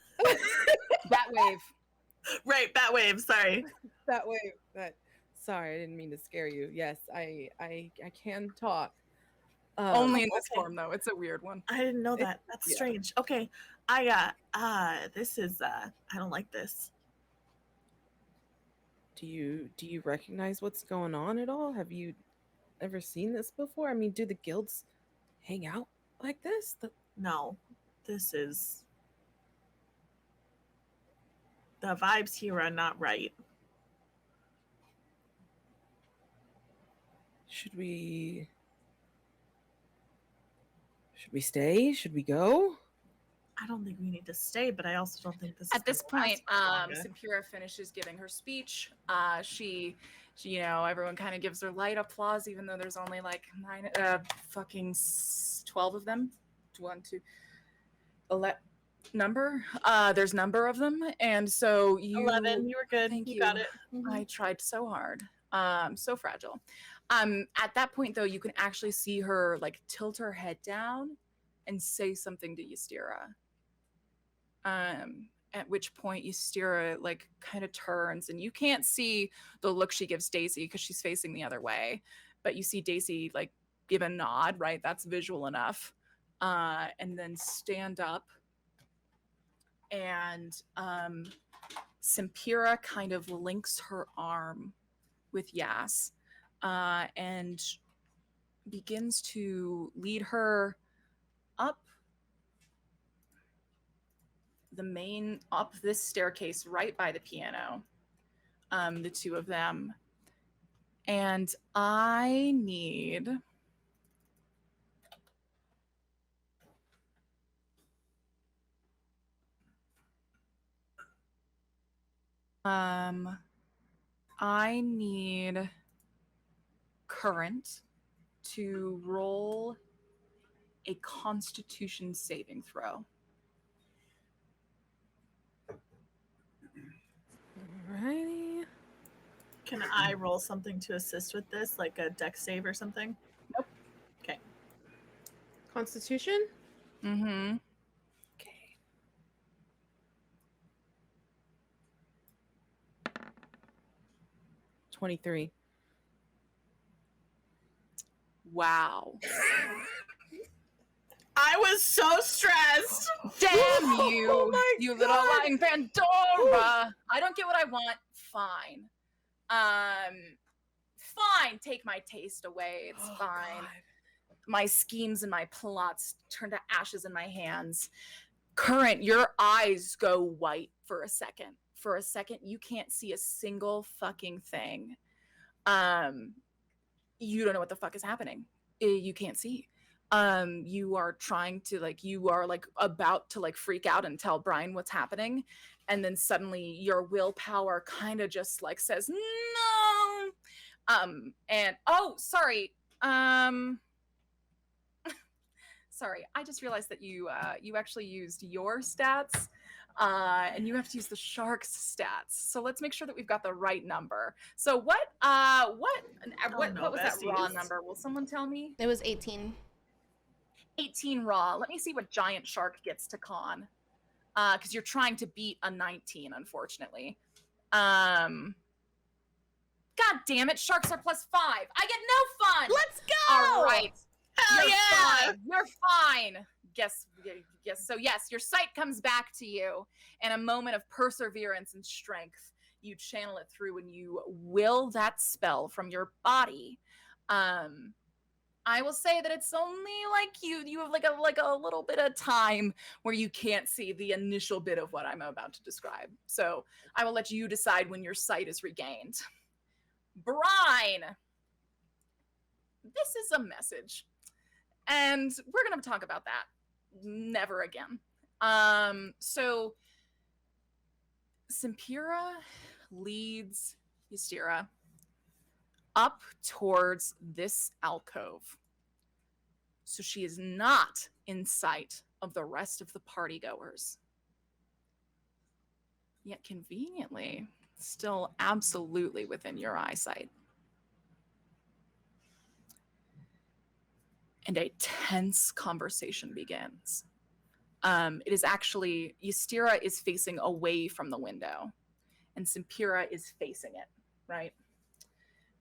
Bat wave. Right, bat wave. Sorry. That way. Sorry, I didn't mean to scare you. Yes, I can talk. Only in this form though. It's a weird one. I didn't know that. That's strange. Okay. This is I don't like this. Do you recognize what's going on at all? Have you ever seen this before? I mean, do the guilds hang out like this? No. This is, the vibes here are not right. Should we stay? Should we go? I don't think we need to stay, but I also don't think this At this point, Sampira Sampira finishes giving her speech. She, everyone kind of gives her light applause, even though there's only like 12 of them. 1, 2, 11 number. There's number of them, and so 11. You were good. Thank you got it. I tried so hard. So fragile. At that point, though, you can actually see her like tilt her head down and say something to Ystira. At which point Ystira like kind of turns, and you can't see the look she gives Daisy because she's facing the other way, but you see Daisy like give a nod, right? That's visual enough. And then stand up, and Sampira kind of links her arm with Yas. and begins to lead her up up this staircase right by the piano, the two of them. And I need Current to roll a Constitution saving throw. Alrighty. Can I roll something to assist with this, like a dex save or something? Nope. Okay. Constitution? Mm-hmm. Okay. $23. Wow. I was so stressed. Damn you, Oh my you little God. lying Pandora. I don't get what I want. Fine. Fine. Take my taste away. It's fine. God. My schemes and my plots turn to ashes in my hands. Current, your eyes go white for a second. For a second, you can't see a single fucking thing. You don't know what the fuck is happening. You can't see. You are trying to you are about to freak out and tell Brian what's happening, and then suddenly your willpower kind of just says no. And oh, sorry. Sorry, I just realized that you actually used your stats, and you have to use the shark's stats. So let's make sure that we've got the right number. So what was that raw number? Will someone tell me? It was 18. 18 raw. Let me see what giant shark gets to con, because you're trying to beat a 19, unfortunately. God damn it, sharks are +5. I get no fun. Let's go! All right. Hell You're yeah! fine. You're fine. Guess so. Yes, your sight comes back to you in a moment of perseverance and strength. You channel it through and you will that spell from your body. I will say that it's only you have a little bit of time where you can't see the initial bit of what I'm about to describe. So I will let you decide when your sight is regained. Brine, this is a message. And we're going to talk about that never again. So Simpira leads Ystira up towards this alcove. So she is not in sight of the rest of the partygoers. Yet conveniently, still absolutely within your eyesight. And a tense conversation begins. It is actually, Ystira is facing away from the window, and Simpira is facing it, right?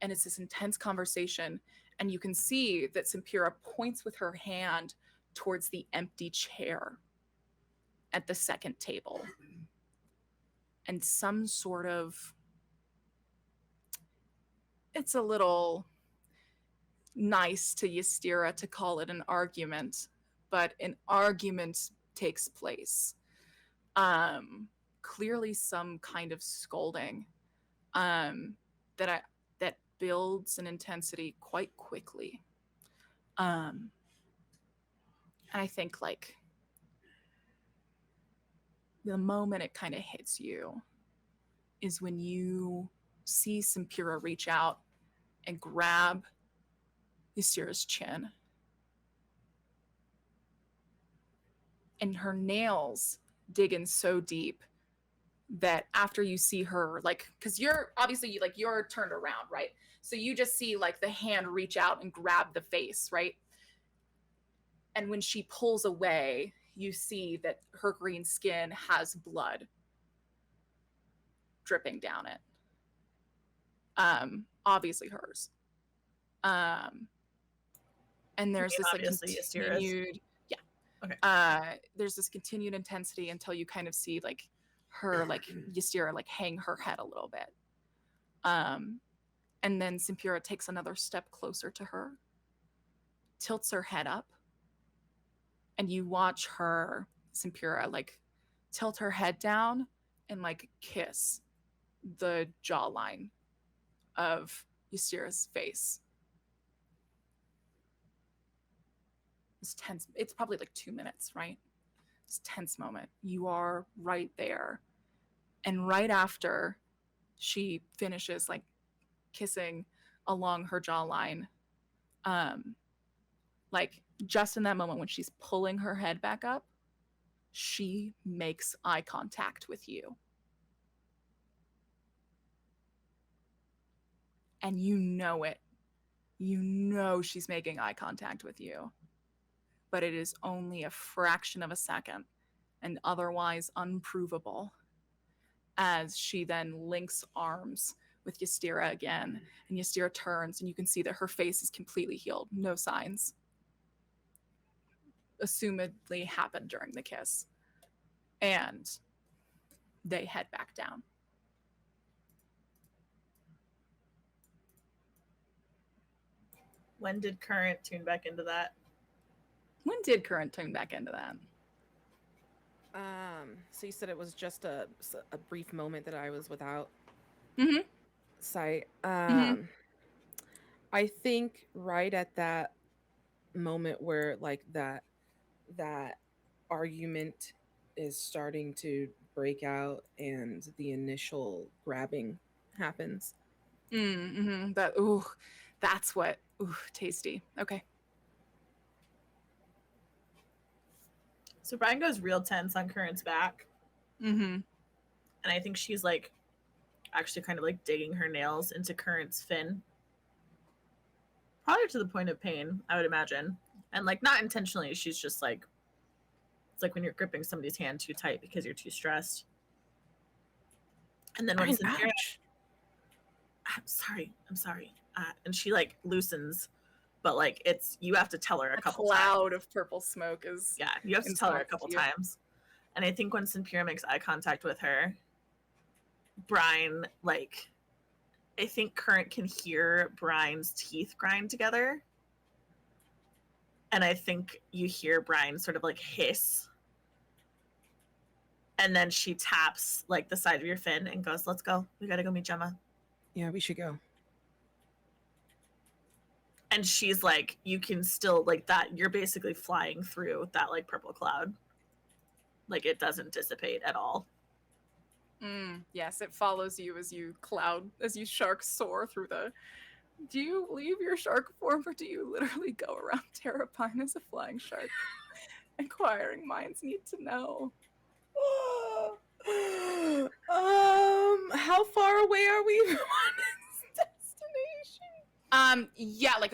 And it's this intense conversation, and you can see that Simpira points with her hand towards the empty chair at the second table. And some sort of, it's a little nice to Ystira to call it an argument, but an argument takes place. Clearly some kind of scolding that builds in intensity quite quickly. And I think the moment it kind of hits you is when you see Simpira reach out and grab Ystira's chin. And her nails dig in so deep that after you see her, because you're obviously you're turned around, right? So you just see the hand reach out and grab the face, right? And when she pulls away, you see that her green skin has blood dripping down it. Obviously hers. And there's this continued, yeah. Okay. There's this continued intensity until you kind of see her Ystira hang her head a little bit. And then Simpura takes another step closer to her, tilts her head up, and you watch her, Simpura, like tilt her head down and like kiss the jawline of Ystira's face. It's tense. It's probably like 2 minutes, right? It's a tense moment. You are right there. And right after she finishes like kissing along her jawline, like just in that moment when she's pulling her head back up, she makes eye contact with you. And you know it. You know she's making eye contact with you. But it is only a fraction of a second and otherwise unprovable as she then links arms with Ystira again. And Ystira turns and you can see that her face is completely healed. No signs. Assumedly happened during the kiss. And they head back down. When did Current tune back into that? When did Current tune back into that? So you said it was just a brief moment that I was without Mm-hmm. sight. Mhm. I think right at that moment where like that argument is starting to break out and the initial grabbing happens. Mm-hmm. That's what. Ooh, tasty. Okay. So Brian goes real tense on Current's back. Mm-hmm. And I think she's like actually kind of like digging her nails into Current's fin. Probably to the point of pain, I would imagine. And like not intentionally, she's just like, it's like when you're gripping somebody's hand too tight because you're too stressed. And then when Simpura, I'm sorry. And she like loosens, but like it's, you have to tell her a couple cloud times. of purple smoke is. Yeah, you have to tell her a inside couple you. times. And I think when Simpura makes eye contact with her, Brian, like, I think Current can hear Brian's teeth grind together. And I think you hear Brian sort of like hiss. And then she taps like the side of your fin and goes, "Let's go. We gotta go meet Gemma." Yeah, we should go. And she's like, you can still like that. You're basically flying through that like purple cloud. Like it doesn't dissipate at all. Yes, it follows you as you shark soar through the. Do you leave your shark form or do you literally go around Terrapine as a flying shark? Inquiring minds need to know. How far away are we from our next destination? Yeah, like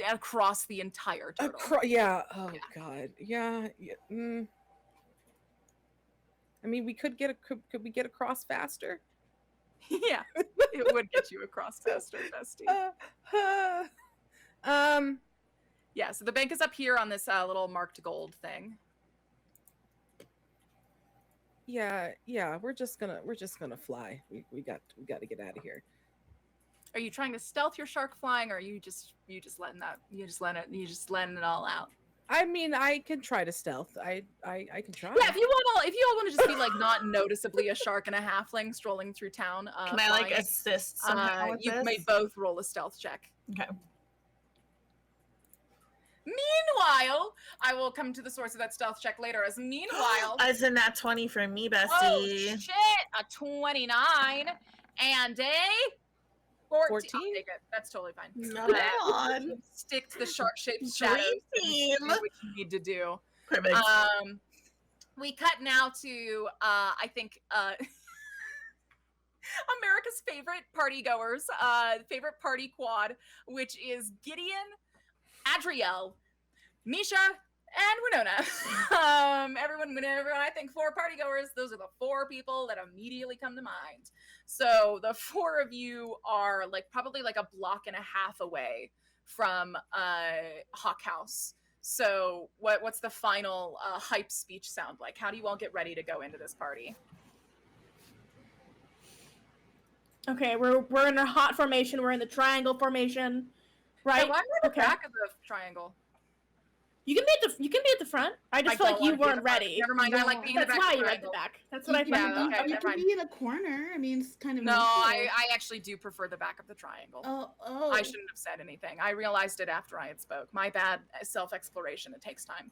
across the entire turtle. Yeah. Oh Yeah. God. Yeah. I mean, we could could we get across faster? Yeah, it would get you across faster, bestie. Yeah, so the bank is up here on this little marked gold thing. Yeah, we're just gonna fly. We got to get out of here. Are you trying to stealth your shark flying, or are you just letting it all out? I mean, I can try to stealth. I can try. Yeah, if you all want to just be like not noticeably a shark and a halfling strolling through town. Can I like assist somehow with you this? may both roll a stealth check. Okay. Meanwhile, I will come to the source of that stealth check later. As meanwhile, It's a nat 20 for me, bestie. oh shit, a 29 and a 14. I'll take it. That's totally fine. No, God. Stick to the shark-shaped shadows. Dream team. What you need to do. Perfect. We cut now to I think America's favorite party goers, favorite party quad, which is Gideon, Adriel, Misha, and Winona. Everyone, I think 4 party goers, those are the 4 people that immediately come to mind. So the 4 of you are like probably like a block and a half away from Hawk House. So what's the final hype speech sound like? How do you all get ready to go into this party? Okay, we're in a hot formation. We're in the triangle formation, right? Yeah, why am I at the Okay. back of the triangle? You can be at the front. I just feel don't like you wanna be at the weren't front. ready. Never mind. I like being in the That's back why of the you're at the triangle. back. That's what I You found. can, okay, you never can mind. be in a corner. I mean, it's kind of No, neutral. I actually do prefer the back of the triangle. Oh. I shouldn't have said anything. I realized it after I had spoke. My bad. Self-exploration. It takes time.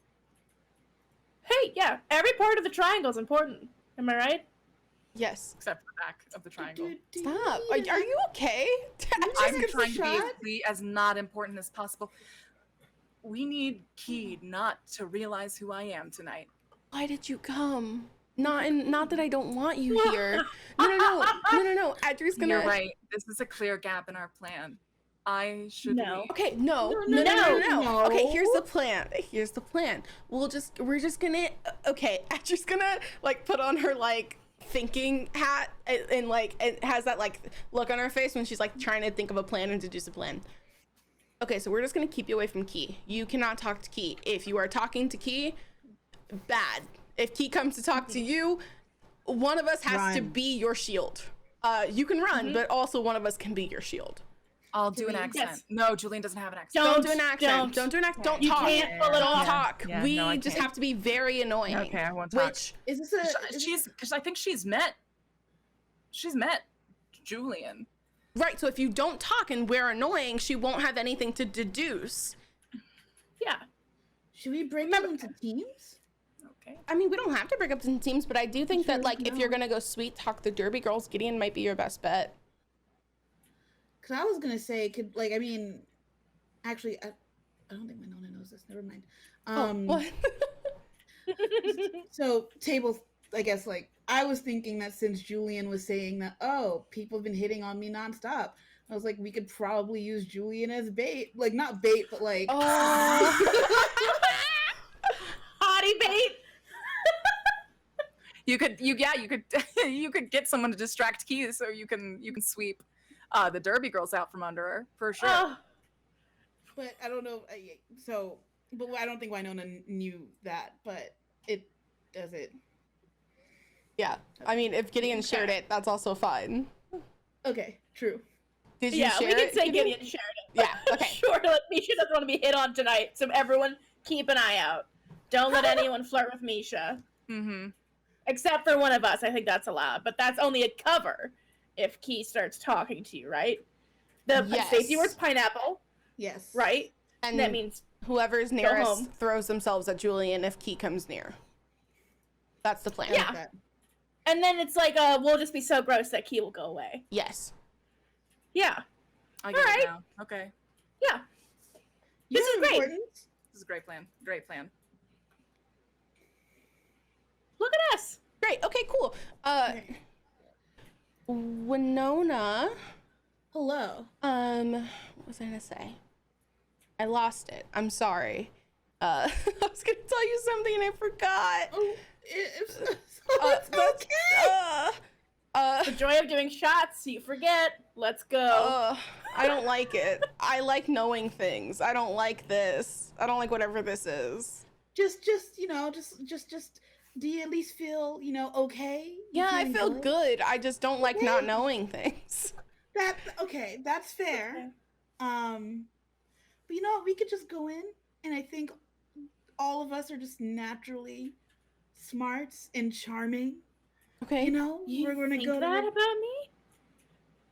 Hey, yeah, every part of the triangle is important. Am I right? Yes. Except for the back of the triangle. Stop. Are you okay? I'm just trying to shot? be as not important as possible. We need Key not to realize who I am tonight. Why did you come? Not that I don't want you here. No. Adri's gonna. You're right. This is a clear gap in our plan. I should No. leave. Okay, no. No. Okay, here's the plan. We're just gonna. Okay, Adri's gonna like put on her like thinking hat and like it has that like look on her face when she's like trying to think of a plan and deduce a plan. Okay, so we're just gonna keep you away from Key. You cannot talk to Key. If you are talking to Key, bad. If Key comes to talk to you, one of us has to Run. be your shield. You can run, but also one of us can be your shield. I'll do an Yes. accent. No, Julian doesn't have an accent. Don't do an accent. Don't do an accent. Don't You talk. can't pull it Don't off. talk. Yeah, We no, I just can't. have to be very annoying. Okay, I won't talk. Which Is this a? She's because I think she's met Julian. right? So if you don't talk and we're annoying, she won't have anything to deduce. Yeah. Should we break them into teams? Okay. I mean, we don't have to break up into teams, but I do think that Sure, like if you're no. gonna go sweet talk the Derby girls, Gideon might be your best bet. Because I was gonna say, actually, I don't think my Nona knows this. Never mind. What? So tables, I guess, like I was thinking that since Julian was saying that, oh, people have been hitting on me nonstop. I was like, we could probably use Julian as bait, like not bait, but like. Oh. Hottie bait. You could you could get someone to distract Key so you can sweep the Derby girls out from under her for sure. Oh, But I don't know. But I don't think Winona knew that. But it does it. Yeah. I mean, if Gideon shared it, that's also fine. Okay, true. Did you yeah, share we can it? say Gideon shared it. Yeah. Okay. Sure, like Misha doesn't want to be hit on tonight, so everyone keep an eye out. Don't let anyone flirt with Misha. Mm-hmm. Except for one of us, I think that's allowed. But that's only a cover if Key starts talking to you, right? The Yes. safety word's pineapple, Yes. right? And that means whoever's home. nearest throws themselves at Julian if Key comes near. That's the plan. I like Yeah. that. and then it's like we'll just be so gross that Key will go away. Yes. Yeah. I get Alright. it now. Okay. Yeah. You This know is great. important? This is a great plan. Great plan. Look at us. Great. Okay, cool. Okay. Winona, Hello. what was I gonna say? I lost it. I'm sorry. I was gonna tell you something and I forgot. Oh, it's That's- okay. The joy of doing shots, you forget. Let's go. I don't like it. I like knowing things. I don't like this. I don't like whatever this is. Just do you at least feel, okay? You Yeah, I feeling feel good. I just don't like not knowing things. Okay, that's fair. But you know what? We could just go in, and I think all of us are just naturally smart and charming. Okay. You know, You we're gonna think go that to. about me?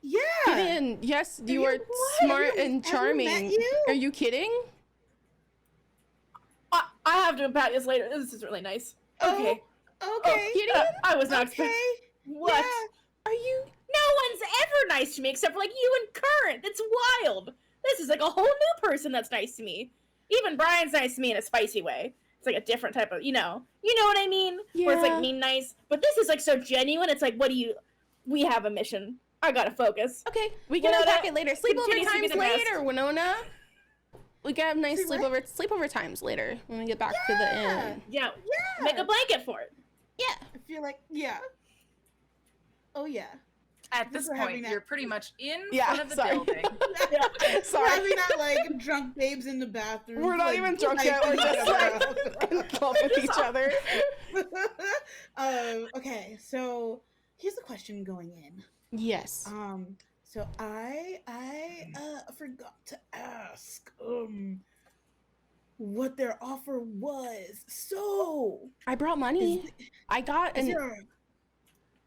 Yeah. Gideon, yes, you you- are what? smart Have you and ever met charming. you? Are you kidding? I have to unpack this later. This is really nice. Oh, Okay. Okay. Gideon? I was not Okay. expecting. What? Yeah. Are you? No one's ever nice to me except for like you and Current. That's wild. This is like a whole new person that's nice to me. Even Brian's nice to me in a spicy way. It's like a different type of, you know what I mean? Where it's Yeah. like mean nice. But this is like so genuine. It's like, we have a mission. I gotta focus. Okay, we can Winona, unpack it later. Sleepover continues to be times the best. later, Winona. We can have nice Say what? sleepover times later when we get back to the Yeah. inn. Yeah. Yeah. Make a blanket for it. Yeah. I feel like, yeah. Oh yeah. At this We're having point, that- you're pretty much in Yeah, front of the sorry. building. We're Sorry. having that like drunk babes in the bathroom. We're not like, even drunk yet, we're just, like. In love with each other. Okay, so here's the question going in. Yes. So I forgot to ask what their offer was. So I brought money. I got is an there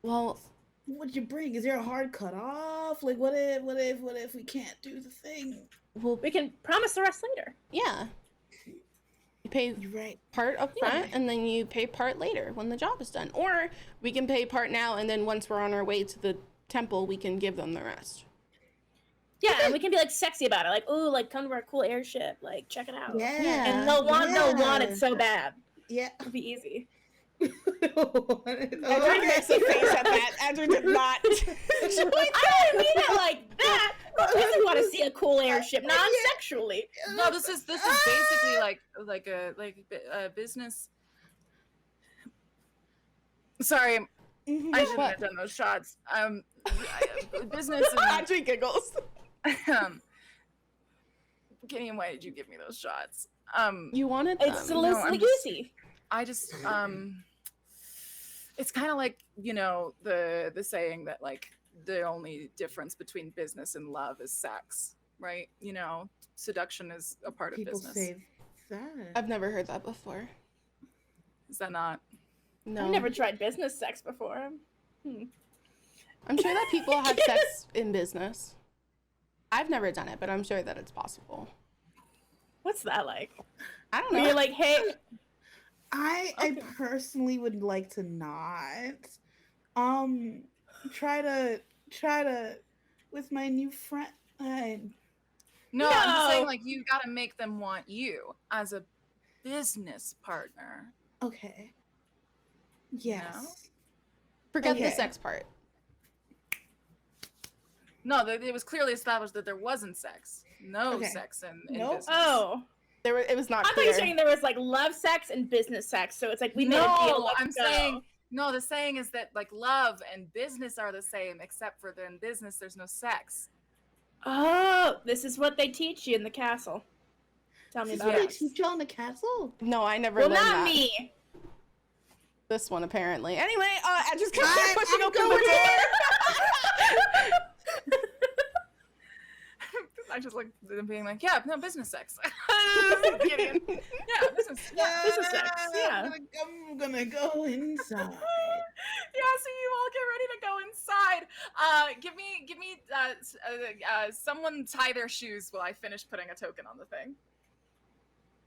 well, what'd you bring? Is there a hard cutoff? Like what if we can't do the thing? well, We can promise the rest later. yeah. You pay You're right. part up front and then you pay part later when the job is done. Or we can pay part now and then once we're on our way to the temple, we can give them the rest. Yeah, and we can be like sexy about it, like, ooh, like come to our cool airship, like check it out. Yeah. And they'll want it so bad. Yeah. It'll be easy. Okay. makes a face at that. Andrew did not. I didn't mean it like that. I just want to see a cool airship, non-sexually. No, this is basically like a business. Sorry, I shouldn't have done those shots. Business and Andrew giggles. Gideon, why did you give me those shots? You wanted It's them. loosely goosey. I just it's kind of like, the saying that like the only difference between business and love is sex, right? Seduction is a part of People business. say that. I've never heard that before. Is that not? No. I've never tried business sex before. I'm sure that people have sex in business. I've never done it, but I'm sure that it's possible. What's that like? I don't Where know. you're like, hey, I personally would like to not. Try to with my new friend. No, I'm just saying No. like you got to make them want you as a business partner. Okay. Yes. Forget the Okay. sex part. No, it was clearly established that there wasn't sex. No Okay. sex in Nope. business. oh. It was not I thought you clear. were saying there was like love sex and business sex, so it's like we made a deal. No, Let's I'm go. saying no. The saying is that like love and business are the same, except for in business there's no sex. Oh, this is what they teach you in the castle. Tell me This is about what they it. teach you on the castle? No, I never Well, learned not that. me. This one apparently. Anyway, I just kept I'm pushing open the going door. I just like them being like, yeah, no business sex. Gideon. Yeah, business. Yeah. Business sex, yeah. I'm gonna go inside. Yeah, so you all get ready to go inside. Give me someone tie their shoes while I finish putting a token on the thing.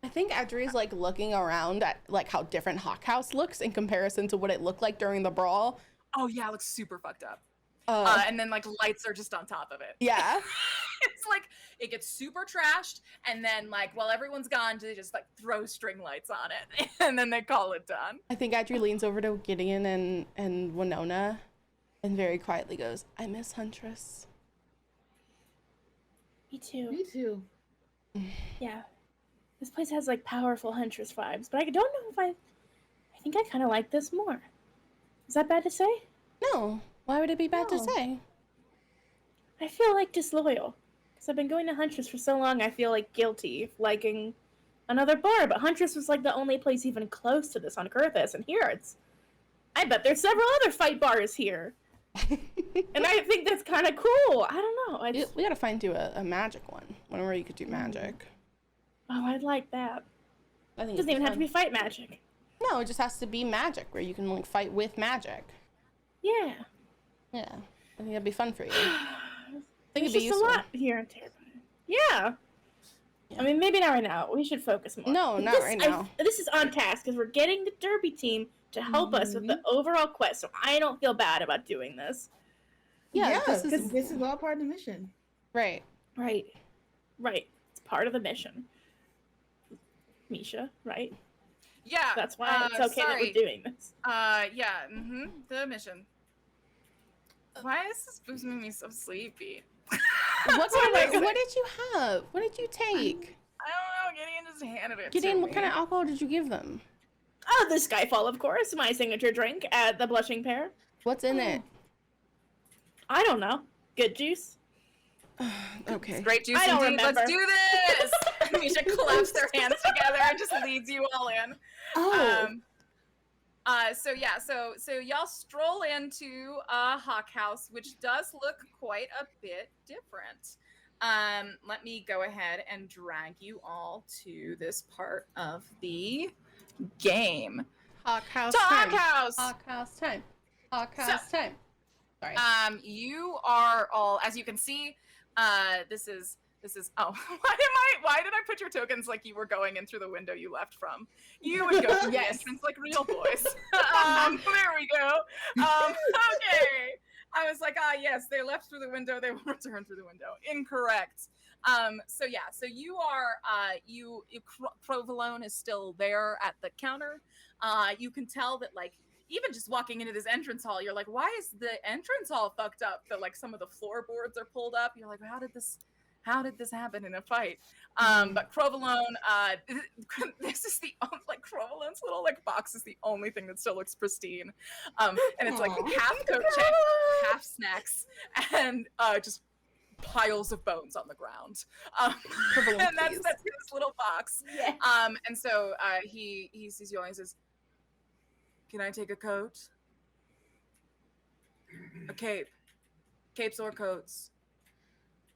I think Adri's like looking around at like how different Hawk House looks in comparison to what it looked like during the brawl. Oh yeah, it looks super fucked up. Uh, And then like lights are just on top of it. yeah. It's like it gets super trashed, and then like while everyone's gone, they just like throw string lights on it, and then they call it done. I think Adri leans over to Gideon and Winona and very quietly goes, I miss Huntress. Me too. Me too. Yeah. This place has like powerful Huntress vibes, but I don't know if I think I kind of like this more. Is that bad to say? No. Why would it be bad to No. say? I feel like disloyal. Because I've been going to Huntress for so long, I feel like guilty liking another bar, but Huntress was like the only place even close to this on Kurthus, and here it's... I bet there's several other fight bars here. And I think that's kind of cool. I don't know. It's... We gotta find you a magic one. One where you could do magic. Oh, I'd like that. I think It doesn't even have to be fight magic. No, it just has to be magic where you can like fight with magic. Yeah. Yeah. I think that'd be fun for you. I There's think it'd be just a useful. lot here in Terrapin. Yeah. Yeah. I mean, maybe not right now. We should focus more. No, But not this, right now. This is on task because we're getting the Derby team to help us with the overall quest, so I don't feel bad about doing this. Yeah, this is because this is all part of the mission. right. Right. Right. It's part of the mission. Misha, right? Yeah, That's why it's okay that sorry. we're doing this. The mission. Why is this booze making me so sleepy? What Oh my God. what did you have? What did you take? I don't know. Gideon just handed it Gideon, to what me. kind of alcohol did you give them? Oh, the Skyfall, of course, my signature drink at the Blushing Pear. What's in it? I don't know. Good juice. Okay. Great juice I don't indeed. Let's remember. do this. Misha claps their hands together and just leads you all in. Oh, So yeah, so y'all stroll into Hawk House, which does look quite a bit different. Let me go ahead and drag you all to this part of the game. Hawk House To time. Hawk House! Hawk House time. Hawk House time. Sorry. You are all, as you can see, this is oh, why did I put your tokens like you were going in through the window you left from? You would go through the entrance like real boys. There we go. Okay. I was like, yes, they left through the window, they will return through the window. Incorrect. So yeah, so you are Provolone is still there at the counter. You can tell that like even just walking into this entrance hall, you're like, why is the entrance hall fucked up? That like some of the floorboards are pulled up. You're like, how did this happen in a fight? But Provolone, this is the like Provolone's little like box is the only thing that still looks pristine. And it's like half coat check, half snacks, and just piles of bones on the ground. And that's his little box. Yeah. And so he sees you all and he says, "Can I take a coat? A cape? Capes or coats?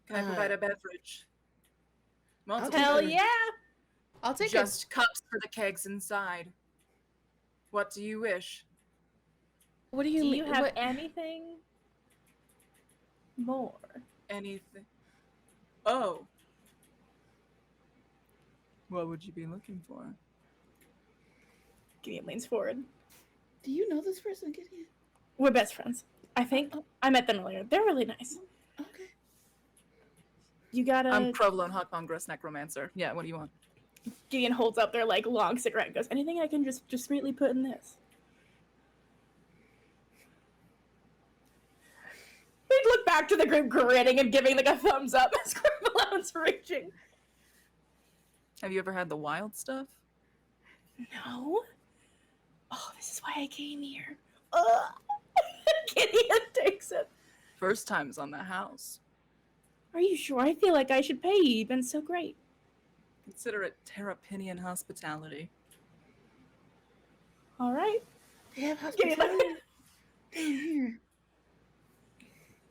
Can I provide a beverage? Multiple Hell beverage. yeah. I'll take Just cups for the kegs inside. What do you wish? What do you Do mean? you have what- anything more? Anything? Oh. What would you be looking for? Gideon leans forward. Do you know this person, Gideon? We're best friends. I think I met them earlier. They're really nice. Okay. You gotta. I'm Provolone Hawkmongrous Necromancer. Yeah, what do you want? Gideon holds up their like long cigarette and goes, "Anything I can just discreetly put in this?" They look back to the group, grinning and giving like a thumbs up as Grimalone's reaching. Have you ever had the wild stuff? No. Oh, this is why I came here. Gideon takes it. First time's on the house. Are you sure? I feel like I should pay you. You've been so great. Consider it Terrapinian hospitality. All right. They have hospitality down here.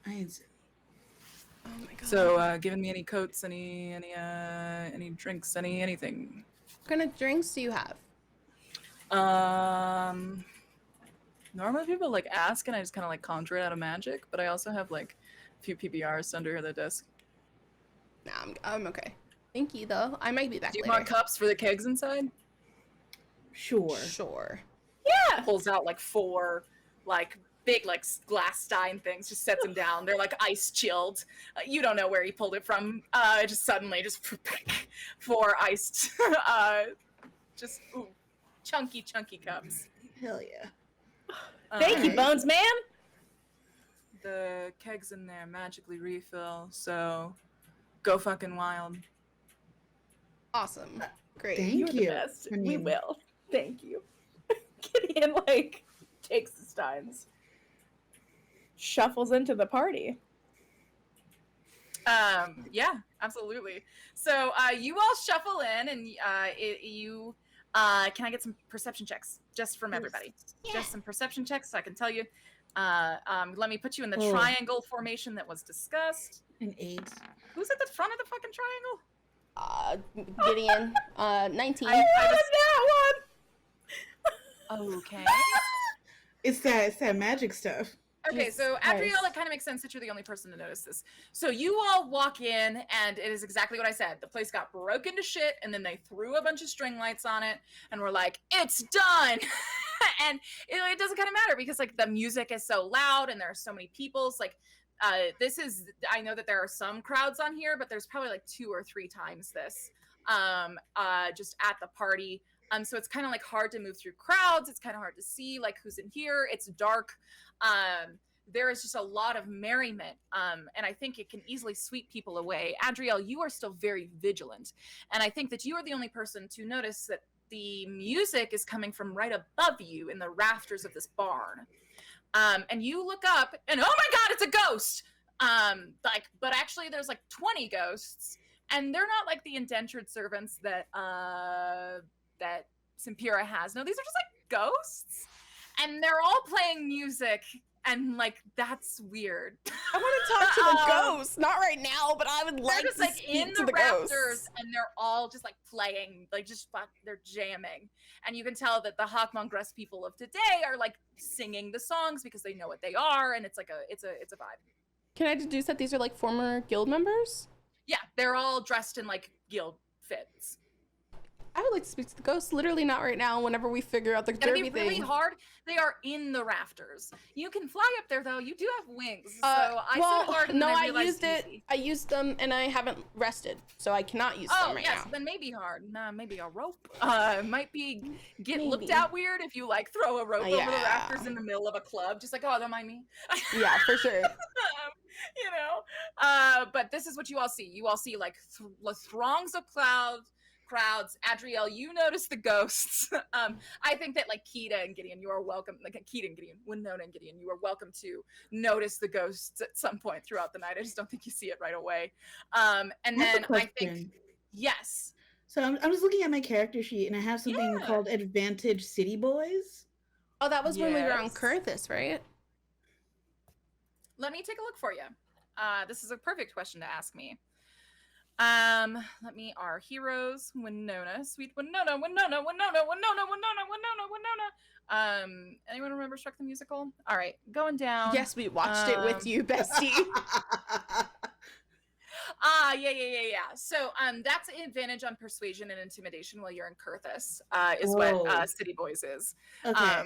Oh my god. So, giving me any coats, any drinks, anything. What kind of drinks do you have? Normally people like ask and I just kind of like conjure it out of magic, but I also have like a few PBRs under the desk. Nah, I'm okay. Thank you though. I might be back Do you later. want cups for the kegs inside? Sure. Sure. Yeah. Pulls out like 4 like big like glass stein things, just sets them down. They're like ice chilled. You don't know where he pulled it from. Just suddenly just 4 iced just chunky cups. Hell yeah. Thank you, Alright. Bones Man. The kegs in there magically refill, so go fucking wild. Awesome. Great. Thank You're the you. best. I We mean- will. Thank you. Gideon like takes the steins, shuffles into the party. Yeah, absolutely. So you all shuffle in, and you can I get some perception checks just from everybody? Just some perception checks so I can tell you. Let me put you in the Oh. triangle formation that was discussed. An 8. Who's at the front of the fucking triangle? Gideon. 19. I That Okay. It's that magic stuff. Okay, Jesus so Adriel, Christ. it kind of makes sense that you're the only person to notice this. So you all walk in, and it is exactly what I said. The place got broken to shit, and then they threw a bunch of string lights on it, and we're like, it's done! And it doesn't kind of matter, because, like, the music is so loud, and there are so many people. It's like, I know that there are some crowds on here, but there's probably, like, 2 or 3 times this, just at the party. So it's kind of like hard to move through crowds. It's kind of hard to see like who's in here. It's dark. There is just a lot of merriment. And I think it can easily sweep people away. Adriel, you are still very vigilant. And I think that you are the only person to notice that the music is coming from right above you in the rafters of this barn. And you look up and, oh my God, it's a ghost. But actually there's like 20 ghosts, and they're not like the indentured servants that Simpira has. No, these are just like ghosts. and they're all playing music, and like that's weird. I want to talk to the Um, ghosts. Not right now, but I would They're like just to like speak in to the the rafters, ghosts. and they're all just like playing, like they're jamming, and you can tell that the Hawkmongress people of today are like singing the songs because they know what they are, and it's like it's a vibe. Can I deduce that these are like former guild members? Yeah, they're all dressed in like guild fits. I would like to speak to the ghosts. Literally not right now. Whenever we figure out the It's gonna derby be really thing. hard. They are in the rafters. You can fly up there though. You do have wings. So I said hard, and no, then I I realized used it. easy. I used them, and I haven't rested, so I cannot use Oh them right yes, now. then maybe hard. Nah, maybe a rope. Might be looked Maybe. at weird if you like throw a rope over the Yeah. rafters in the middle of a club. Just like, oh, don't mind me. Yeah, for sure. You know. But this is what you all see. You all see like throngs of crowds. Adriel, you notice the ghosts. I think that like Keita and Gideon, you are welcome. Like Keita and Gideon, Winona and Gideon, you are welcome to notice the ghosts at some point throughout the night. I just don't think you see it right away. And I have a then I think question. yes. So I'm just looking at my character sheet, and I have something Yeah. called Advantage City Boys. Oh, that was when we were on Yes. Kurthis, right? Let me take a look for you. This is a perfect question to ask me. Let me, our heroes, Winona, sweet Winona. Anyone remember Shrek the Musical? All right, going down. Yes, we watched it with you, bestie. Yeah. So, that's an advantage on persuasion and intimidation while you're in Kurthis, is what Whoa. City Boys is. Okay.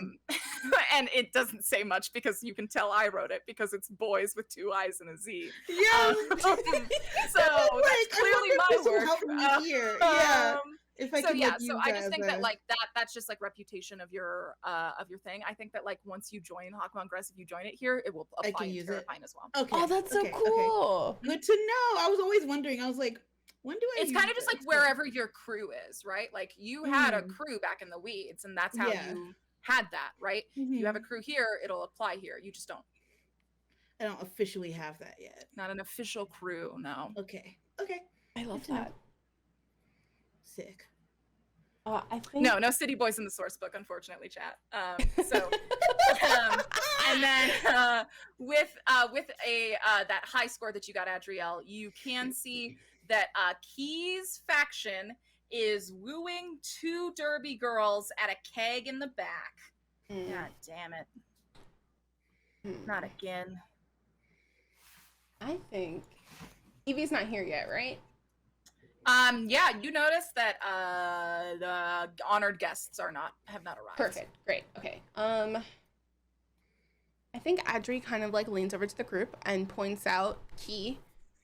And it doesn't say much because you can tell I wrote it because it's boys with 2 I's and a Z. Yeah. So that's clearly my work. Help me here. Yeah. If I So could yeah, like, so use I just think that as like that's just like reputation of your thing. I think that like once you join Hawkmongress, if you join it here, it will I apply can to use it. Terrifying as well. Okay. Oh, that's so okay, okay. cool. Good to know. I was always wondering. I was like, when do I? It's use kind of just like this? wherever your crew is, right? Like you had a Mm. crew back in the weeds, and that's how Yeah. you had that, right? If you have a Mhm. crew here, it'll apply here. You just don't. I don't officially have that yet. Not an official crew, no. Okay. Okay. I love Good to know. that. Sick. I think No City Boys in the source book, unfortunately, chat. And then with a that high score that you got, Adriel, you can see that Key's faction is wooing 2 derby girls at a keg in the back. Mm. God damn it. Hmm. Not again. I think Evie's not here yet, right? Yeah, you notice that the honored guests have not arrived. Perfect. Great. Okay. I think Adri kind of like leans over to the group and points out Key's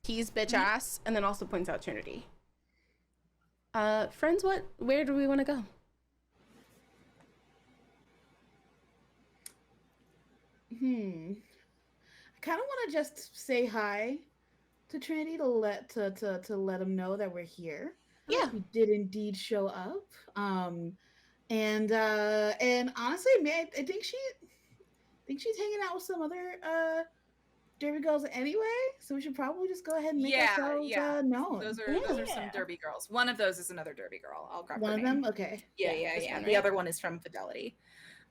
bitch ass, and then also points out Trinity. Friends, where do we want to go? I kind of want to just say hi to Trinity to let them know that we're here. Yeah. We did indeed show up. And honestly, man, I think she's hanging out with some other derby girls anyway. So we should probably just go ahead and make ourselves known. Those are some derby girls. One of those is another derby girl. I'll grab One her of name. them. Okay. Yeah. one, The right? other one is from Fidelity.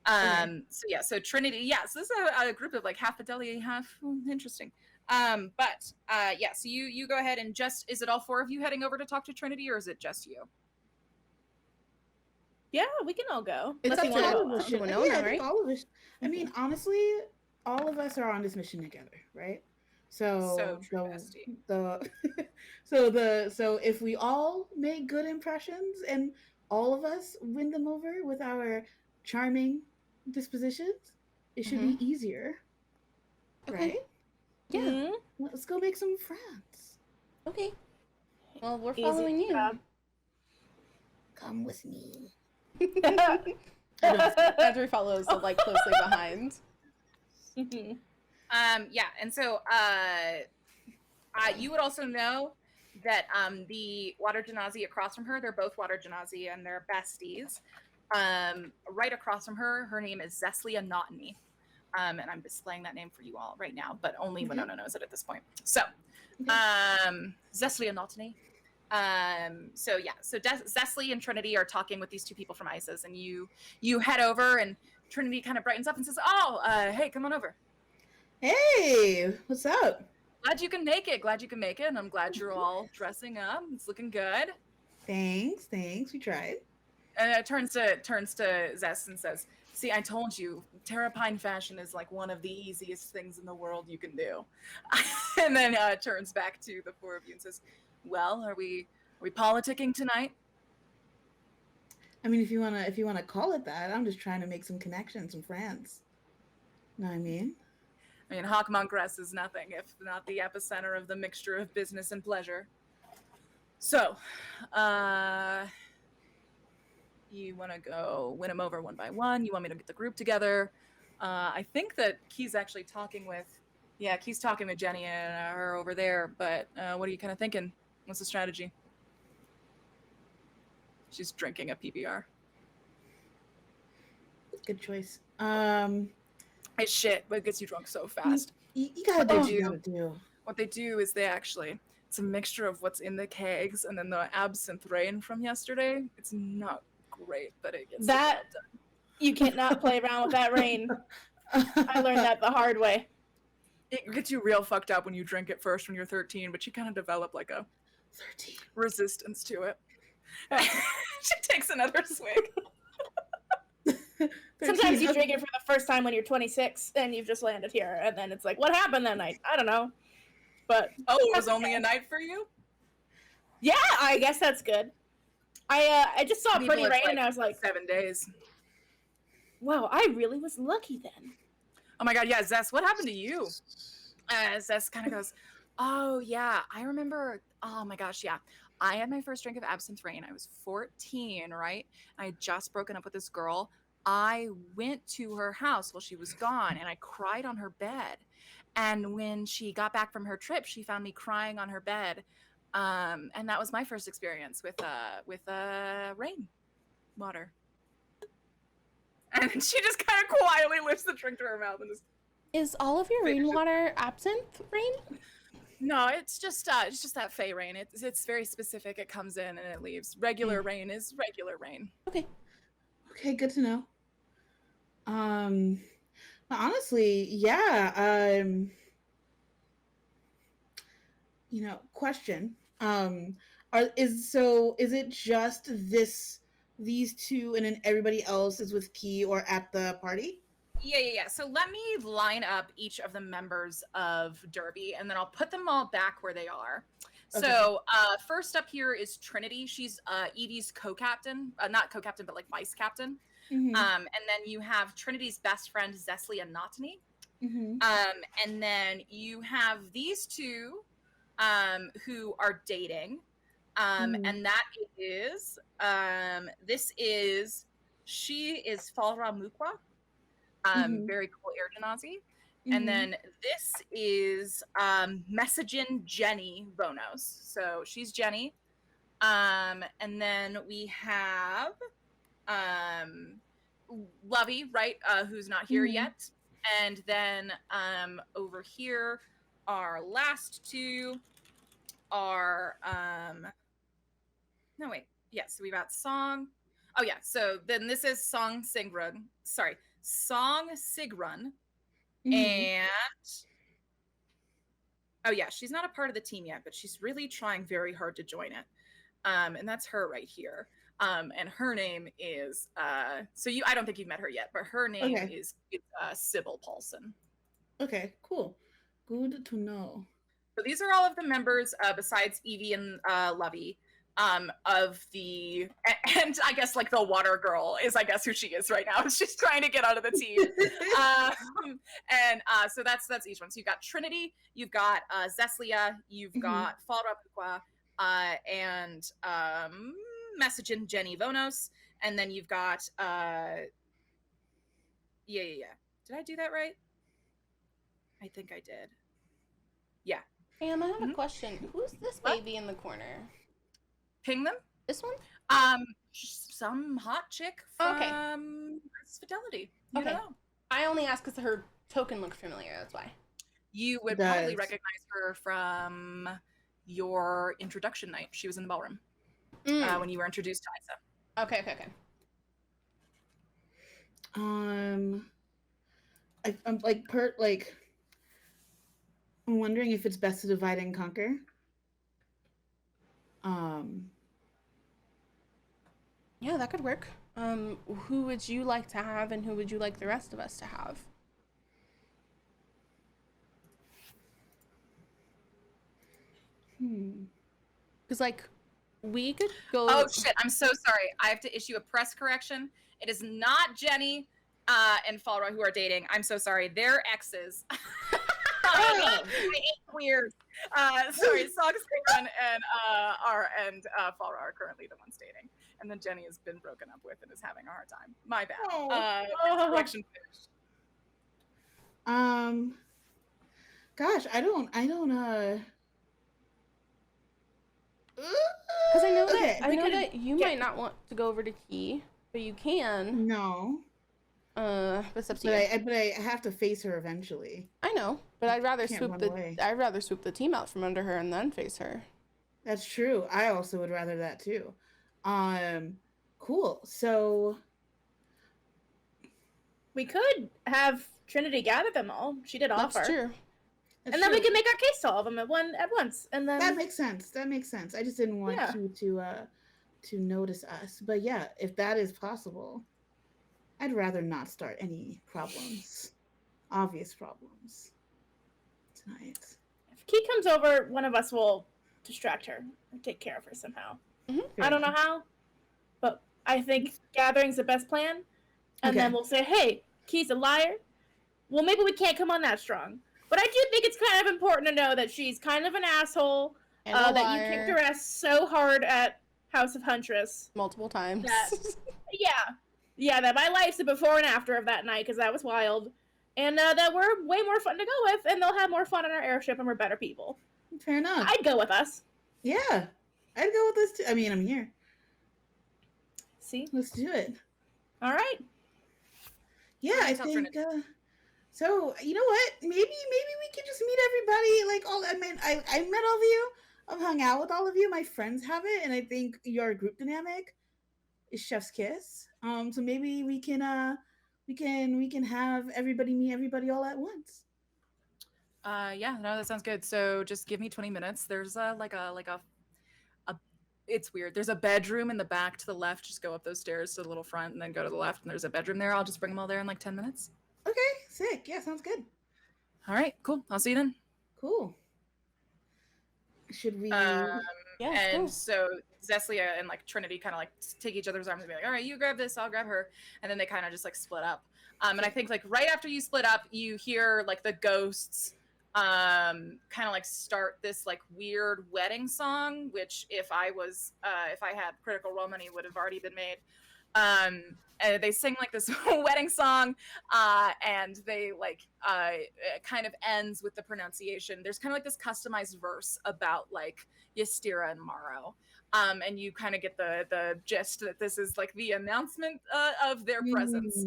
Okay. So Trinity, yeah, so this is a group of like half Fidelity, half interesting. So you go ahead and is it all 4 of you heading over to talk to Trinity, or is it just you? Yeah, we can all go. It's Unless up you to wanna all go of us. alone. Winona, I think right? all of us. I mean, honestly, all of us are on this mission together, right? So true, bestie. so if we all make good impressions and all of us win them over with our charming dispositions, it should be easier, Okay. right? Yeah. Mhm. Let's go make some friends. Okay. Well, we're Easy following you. job. Come with me. Adri follows like closely behind. Mhm. And so you would also know that the Water Genasi across from her, they're both Water Genasi and they're besties. Right across from her, her name is Zeslia Naughtony. And I'm displaying that name for you all right now, but only Winona knows it at this point. So, Zeslia Naughtony. So Zesli and Trinity are talking with these 2 people from ISIS, and you head over, and Trinity kind of brightens up and says, hey, come on over. Hey, what's up? Glad you can make it. And I'm glad you're all dressing up. It's looking good. Thanks. We tried. And it turns to Zess and says, see, I told you, Terrapine fashion is like one of the easiest things in the world you can do. And then turns back to the four of you and says, well, are we politicking tonight? I mean, if you wanna call it that, I'm just trying to make some connections, some friends. Know what I mean? I mean, Hawkmonkgress is nothing if not the epicenter of the mixture of business and pleasure. So, you want to go win them over one by one? You want me to get the group together? I think that Key's actually talking with Jenny and her over there, but what are you kind of thinking? What's the strategy? She's drinking a PBR. Good choice. It's shit, but it gets you drunk so fast. You gotta do what you gotta do. What they do is it's a mixture of what's in the kegs and then the absinthe rain from yesterday. It's not great, but it gets that done. You cannot play around with that rain. I learned that the hard way. It gets you real fucked up when you drink it first when you're 13, but you kind of develop like a 13 resistance to it. She takes another swig. Sometimes you drink it for the first time when you're 26 and you've just landed here, and then it's like, what happened that night? I don't know. But it was only a night for you? Yeah, I guess that's good. I just saw Pretty Rain and I was like 7 days. Wow, I really was lucky then. Oh my god, yeah, Zess, what happened to you? Zess kind of goes, oh yeah, I remember, oh my gosh, yeah. I had my first drink of absinthe rain. I was 14, right? I had just broken up with this girl. I went to her house while she was gone and I cried on her bed. And when she got back from her trip, she found me crying on her bed. And that was my first experience with rain water. And she just kind of quietly lifts the drink to her mouth and just. Is all of your rainwater absinthe rain? No, it's just that Fey rain. It's very specific. It comes in and it leaves. Regular rain is regular rain. Okay. Okay, good to know. Honestly, yeah. Question. Is it just these two and then everybody else is with Key or at the party? Yeah. So let me line up each of the members of Derby, and then I'll put them all back where they are. Okay. So first up here is Trinity. She's Evie's co-captain. Not co-captain, but like vice captain. Mm-hmm. And then you have Trinity's best friend, Zeslia Notany. Mm-hmm. And then you have these two who are dating. And that is, she is Falra Mukwa. Very cool Irgenazi. Mm-hmm. And then this is Messagin Jenny Vonos. So she's Jenny. And then we have Lovey, right? Who's not here yet. And then over here, our last two are so we've got Song. Oh yeah, so then this is Song Sigrun. And oh yeah, she's not a part of the team yet, but she's really trying very hard to join it. And that's her right here. And her name is I don't think you've met her yet, but her name is Sybil Paulson. Okay, cool. Good to know. So these are all of the members besides Evie and Lovey of the, and I guess like the water girl is I guess who she is right now. She's trying to get out of the team. So that's each one. So you've got Trinity, you've got Zeslia, you've got Falra Pukwa, and Messagin Jenny Vonos, and then you've got Did I do that right? I think I did. Yeah. Sam, I have a question. Who's this baby in the corner? Ping them? This one? Some hot chick from Fidelity. You don't know. I only asked because her token looked familiar, that's why. You would probably recognize her from your introduction night. She was in the ballroom when you were introduced to Isa. Okay. I'm like I'm wondering if it's best to divide and conquer. Um, Yeah, that could work. Who would you like to have, and who would you like the rest of us to have? Because like, we could go. Oh shit! I'm so sorry. I have to issue a press correction. It is not Jenny and Falroy who are dating. I'm so sorry. They're exes. I hate queers. Sorry, Sogscream and Falroy are currently the ones dating, and then Jenny has been broken up with and is having a hard time. My bad. Correction finished. Gosh, I don't. Because I know Okay, that that you might not want to go over to Key, but you can. No. But it's up to you. But I have to face her eventually. I know, but I'd rather Can't run away. I'd rather swoop the team out from under her and then face her. That's true. I also would rather that too. Cool. So We could have Trinity gather them all. She did offer. That's true. that's And then we true. can make our case to all of them at once. And then That makes sense. That makes sense. I just didn't want Yeah. you to notice us. But yeah, if that is possible, I'd rather not start any problems. Obvious problems tonight. if Key comes over, one of us will distract her or take care of her somehow. I don't know how, but I think gathering's the best plan. And then Okay. we'll say, hey, Key's a liar. Well, maybe we can't come on that strong. But I do think it's kind of important to know that she's kind of an asshole. And a That liar you kicked her ass so hard at House of Huntress. multiple times. That- Yeah, that my life's a before and after of that night because that was wild. And that we're way more fun to go with, and they'll have more fun on our airship, and we're better people. Fair enough. I'd go with us. Yeah. I'd go with this too. I mean, I'm here. See? Let's do it. All right. Yeah, I Tell think Trinity. so you know what? Maybe we could just meet everybody. Like all I mean I met all of you. I've hung out with all of you. My friends have it, and I think your group dynamic is chef's kiss. So maybe we can have everybody meet everybody all at once. Yeah, no, that sounds good. So just give me 20 minutes. There's it's weird. There's a bedroom in the back to the left. Just go up those stairs to the little front and then go to the left, and there's a bedroom there. I'll just bring them all there in like 10 minutes. Okay, sick. Yeah, sounds good. All right, cool. I'll see you then. Cool. Should we Yeah, And cool. so Zeslia and like Trinity kind of like take each other's arms and be like, all right, you grab this, I'll grab her. And then they kind of just like split up. And I think like right after you split up, you hear like the ghosts kind of like start this like weird wedding song, which if I had Critical Role money would have already been made. And they sing like this wedding song, and they like it kind of ends with the pronunciation. There's kind of like this customized verse about like Ystira and Morrow. And you kind of get the gist that this is like the announcement of their presence,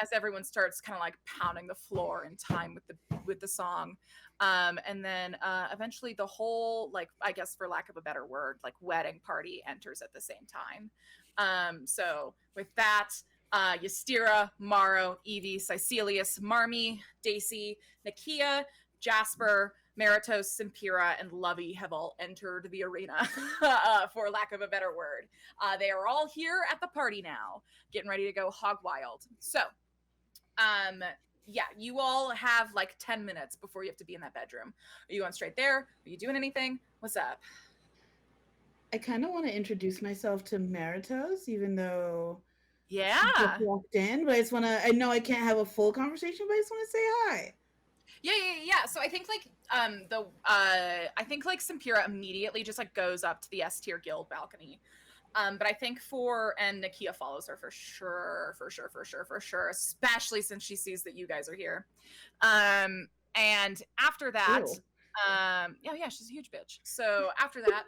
as everyone starts kind of like pounding the floor in time with the song. And then eventually the whole, like, I guess for lack of a better word, like wedding party enters at the same time. So with that, Ystira, Morrow, Evie, Caecilius, Marmee, Daisy, Nakia, Jasper, Meritos, Simpira, and Lovey have all entered the arena, for lack of a better word. They are all here at the party now, getting ready to go hog wild. So, yeah, you all have like 10 minutes before you have to be in that bedroom. Are you going straight there? Are you doing anything? What's up? I kind of want to introduce myself to Meritos, even though she Yeah. just walked in. But I know I can't have a full conversation, but I just want to say hi. Yeah. So I think like I think like Simpira immediately just like goes up to the S tier guild balcony. But I think and Nakia follows her for sure, especially since she sees that you guys are here. And after that, Ew. yeah, she's a huge bitch. So after that,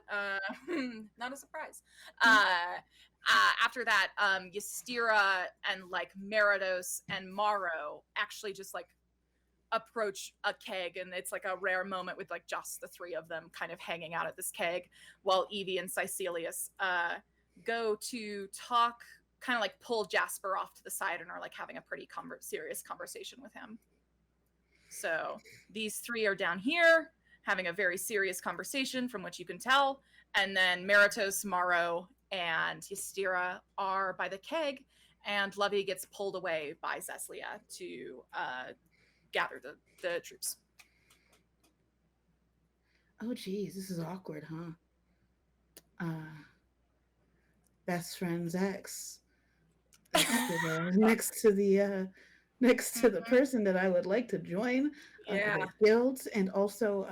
not a surprise. After that, Ystira and like Meritos and Morrow actually just like approach a keg, and it's like a rare moment with like just the three of them kind of hanging out at this keg, while Evie and Caecilius go to talk kind of like pull Jasper off to the side and are like having a pretty serious conversation with him. So these three are down here having a very serious conversation from what you can tell. And then Meritos, Morrow, and Ystira are by the keg, and Lovey gets pulled away by Zeslia to gather the troops. Oh, geez, this is awkward, huh? Best friend's ex. Next to the person that I would like to join the guilds, and also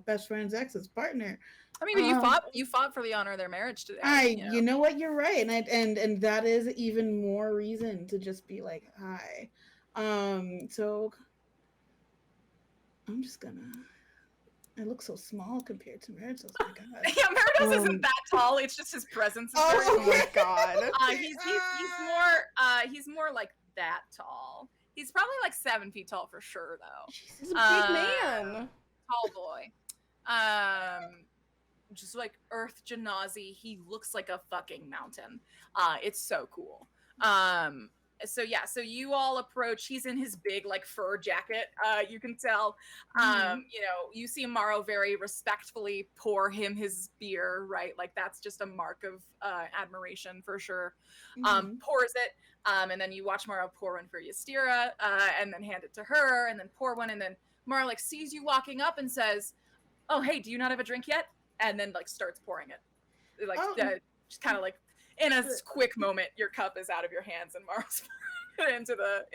best friend's ex's partner. I mean, you fought for the honor of their marriage today. You know what, you're right, and that is even more reason to just be like, hi. So I'm just gonna. I look so small compared to Meritos. Oh my god. Yeah, Meritos isn't that tall. It's just his presence. Oh my god. He's more like that tall. He's probably like 7 feet tall for sure, though. He's a big man. Tall boy. Just like Earth Genasi, he looks like a fucking mountain. It's so cool. So you all approach. He's in his big like fur jacket. You can tell. You see Morrow very respectfully pour him his beer, right? Like that's just a mark of admiration for sure. Pours it, and then you watch Morrow pour one for Ystira, and then hand it to her, and then pour one, and then Morrow like sees you walking up and says, "Oh, hey, do you not have a drink yet?" And then like starts pouring it, like just kind of like. In a quick moment, your cup is out of your hands, and Morrow's into the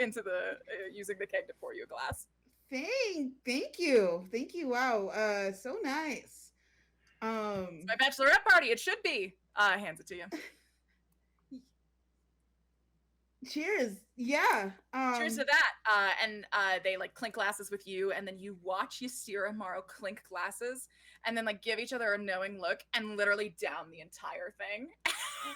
using the keg to pour you a glass. Thank you. Wow, so nice. It's my bachelorette party. It should be. Hands it to you. Cheers. Yeah. Cheers to that. And they like clink glasses with you, and then you watch Ystira and Morrow clink glasses, and then like give each other a knowing look, and literally down the entire thing.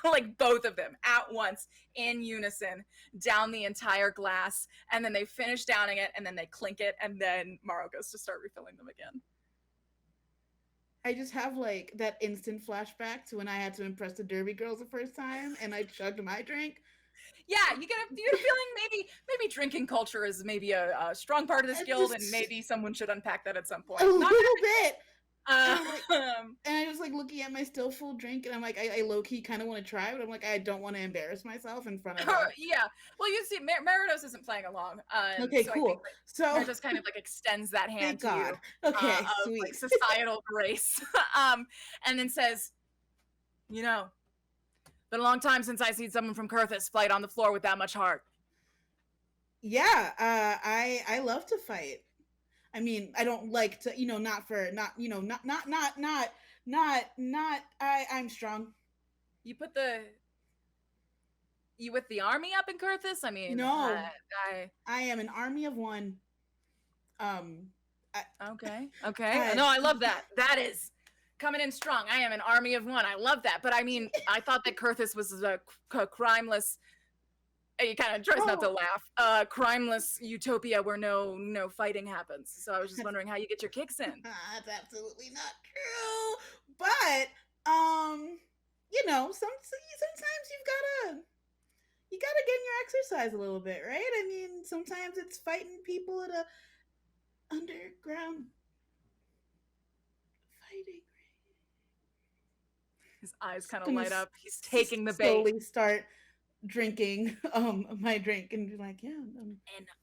Like both of them at once in unison down the entire glass, and then they finish downing it, and then they clink it, and then Morrow goes to start refilling them again. I just have like that instant flashback to when I had to impress the Derby girls the first time, and I chugged my drink. Yeah, you get a feeling maybe drinking culture is maybe a strong part of this guild, and maybe someone should unpack that at some point. A little bit. And I was like looking at my still full drink, and I'm like, I low key kind of want to try, but I'm like, I don't want to embarrass myself in front of them. Yeah. Well, you see, Meritos isn't playing along. Okay, so cool. So Meritos kind of like extends that hand to you. Okay, of, sweet. Like societal grace, and then says, been a long time since I seen someone from Kurthus fight on the floor with that much heart. Yeah, I love to fight. I mean, I don't like to, I'm strong. You with the army up in Kurthus? I mean, no, I am an army of one. Okay. No, I love that. That is coming in strong. I am an army of one. I love that. But I mean, I thought that Kurthus was a crimeless. He kind of tries not to laugh. Crimeless utopia where no fighting happens. So I was just wondering how you get your kicks in. That's absolutely not true. But sometimes you gotta get in your exercise a little bit, right? I mean, sometimes it's fighting people at a underground fighting. His eyes kind of light up. He's taking the bait. Slowly start drinking my drink and be like, an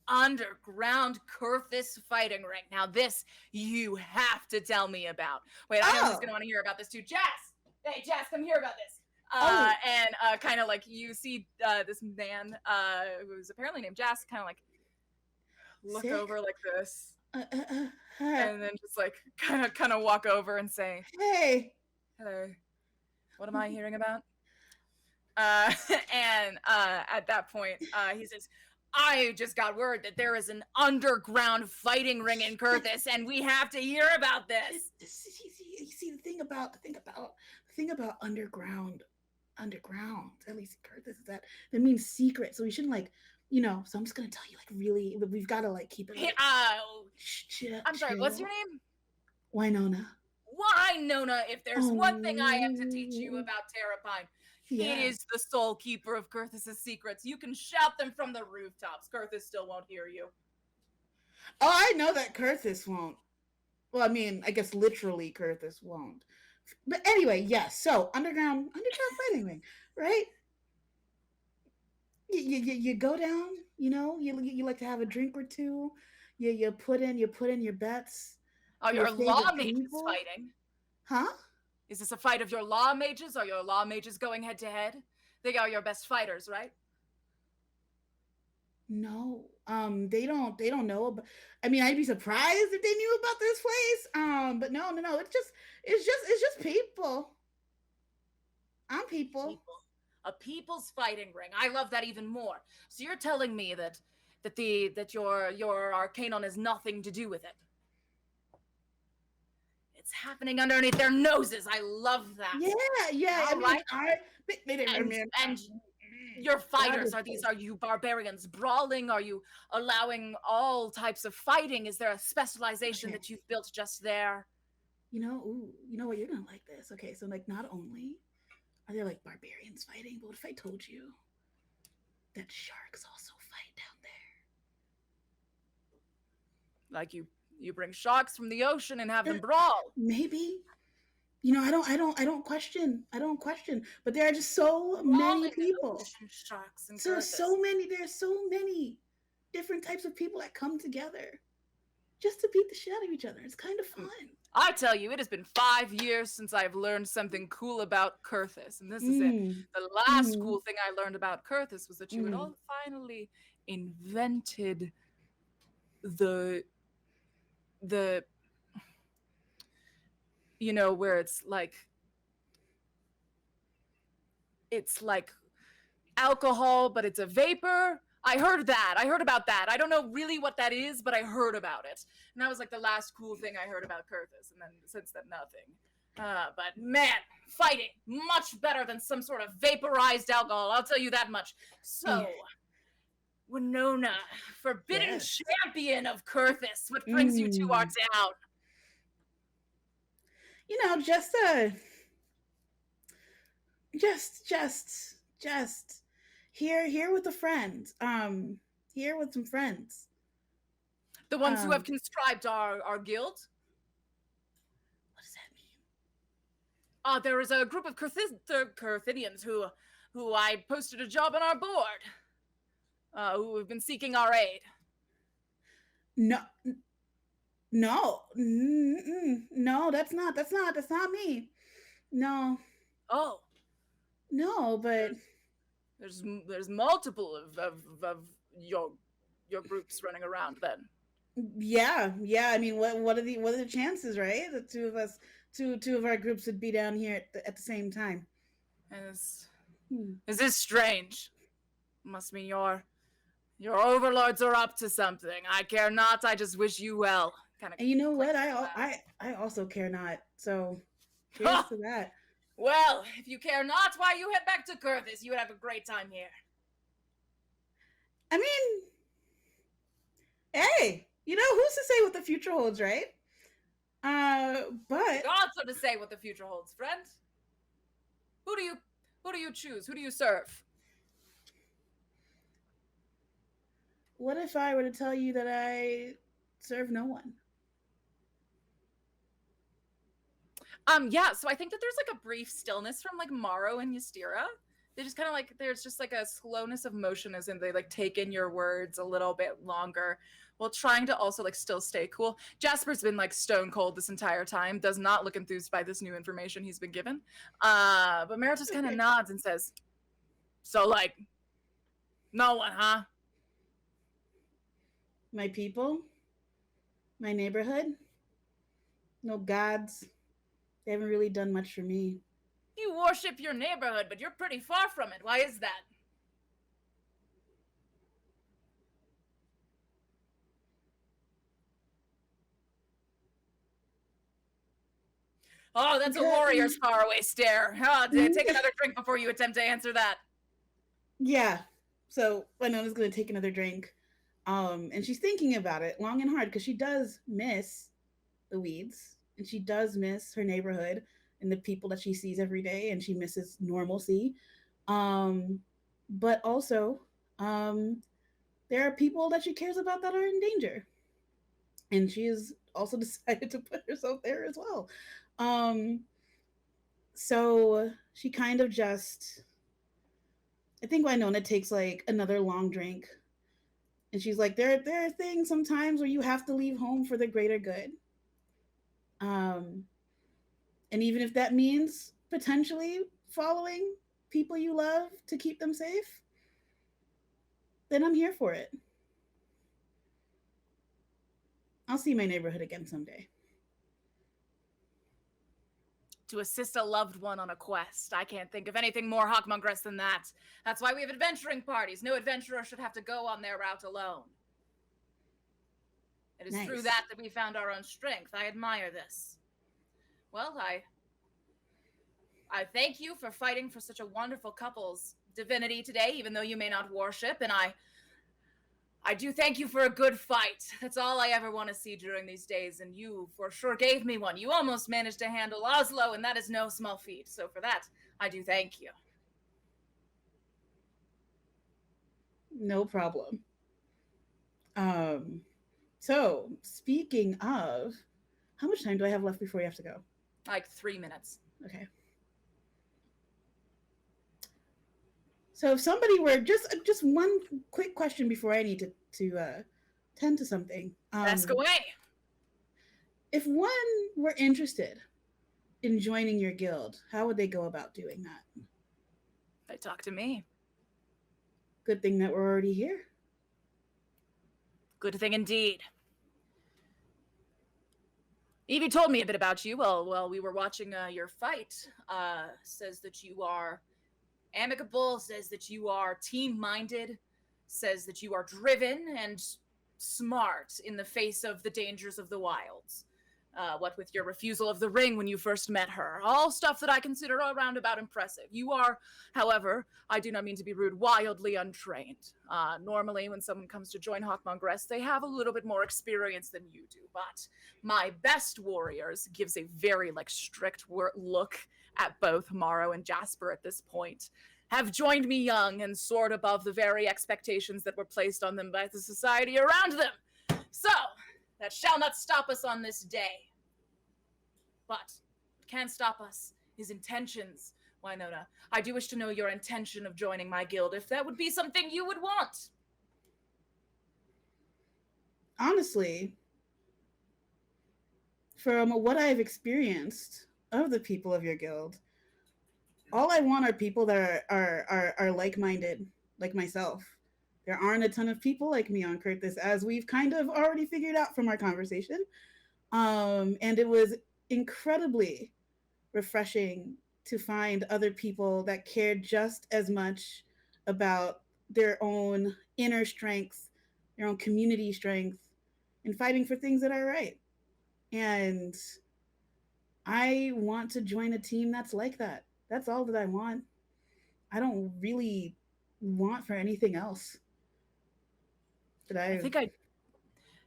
underground Kurthus fighting ring. Now this you have to tell me about. Wait, I know who's gonna want to hear about this too. Jazz! Hey, Jazz, come hear about this. And kind of like you see this man who's apparently named Jazz kind of like look over like this, and then just like kind of walk over and say, hey, what am I hearing about? And at that point, he says, I just got word that there is an underground fighting ring in Kurthus, and we have to hear about this. You see, the thing about underground, at least in Kurthus, is that means secret. So we shouldn't so I'm just gonna tell you really, we've got to keep it. I'm sorry, what's your name? Wynonna. Wynonna, if there's one thing I have to teach you about Terrapine, Yeah. He is the sole keeper of Kurthus' secrets. You can shout them from the rooftops. Kurthus still won't hear you. Oh, I know that Kurthus won't. Well, I mean, I guess literally Kurthus won't. But anyway, yes. So underground fighting ring, right? You go down. You know, you like to have a drink or two. You put in your bets. Are Your your favorite law mages people. fighting? Huh? Is this a fight of your law mages? Are your law mages going head to head? They are your best fighters, right? No. They don't know about, I mean, I'd be surprised if they knew about this place. But no. It's just people. I'm people. People. A people's fighting ring. I love that even more. So you're telling me that your Arcanon has nothing to do with it. It's happening underneath their noses. I love that. Yeah. All right. And your fighters, are you barbarians brawling? Are you allowing all types of fighting? Is there a specialization that you've built just there? You know what, you're gonna like this. Okay, so like not only are there like barbarians fighting, but what if I told you that sharks also fight down there? Like you bring sharks from the ocean and have them brawl. Maybe. You know, I don't question. But there are just so many people. Sharks and There's so many different types of people that come together just to beat the shit out of each other. It's kind of fun. I tell you, it has been 5 years since I've learned something cool about Kurthus, and this is it. The last cool thing I learned about Kurthus was that you had all finally invented the you know, where it's like alcohol, but it's a vapor. I heard about that. I don't know really what that is, but I heard about it. And that was like the last cool thing I heard about Kurthus. And then since then, nothing. But man, fighting, much better than some sort of vaporized alcohol. I'll tell you that much. So, Winona, forbidden champion of Kurthus, what brings you to our town? You know, just here with a friend. Here with some friends. The ones who have conscribed our guild? What does that mean? There is a group of Kurthidians who I posted a job on our board. Who have been seeking our aid. No, that's not me. No. Oh. No, but there's multiple of your groups running around then. Yeah. I mean, what are the chances, right? The two of our groups would be down here at the same time. Is this strange? Must mean your overlords are up to something. I care not. I just wish you well. And you know what? I also care not. So cheers to that. Well, if you care not, why you head back to Kurthus? You would have a great time here. I mean, hey, you know, who's to say what the future holds, right? But God's to say what the future holds, friend. Who do you choose? Who do you serve? What if I were to tell you that I serve no one? Yeah, so I think that there's like a brief stillness from like Morrow and Ystira. They just kind of like, there's just like a slowness of motion as in they like take in your words a little bit longer while trying to also like still stay cool. Jasper's been like stone cold this entire time, does not look enthused by this new information he's been given. But Meryl just kind of nods and says, so like, no one, huh? My people? My neighborhood? No gods? They haven't really done much for me. You worship your neighborhood, but you're pretty far from it. Why is that? Oh, that's a warrior's faraway stare. Take another drink before you attempt to answer that. Yeah. So Winona's gonna take another drink. And she's thinking about it long and hard because she does miss the weeds and she does miss her neighborhood and the people that she sees every day, and she misses normalcy. But also, um, there are people that she cares about that are in danger, and she has also decided to put herself there as well. Um, so she kind of just, I think Winona takes like another long drink, and she's like, there are things sometimes where you have to leave home for the greater good. Um, and even if that means potentially following people you love to keep them safe, then I'm here for it. I'll see my neighborhood again someday. To assist a loved one on a quest. I can't think of anything more hockmongrous than that. That's why we have adventuring parties. No adventurer should have to go on their route alone. It is through Nice. that we found our own strength. I admire this. Well, I thank you for fighting for such a wonderful couple's divinity today, even though you may not worship, and I do thank you for a good fight. That's all I ever want to see during these days, and you for sure gave me one. You almost managed to handle Oslo, and that is no small feat. So for that, I do thank you. No problem. So speaking of, how much time do I have left before you have to go? Like 3 minutes. Okay. So if somebody were just one quick question before I need to tend to something. Ask away. If one were interested in joining your guild, how would they go about doing that? They talk to me. Good thing that we're already here. Good thing indeed. Evie told me a bit about you while we were watching your fight. Says that you are amicable, says that you are team-minded, says that you are driven and smart in the face of the dangers of the wilds. What with your refusal of the ring when you first met her. All stuff that I consider all roundabout impressive. You are, however, I do not mean to be rude, wildly untrained. Normally, when someone comes to join Hockmongress, they have a little bit more experience than you do. But my best warriors gives a very, strict look at both Morrow and Jasper at this point, have joined me young and soared above the very expectations that were placed on them by the society around them. So, that shall not stop us on this day. But what can stop us is intentions, Winona. I do wish to know your intention of joining my guild, if that would be something you would want. Honestly, from what I've experienced of the people of your guild, all I want are people that are like-minded, like myself. There aren't a ton of people like me on Curtis, as we've kind of already figured out from our conversation. And it was incredibly refreshing to find other people that cared just as much about their own inner strength, their own community strength, and fighting for things that are right. And I want to join a team that's like that. That's all that I want. I don't really want for anything else.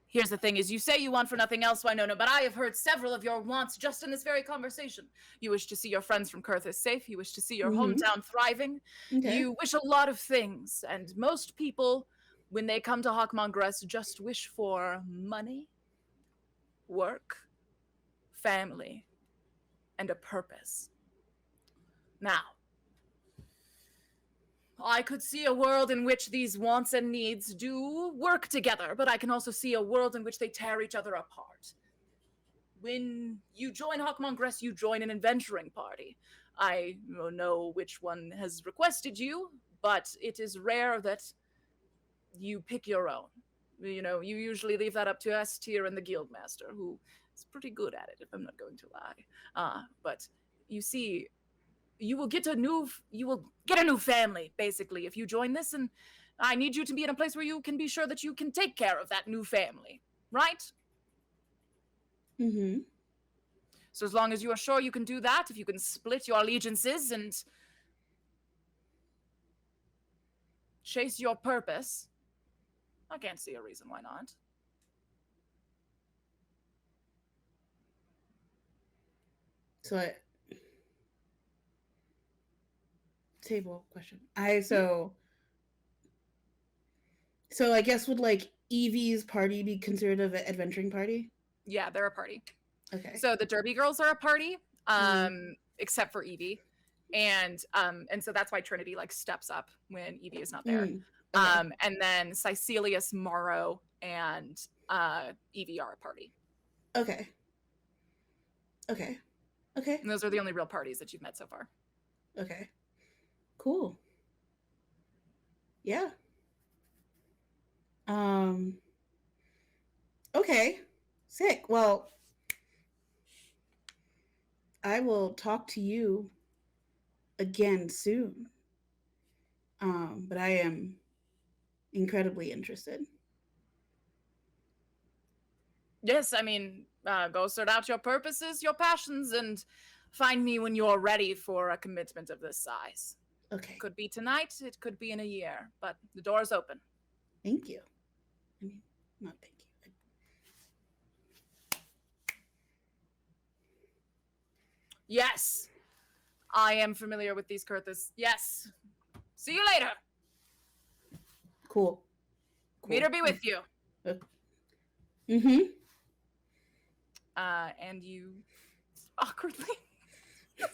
Here's the thing is, you say you want for nothing else, Winona, but I have heard several of your wants just in this very conversation. You wish to see your friends from Kurthis safe. You wish to see your hometown thriving. Okay. You wish a lot of things. And most people, when they come to Hockmongress, just wish for money, work, family, and a purpose. Now, I could see a world in which these wants and needs do work together, but I can also see a world in which they tear each other apart. When you join Hockmongress, you join an adventuring party. I don't know which one has requested you, but it is rare that you pick your own. You know, you usually leave that up to S tier and the Guildmaster, who is pretty good at it, if I'm not going to lie. But you see, you will get a new family, basically, if you join this, and I need you to be in a place where you can be sure that you can take care of that new family, right? Mm-hmm. So as long as you are sure you can do that, if you can split your allegiances and chase your purpose, I can't see a reason why not. So table question. So I guess would like Evie's party be considered an adventuring party? Yeah, they're a party. Okay. So the Derby girls are a party, except for Evie. And so that's why Trinity like steps up when Evie is not there. Okay. And then Cecilius, Morrow, and Evie are a party. Okay. Okay. Okay. And those are the only real parties that you've met so far. Okay. Cool. Yeah. Okay. Sick. Well, I will talk to you again soon. But I am incredibly interested. Yes, I mean, go sort out your purposes, your passions, and find me when you're ready for a commitment of this size. Okay. It could be tonight, it could be in a year, but the door's open. Thank you. I mean, not thank you. Yes, I am familiar with these Kurthas. Yes. See you later. Cool. Meter be with you. Mm-hmm. And you awkwardly back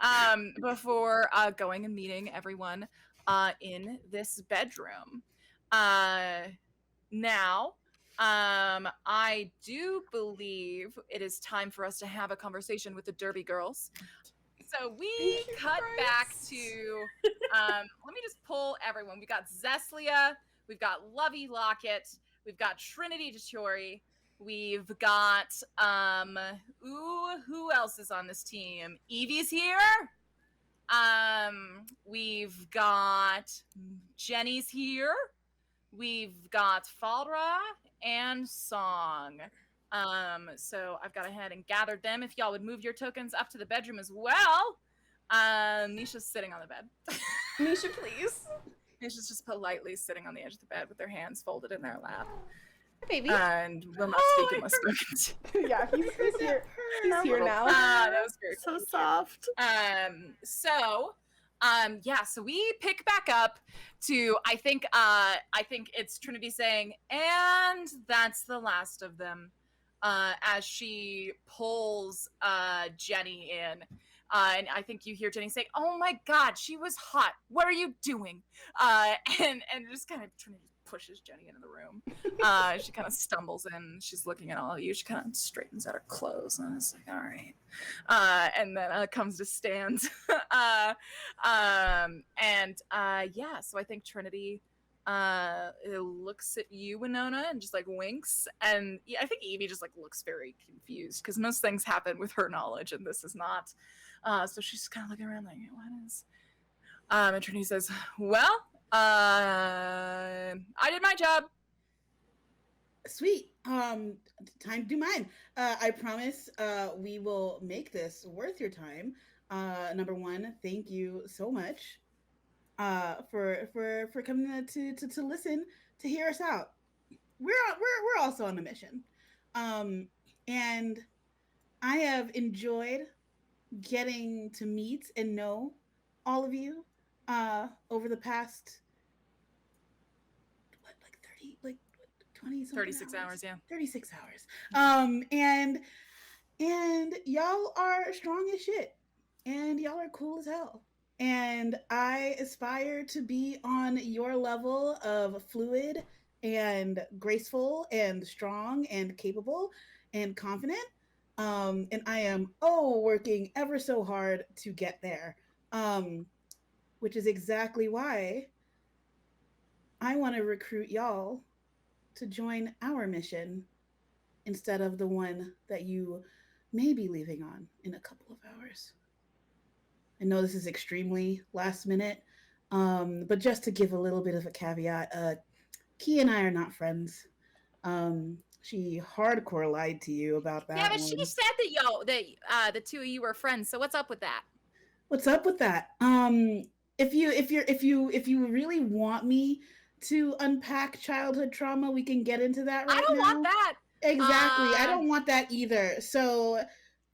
away. Before going and meeting everyone in this bedroom. Now, I do believe it is time for us to have a conversation with the Derby girls. So we cut back to, let me just pull everyone. We got Zeslia, we've got Lovey Lockett, we've got Trinity DeTore, we've got, who else is on this team? Evie's here. We've got Jenny's here. We've got Faldra and Song. So I've gone ahead and gathered them. If y'all would move your tokens up to the bedroom as well. Nisha's sitting on the bed. Nisha, please. Nisha's just politely sitting on the edge of the bed with their hands folded in their lap. Hi, baby. And will not speak unless spoken to. Yeah, he's here. He's here now. That was very So cute. soft. So we pick back up to I think it's Trinity saying, and that's the last of them, as she pulls Jenny in. And I think you hear Jenny say, "Oh my God, she was hot. What are you doing?" And just kind of Trinity pushes Jenny into the room. She kind of stumbles in. She's looking at all of you. She kind of straightens out her clothes and is like, "All right," and then comes to stand. Yeah. So I think Trinity looks at you, Winona, and just like winks. And yeah, I think Evie just like looks very confused because most things happen with her knowledge, and this is not. So she's just kind of looking around like, "What is?" And Trinity says, "Well, I did my job." Sweet. Time to do mine. I promise we will make this worth your time. Number one, thank you so much for coming to listen, to hear us out. We're also on a mission. And I have enjoyed getting to meet and know all of you over the past 36 hours, yeah. 36 hours. And y'all are strong as shit. And y'all are cool as hell. And I aspire to be on your level of fluid and graceful and strong and capable and confident. And I am working ever so hard to get there. Which is exactly why I want to recruit y'all to join our mission instead of the one that you may be leaving on in a couple of hours. I know this is extremely last minute, but just to give a little bit of a caveat, Key and I are not friends. She hardcore lied to you about that. Yeah, but she said that the two of you were friends. So what's up with that? What's up with that? If you really want me to unpack childhood trauma, we can get into that right now. I don't want that. Exactly. I don't want that either. So,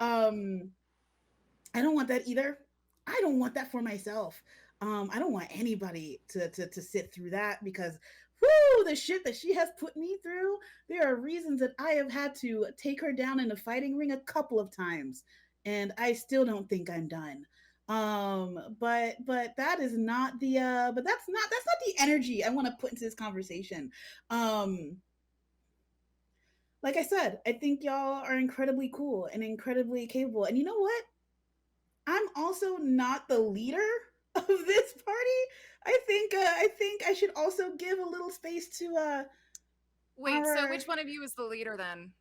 I don't want that either. I don't want that for myself. I don't want anybody to sit through that because whoo, the shit that she has put me through. There are reasons that I have had to take her down in a fighting ring a couple of times, and I still don't think I'm done. But that is not the but that's not the energy I want to put into this conversation. Um, like I said, I think y'all are incredibly cool and incredibly capable. And you know what? I'm also not the leader of this party. I think I should also give a little space to Wait, so our which one of you is the leader then?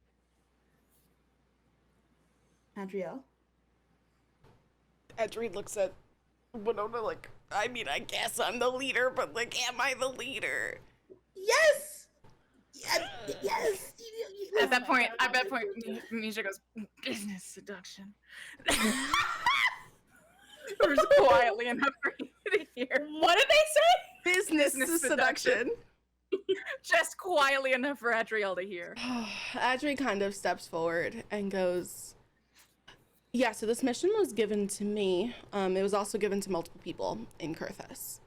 Adriel. Adri looks at Winona like, I mean, I guess I'm the leader, but like, am I the leader? Yes. Yes. Yes. At that point, Misha goes, business seduction. Or just quietly enough for you to hear. What did they say? Business seduction. Just quietly enough for Adriel to hear. Adri kind of steps forward and goes, yeah, so this mission was given to me. It was also given to multiple people in Kurthus.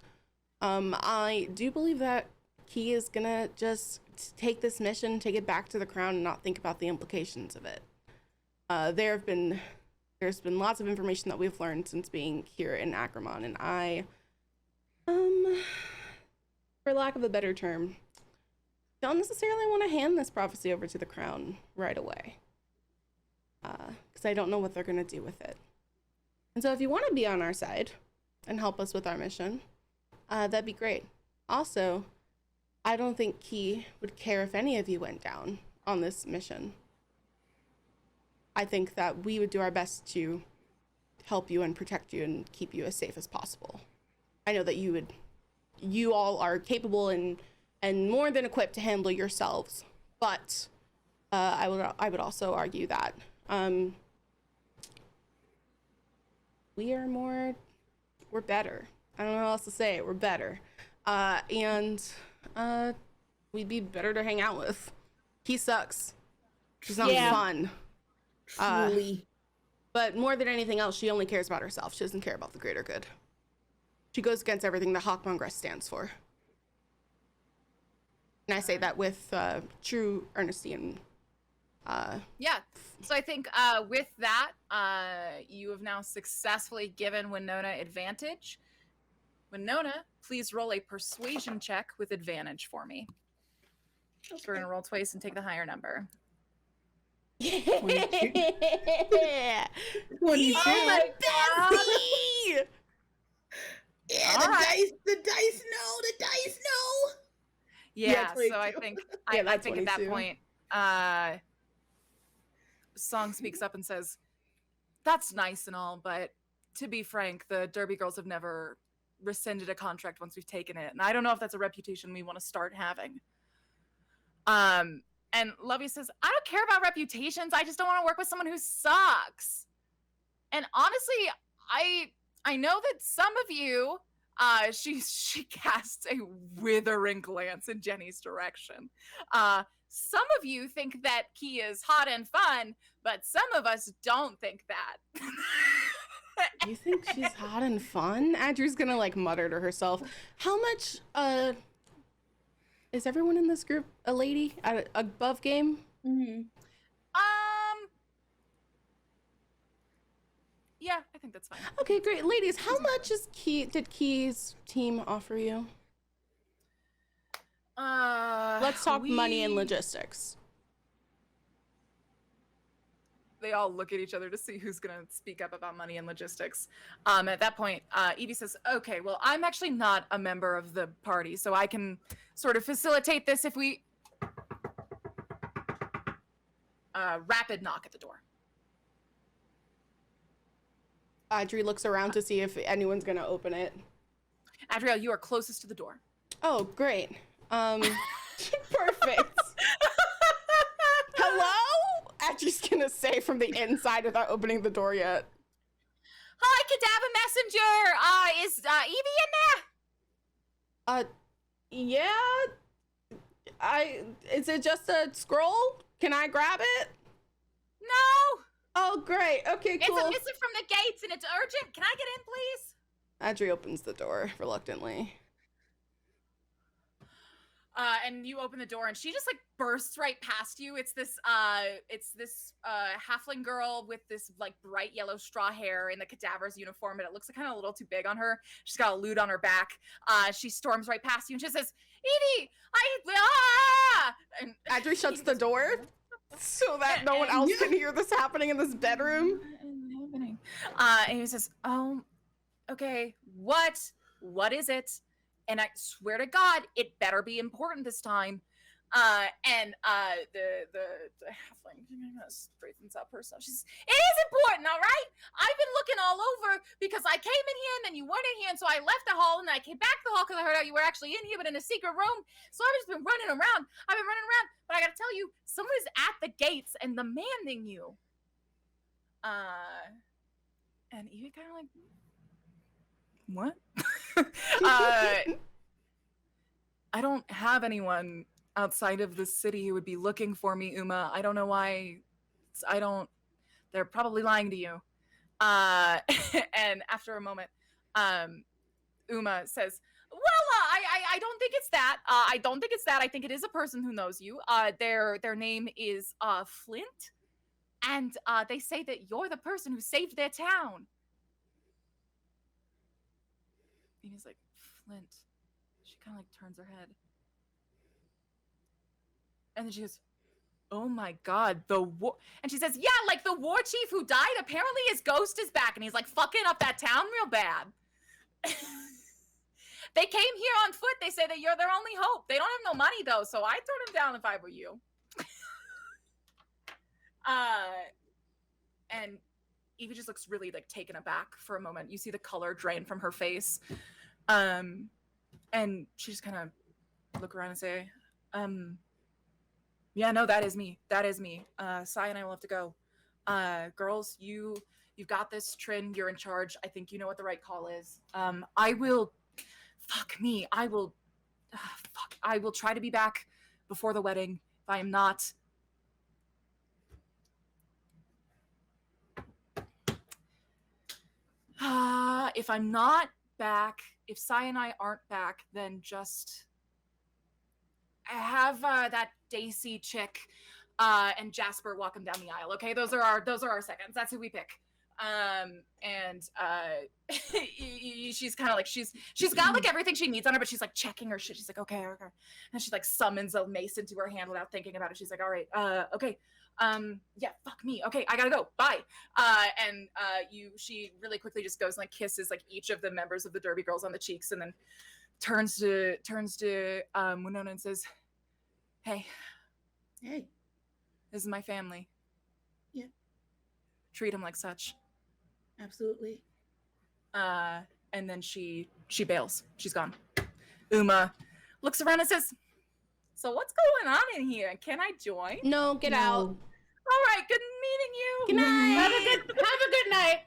I do believe that Key is gonna just take this mission, take it back to the crown, and not think about the implications of it. There's been lots of information that we've learned since being here in Ackerman, and I, for lack of a better term, don't necessarily want to hand this prophecy over to the crown right away. Because I don't know what they're going to do with it. And so if you want to be on our side and help us with our mission, that'd be great. Also, I don't think Key would care if any of you went down on this mission. I think that we would do our best to help you and protect you and keep you as safe as possible. I know that you all are capable and more than equipped to handle yourselves, but I would also argue that we're better. I don't know how else to say it. We're better. And we'd be better to hang out with. He sucks. He's not fun. Truly. But more than anything else, she only cares about herself. She doesn't care about the greater good. She goes against everything that Hawkmongress stands for. And I say that with true earnesty and Yeah. So I think with that, you have now successfully given Winona advantage. Winona, please roll a persuasion check with advantage for me. Okay. So we're going to roll twice and take the higher number. 22. 22. Oh my God. Yeah, the dice know. Yeah, so 22. I think Yeah, I that's think at that 22. point, Song speaks up and says, "That's nice and all, but to be frank, the Derby Girls have never rescinded a contract once we've taken it, and I don't know if that's a reputation we want to start having." And Lovey says, "I don't care about reputations. I just don't want to work with someone who sucks." And honestly, I know that some of you, she casts a withering glance in Jenny's direction. Some of you think that Key is hot and fun, but some of us don't think that. You think she's hot and fun? Andrew's gonna like mutter to herself. How much is everyone in this group a lady at above game? Mm-hmm. Yeah, I think that's fine. Okay, great. Ladies, how much did Key's team offer you? Let's talk money and logistics. They all look at each other to see who's gonna speak up about money and logistics. At that point, Evie says, "Okay, well, I'm actually not a member of the party, so I can sort of facilitate this if we..." Rapid knock at the door. Audrey looks around to see if anyone's gonna open it. Adriel, you are closest to the door. Oh, great. Perfect. Hello? Audrey's gonna say from the inside without opening the door yet. Hi, Cadaver Messenger! Is Evie in there? Yeah. Is it just a scroll? Can I grab it? No! Oh, great. Okay, It's cool. a missive from the gates and it's urgent. Can I get in, please? Adri opens the door reluctantly. And you open the door and she just like bursts right past you. It's this halfling girl with this like bright yellow straw hair in the cadaver's uniform, and it looks kind of a little too big on her. She's got a lute on her back. She storms right past you and she says, Evie, and Adri shuts the door so that no one else can hear this happening in this bedroom. And he says, oh, okay, what is it? And I swear to God, it better be important this time. And the halfling straightens up herself. She says, it is important, all right? I've been looking all over because I came in here and then you weren't in here, and so I left the hall and I came back to the hall because I heard out you were actually in here, but in a secret room. So I've just been running around. But I gotta tell you, someone is at the gates and demanding you. And Evie kind of like, what? I don't have anyone outside of the city who would be looking for me, Uma. I don't know why. They're probably lying to you. And after a moment, Uma says, well, I don't think it's that. I don't think it's that. I think it is a person who knows you. Their name is Flint. And they say that you're the person who saved their town. And he's like, Flint. She kind of like turns her head. And then she goes, oh my God, and she says, yeah, like the war chief who died, apparently his ghost is back and he's like fucking up that town real bad. They came here on foot. They say that you're their only hope. They don't have no money though, so I'd turn them down if I were you. And Evie just looks really like taken aback for a moment. You see the color drain from her face. And she just kind of look around and say, yeah, no, that is me. Sai and I will have to go. Girls, you've got this. Trin, you're in charge. I think you know what the right call is. I will try to be back before the wedding. If I am not, if I'm not back, if Sai and I aren't back, then just have that Daisy chick and Jasper walk him down the aisle. Okay, those are our seconds. That's who we pick. And she's kind of like she's got like everything she needs on her, but she's like checking her shit. She's like, okay, and she like summons a mace into her hand without thinking about it. She's like, all right, okay. Yeah, fuck me. Okay, I gotta go. Bye. And she really quickly just goes and like kisses like each of the members of the Derby Girls on the cheeks, and then turns to Winona and says, Hey, this is my family. Yeah. Treat them like such. Absolutely. And then she bails. She's gone. Uma looks around and says, so what's going on in here? Can I join? No, get out. All right, good meeting you. Good night. Have a good night.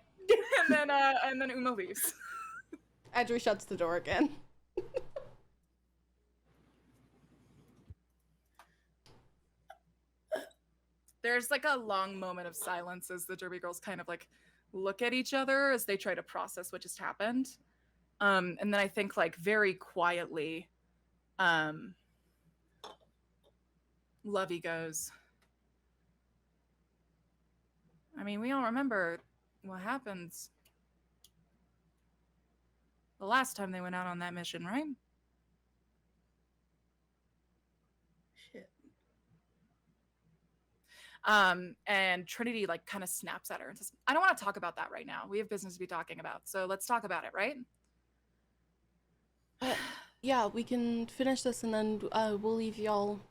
and then Uma leaves. Adri shuts the door again. There's like a long moment of silence as the Derby Girls kind of like look at each other as they try to process what just happened. And then I think like very quietly, Lovey goes, I mean, we all remember what happens the last time they went out on that mission, right? Shit. And Trinity like kind of snaps at her and says, I don't want to talk about that right now. We have business to be talking about. So let's talk about it, right? Yeah, we can finish this and then we'll leave y'all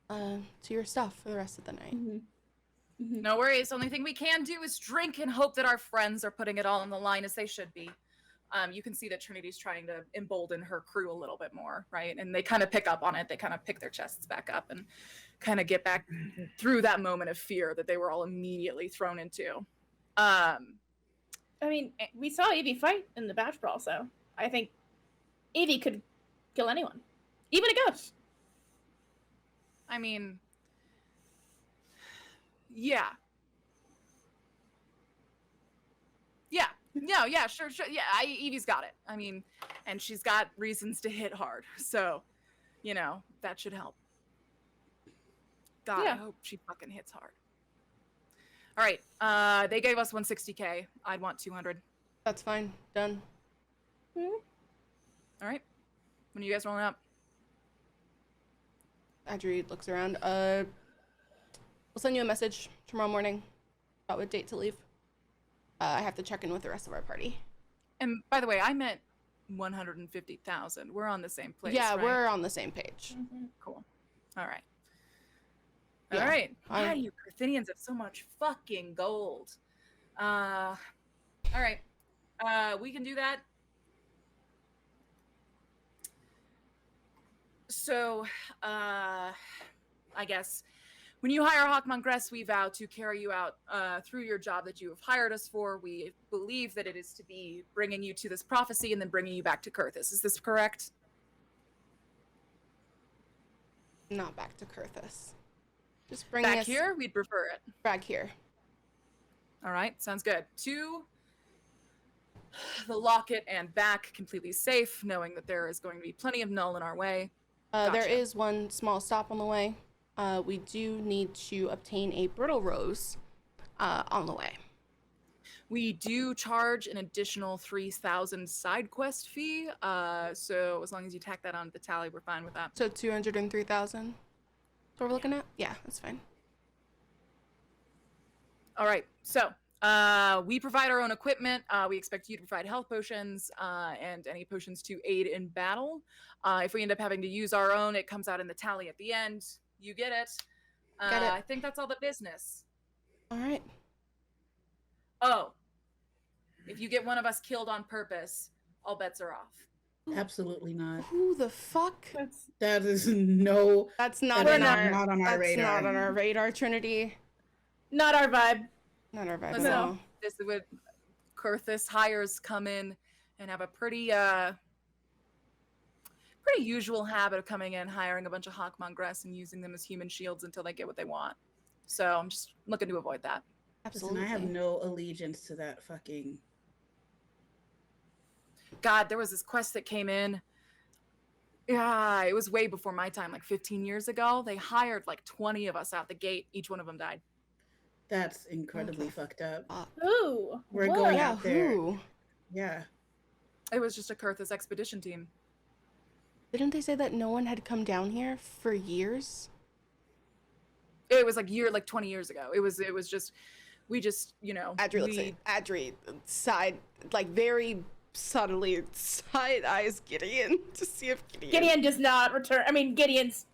to your stuff for the rest of the night. Mm-hmm. Mm-hmm. No worries. Only thing we can do is drink and hope that our friends are putting it all on the line as they should be. You can see that Trinity's trying to embolden her crew a little bit more, right? And they kind of pick up on it. They kind of pick their chests back up and kind of get back through that moment of fear that they were all immediately thrown into. I mean, we saw Evie fight in the batch brawl, so I think Evie could kill anyone, even a ghost. I mean, yeah. No, yeah, sure. Yeah, Evie's got it. I mean, and she's got reasons to hit hard. So, that should help. God, Yeah. I hope she fucking hits hard. All right. They gave us 160K. I'd want 200. That's fine. Done. All right. When are you guys rolling up? Adri looks around. We'll send you a message tomorrow morning about what date to leave. I have to check in with the rest of our party. And by the way, I meant 150,000. We're on the same place. Yeah, right? we're on the same page. Cool. All right. Yeah, All right. I'm- Why do you Carthenians have so much fucking gold? All right. We can do that. So, I guess when you hire Hawk Mongress, we vow to carry you out through your job that you have hired us for. We believe that it is to be bringing you to this prophecy and then bringing you back to Kurthus. Is this correct? Not back to Kurthus. Just bring Back us here? We'd prefer it. back here. All right, sounds good. To the locket and back, completely safe, knowing that there is going to be plenty of null in our way. There Gotcha. is one small stop on the way. We do need to obtain a brittle rose on the way. We do charge an additional 3,000 side quest fee. So as long as you tack that onto the tally, we're fine with that. So 203,000. That's what we're looking at? Yeah, that's fine. All right. So we provide our own equipment. We expect you to provide health potions and any potions to aid in battle. If we end up having to use our own, it comes out in the tally at the end. You get it. Get it. I think that's all the business. All right. Oh, if you get one of us killed on purpose, all bets are off. Absolutely not. Who the fuck? That's That is no. That's not That on is our not on our that's radar. not on our radar, Trinity. not our vibe. Not our vibe Listen, at all. this is what Kurthus hires come in and have a pretty usual habit of coming in, hiring a bunch of Hawk Mongress and using them as human shields until they get what they want. So I'm just looking to avoid that. Absolutely. Listen, I have no allegiance to that fucking. God, there was this quest that came in. Yeah, it was way before my time, like 15 years ago. They hired like 20 of us out the gate. Each one of them died. That's incredibly fucked up. Ooh. We're what? going Yeah, out there. who? Yeah. It was just a Kurthus expedition team. Didn't they say that no one had come down here for years? It was like 20 years ago. It was just, we just, Adri looks we- at Adri side, like very subtly side eyes Gideon to see if Gideon does not return. I mean, Gideon's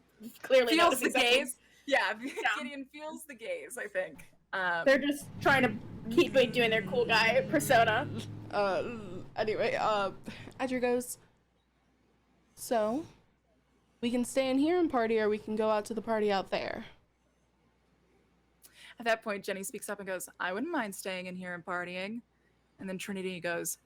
clearly feels the noticing something. gaze. Yeah, Gideon feels the gaze, I think. They're just trying to keep doing their cool guy persona. Anyway, Adri goes, so we can stay in here and party, or we can go out to the party out there. At that point, Jenny speaks up and goes, I wouldn't mind staying in here and partying. And then Trinity goes,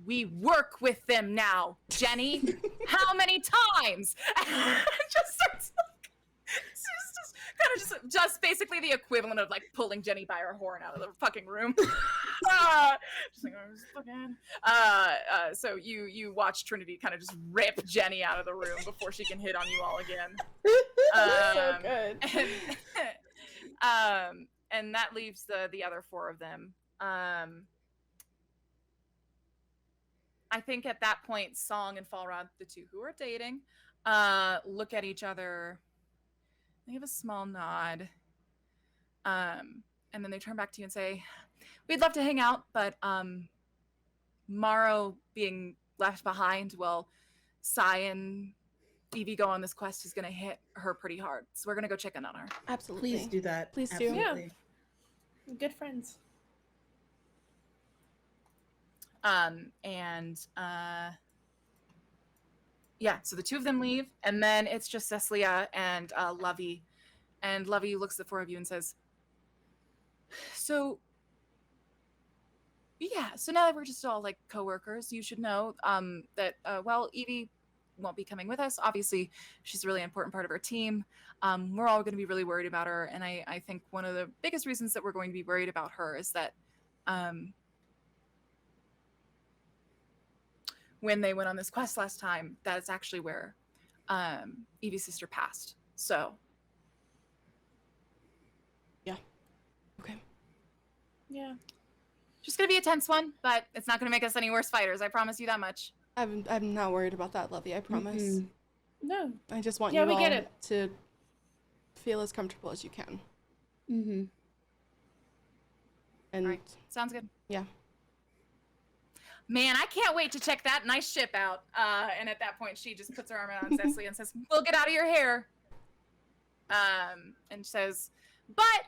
we work with them now, Jenny. How many times? Just starts like, just basically the equivalent of like pulling Jenny by her horn out of the fucking room. Just like, oh, this fucking. So you watch Trinity kind of just rip Jenny out of the room before she can hit on you all again. So good. And that leaves the other four of them. I think at that point, Song and Falrod, the two who are dating, look at each other. They give a small nod. And then they turn back to you and say, we'd love to hang out, but Morrow being left behind, well, Sai and Evie go on this quest is going to hit her pretty hard. So we're going to go check in on her. Absolutely. Please do that. Please do. Yeah. Absolutely. Good friends. Yeah, so the two of them leave, and then it's just Cecilia and Lovey. And Lovey looks at the four of you and says, so now that we're just all like coworkers, you should know that, Evie won't be coming with us. Obviously, she's a really important part of our team. We're all going to be really worried about her, and I think one of the biggest reasons that we're going to be worried about her is that when they went on this quest last time, that's actually where Evie's sister passed. So Okay. Yeah. just gonna be a tense one, but it's not gonna make us any worse fighters. I promise you that much. I'm not worried about that, Lovey. I promise. Mhm. No. I just want Yeah, you we all get it. to feel as comfortable as you can. Mm-hmm. And All right. Sounds good. yeah. Man, I can't wait to check that nice ship out. And at that point, she just puts her arm around Cecily and says, "We'll get out of your hair." And says, "But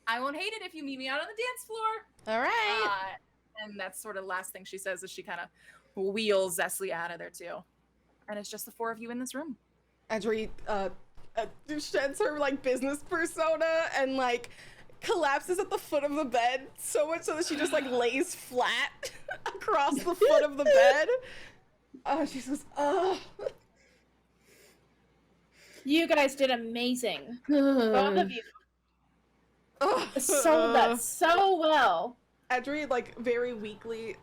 I won't hate it if you meet me out on the dance floor." All right. And that's sort of the last thing she says as she kind of wheels Cecily out of there too. And it's just the four of you in this room. Adri sheds her like business persona and like collapses at the foot of the bed so much so that she just like lays flat across the foot of the bed. Oh, she says, "Oh, You guys did amazing. Both of you oh." sold that so well. Adri like very weakly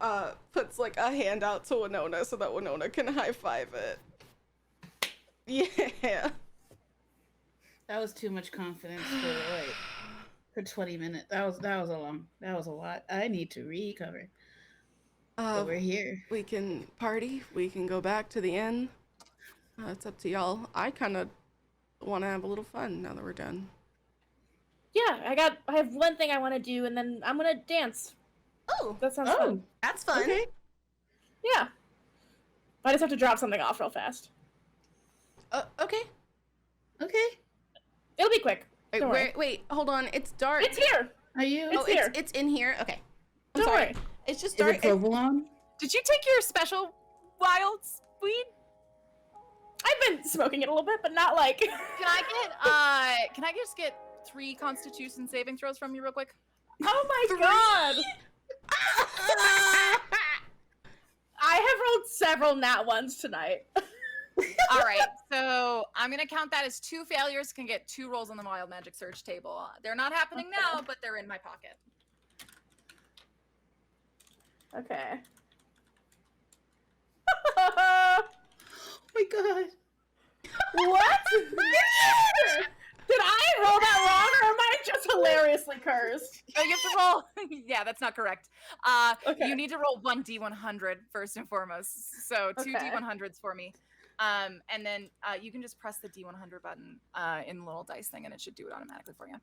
puts like a hand out to Winona so that Winona can high five it. Yeah. That was too much confidence for 20 minutes. That was a lot. I need to recover. Over here. We can party. We can go back to the inn. It's up to y'all. I kind of want to have a little fun now that we're done. Yeah, I have one thing I want to do, and then I'm gonna dance. Oh, That sounds fun. that's fun. Okay. Yeah. I just have to drop something off real fast. Okay. Okay. It'll be quick. Wait, Don't worry. wait, hold on. It's dark. It's here. Are you? It's here. It's in here. Okay. I'm Don't sorry. worry. It's just Is dark. it provolone? Did you take your special wild weed? I've been smoking it a little bit, but not like. Can I just get 3 Constitution saving throws from you real quick? Oh my god! I have rolled several nat ones tonight. All right, so I'm gonna count that as 2 failures. Can get 2 rolls on the Wild Magic Search table. They're not happening now, but they're in my pocket. Okay. Oh my god. What? Did I roll that wrong, or am I just hilariously cursed? Oh, you have to roll. Yeah, that's not correct. Okay. You need to roll 1 D100 first and foremost. So 2 Okay. D100s for me. And then you can just press the D100 button in the little dice thing, and it should do it automatically for you.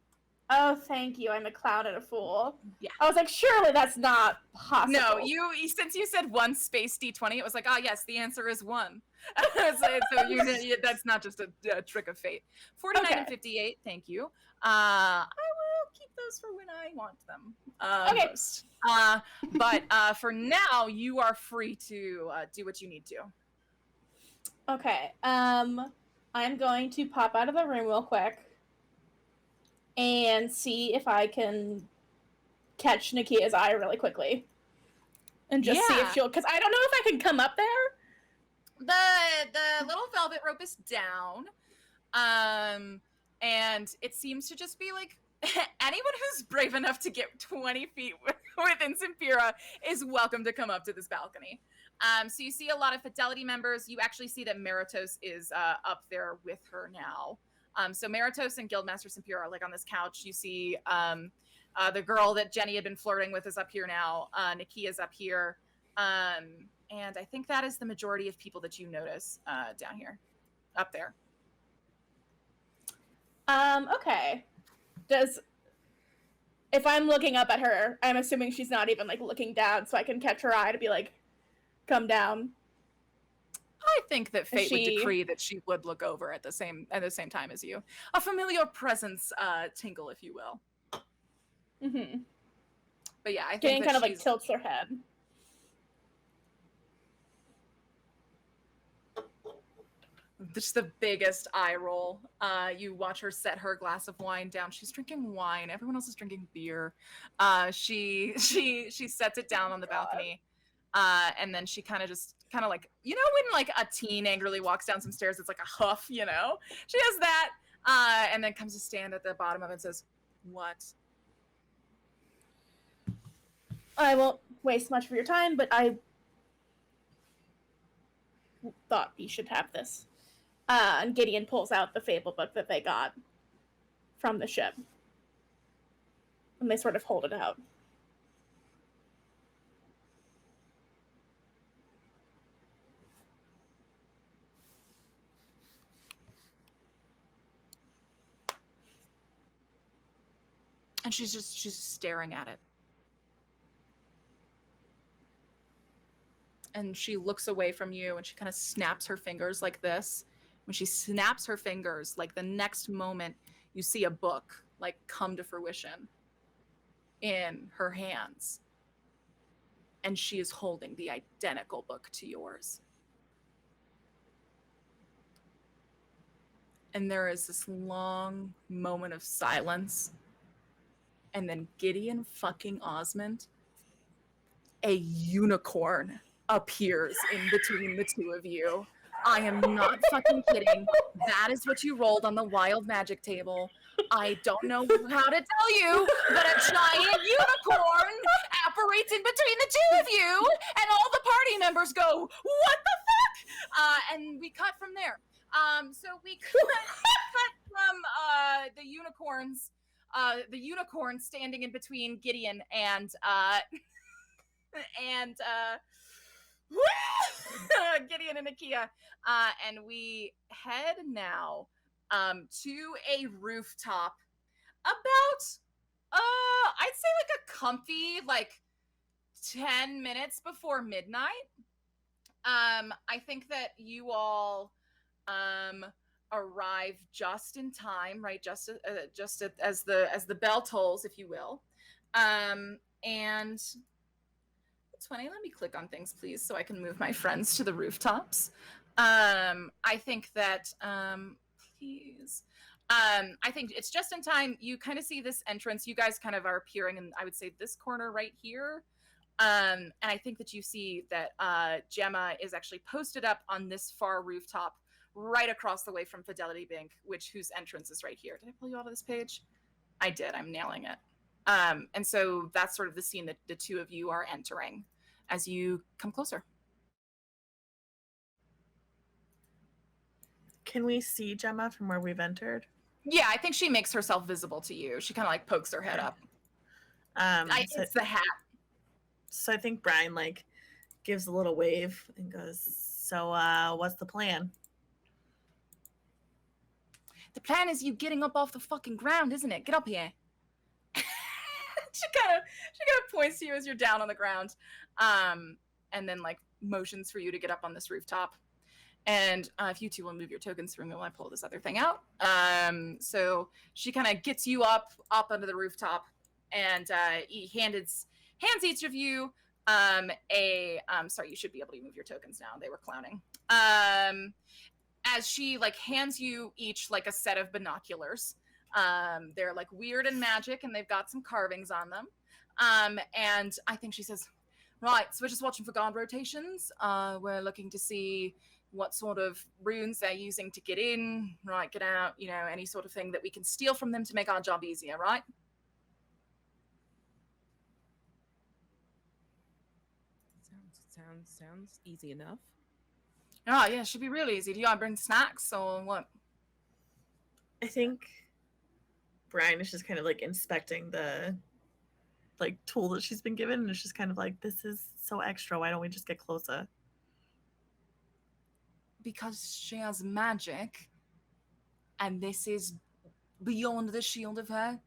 Oh, thank you. I'm a clown and a fool. Yeah. I was like, surely that's not possible. No, since you said 1 space D20, it was like, yes, the answer is 1. so that's not just a trick of fate. 49 and Okay. 58, thank you. I will keep those for when I want them. Okay. Most. But for now, you are free to do what you need to. Okay. I'm going to pop out of the room real quick and see if I can catch Nakia's eye really quickly. And just see if Yeah. she'll, because I don't know if I can come up there. The little velvet rope is down, and it seems to just be like anyone who's brave enough to get 20 feet within Simpira is welcome to come up to this balcony. So you see a lot of Fidelity members. You actually see that Meritos is up there with her now. So Meritos and Guildmaster Simpira are like on this couch. You see the girl that Jenny had been flirting with is up here now. Nakia's up here. And I think that is the majority of people that you notice down here, up there. Okay. If I'm looking up at her, I'm assuming she's not even like looking down, so I can catch her eye to be like, come down. I think that fate would she- decree that she would look over at the same time as you. A familiar presence tingle, if you will. Mm-hmm. But yeah, I think Jane that kind of like she's- tilts her head. just the biggest eye roll. You watch her set her glass of wine down. She's drinking wine. Everyone else is drinking beer. She sets it down on the balcony. And then she kind of like, you know, when like a teen angrily walks down some stairs, it's like a huff, you know? She does that. And then comes to stand at the bottom of it and says, "What?" I won't waste much of your time, but I thought you should have this. And Gideon pulls out the fable book that they got from the ship. And they sort of hold it out. And she's staring at it. And she looks away from you and she kind of snaps her fingers like this. When she snaps her fingers, like the next moment you see a book like come to fruition in her hands. And she is holding the identical book to yours. And there is this long moment of silence. And then Gideon fucking Osmond, a unicorn appears in between the two of you. I am not fucking kidding. That is what you rolled on the wild magic table. I don't know how to tell you, but a giant unicorn apparates in between the two of you, and all the party members go, "What the fuck?" And we cut from there. So we cut from the unicorn standing in between Gideon and Gideon and Nakia, and we head now to a rooftop about I'd say like a comfy 10 minutes before midnight. I think that you all arrive just in time, right? Just as the bell tolls, if you will. And it's funny, let me click on things, please, so I can move my friends to the rooftops. I think that, please. I think it's just in time. You kind of see this entrance. You guys kind of are appearing in, I would say, this corner right here. And I think that you see that Gemma is actually posted up on this far rooftop right across the way from Fidelity Bank, whose entrance is right here. Did I pull you out of this page? I did. I'm nailing it. And so that's sort of the scene that the two of you are entering as you come closer. Can we see Gemma from where we've entered? Yeah, I think she makes herself visible to you. She kind of pokes her head up. It's the hat. So I think Brian gives a little wave and goes, "So what's the plan?" The plan is you getting up off the fucking ground, isn't it? Get up here. She kind of points to you as you're down on the ground, and then motions for you to get up on this rooftop. And if you two will move your tokens for me while I pull this other thing out. So she kind of gets you up onto the rooftop, and he hands each of you sorry, you should be able to move your tokens now. They were clowning. As she hands you each a set of binoculars. They're weird and magic, and they've got some carvings on them. And I think she says, "Right, so we're just watching for guard rotations. We're looking to see what sort of runes they're using to get in, right, get out, any sort of thing that we can steal from them to make our job easier, right?" Sounds easy enough. Oh, yeah, it should be real easy. Do you want to bring snacks or what? I think Brian is just kind of inspecting the tool that she's been given, and it's just kind of this is so extra. Why don't we just get closer? Because she has magic, and this is beyond the shield of her.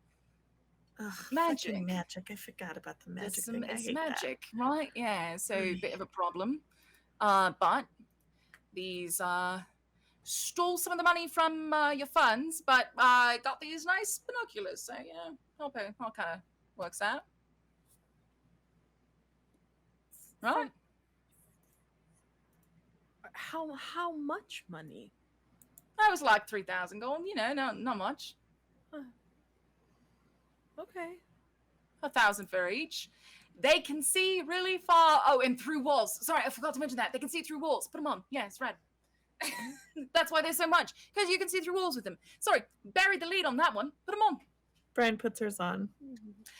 Ugh, magic. Magic. I forgot about the magic thing. It's magic, right? Yeah, so a bit of a problem. But these stole some of the money from your funds, but got these nice binoculars, so all kind of works out. Right? How much money? That was 3,000 gold, not much. Okay. 1,000 for each. They can see really far. Oh, and through walls. Sorry, I forgot to mention that. They can see through walls. Put them on. Yeah, it's red. That's why there's so much. Because you can see through walls with them. Sorry, buried the lead on that one. Put them on. Brian puts hers on.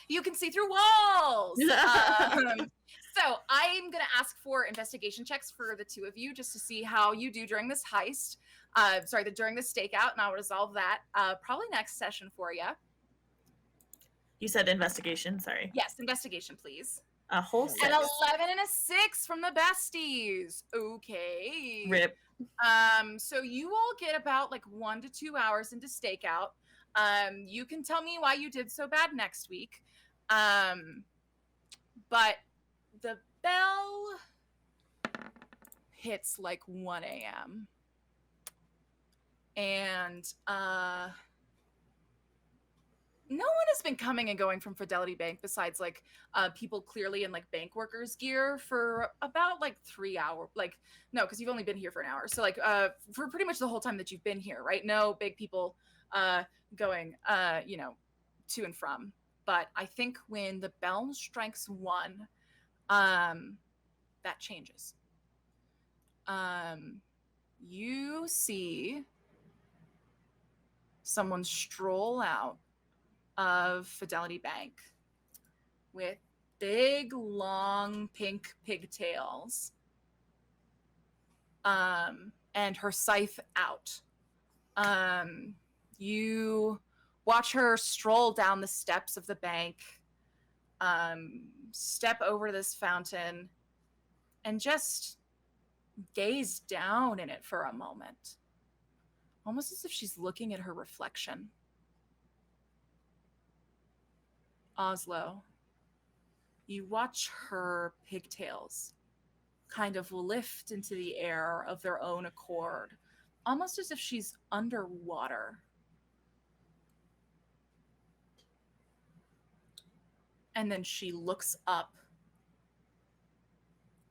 You can see through walls. So I'm going to ask for investigation checks for the two of you just to see how you do during this heist. During this stakeout, and I'll resolve that probably next session for you. You said investigation, sorry. Yes, investigation, please. A whole 6. An 11 and a 6 from the besties. Okay. Rip. So you all get about like 1 to 2 hours into stakeout. You can tell me why you did so bad next week. But the bell hits like 1 a.m. And no one has been coming and going from Fidelity Bank besides like people clearly in like bank workers gear for about like 3 hours. Like, no, because you've only been here for an hour. So like for pretty much the whole time that you've been here, right? No big people going to and from. But I think when the bell strikes 1, that changes. You see someone stroll out of Fidelity Bank with big, long, pink pigtails, and her scythe out. You watch her stroll down the steps of the bank, step over to this fountain, and just gaze down in it for a moment, almost as if she's looking at her reflection. Oslo, you watch her pigtails kind of lift into the air of their own accord, almost as if she's underwater. And then she looks up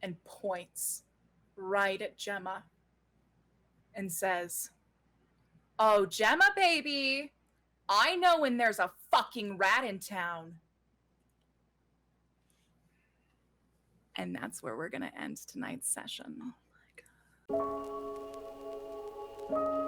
and points right at Gemma and says, "Oh, Gemma, baby, I know when there's a fucking rat in town." And that's where we're going to end tonight's session. Oh my God.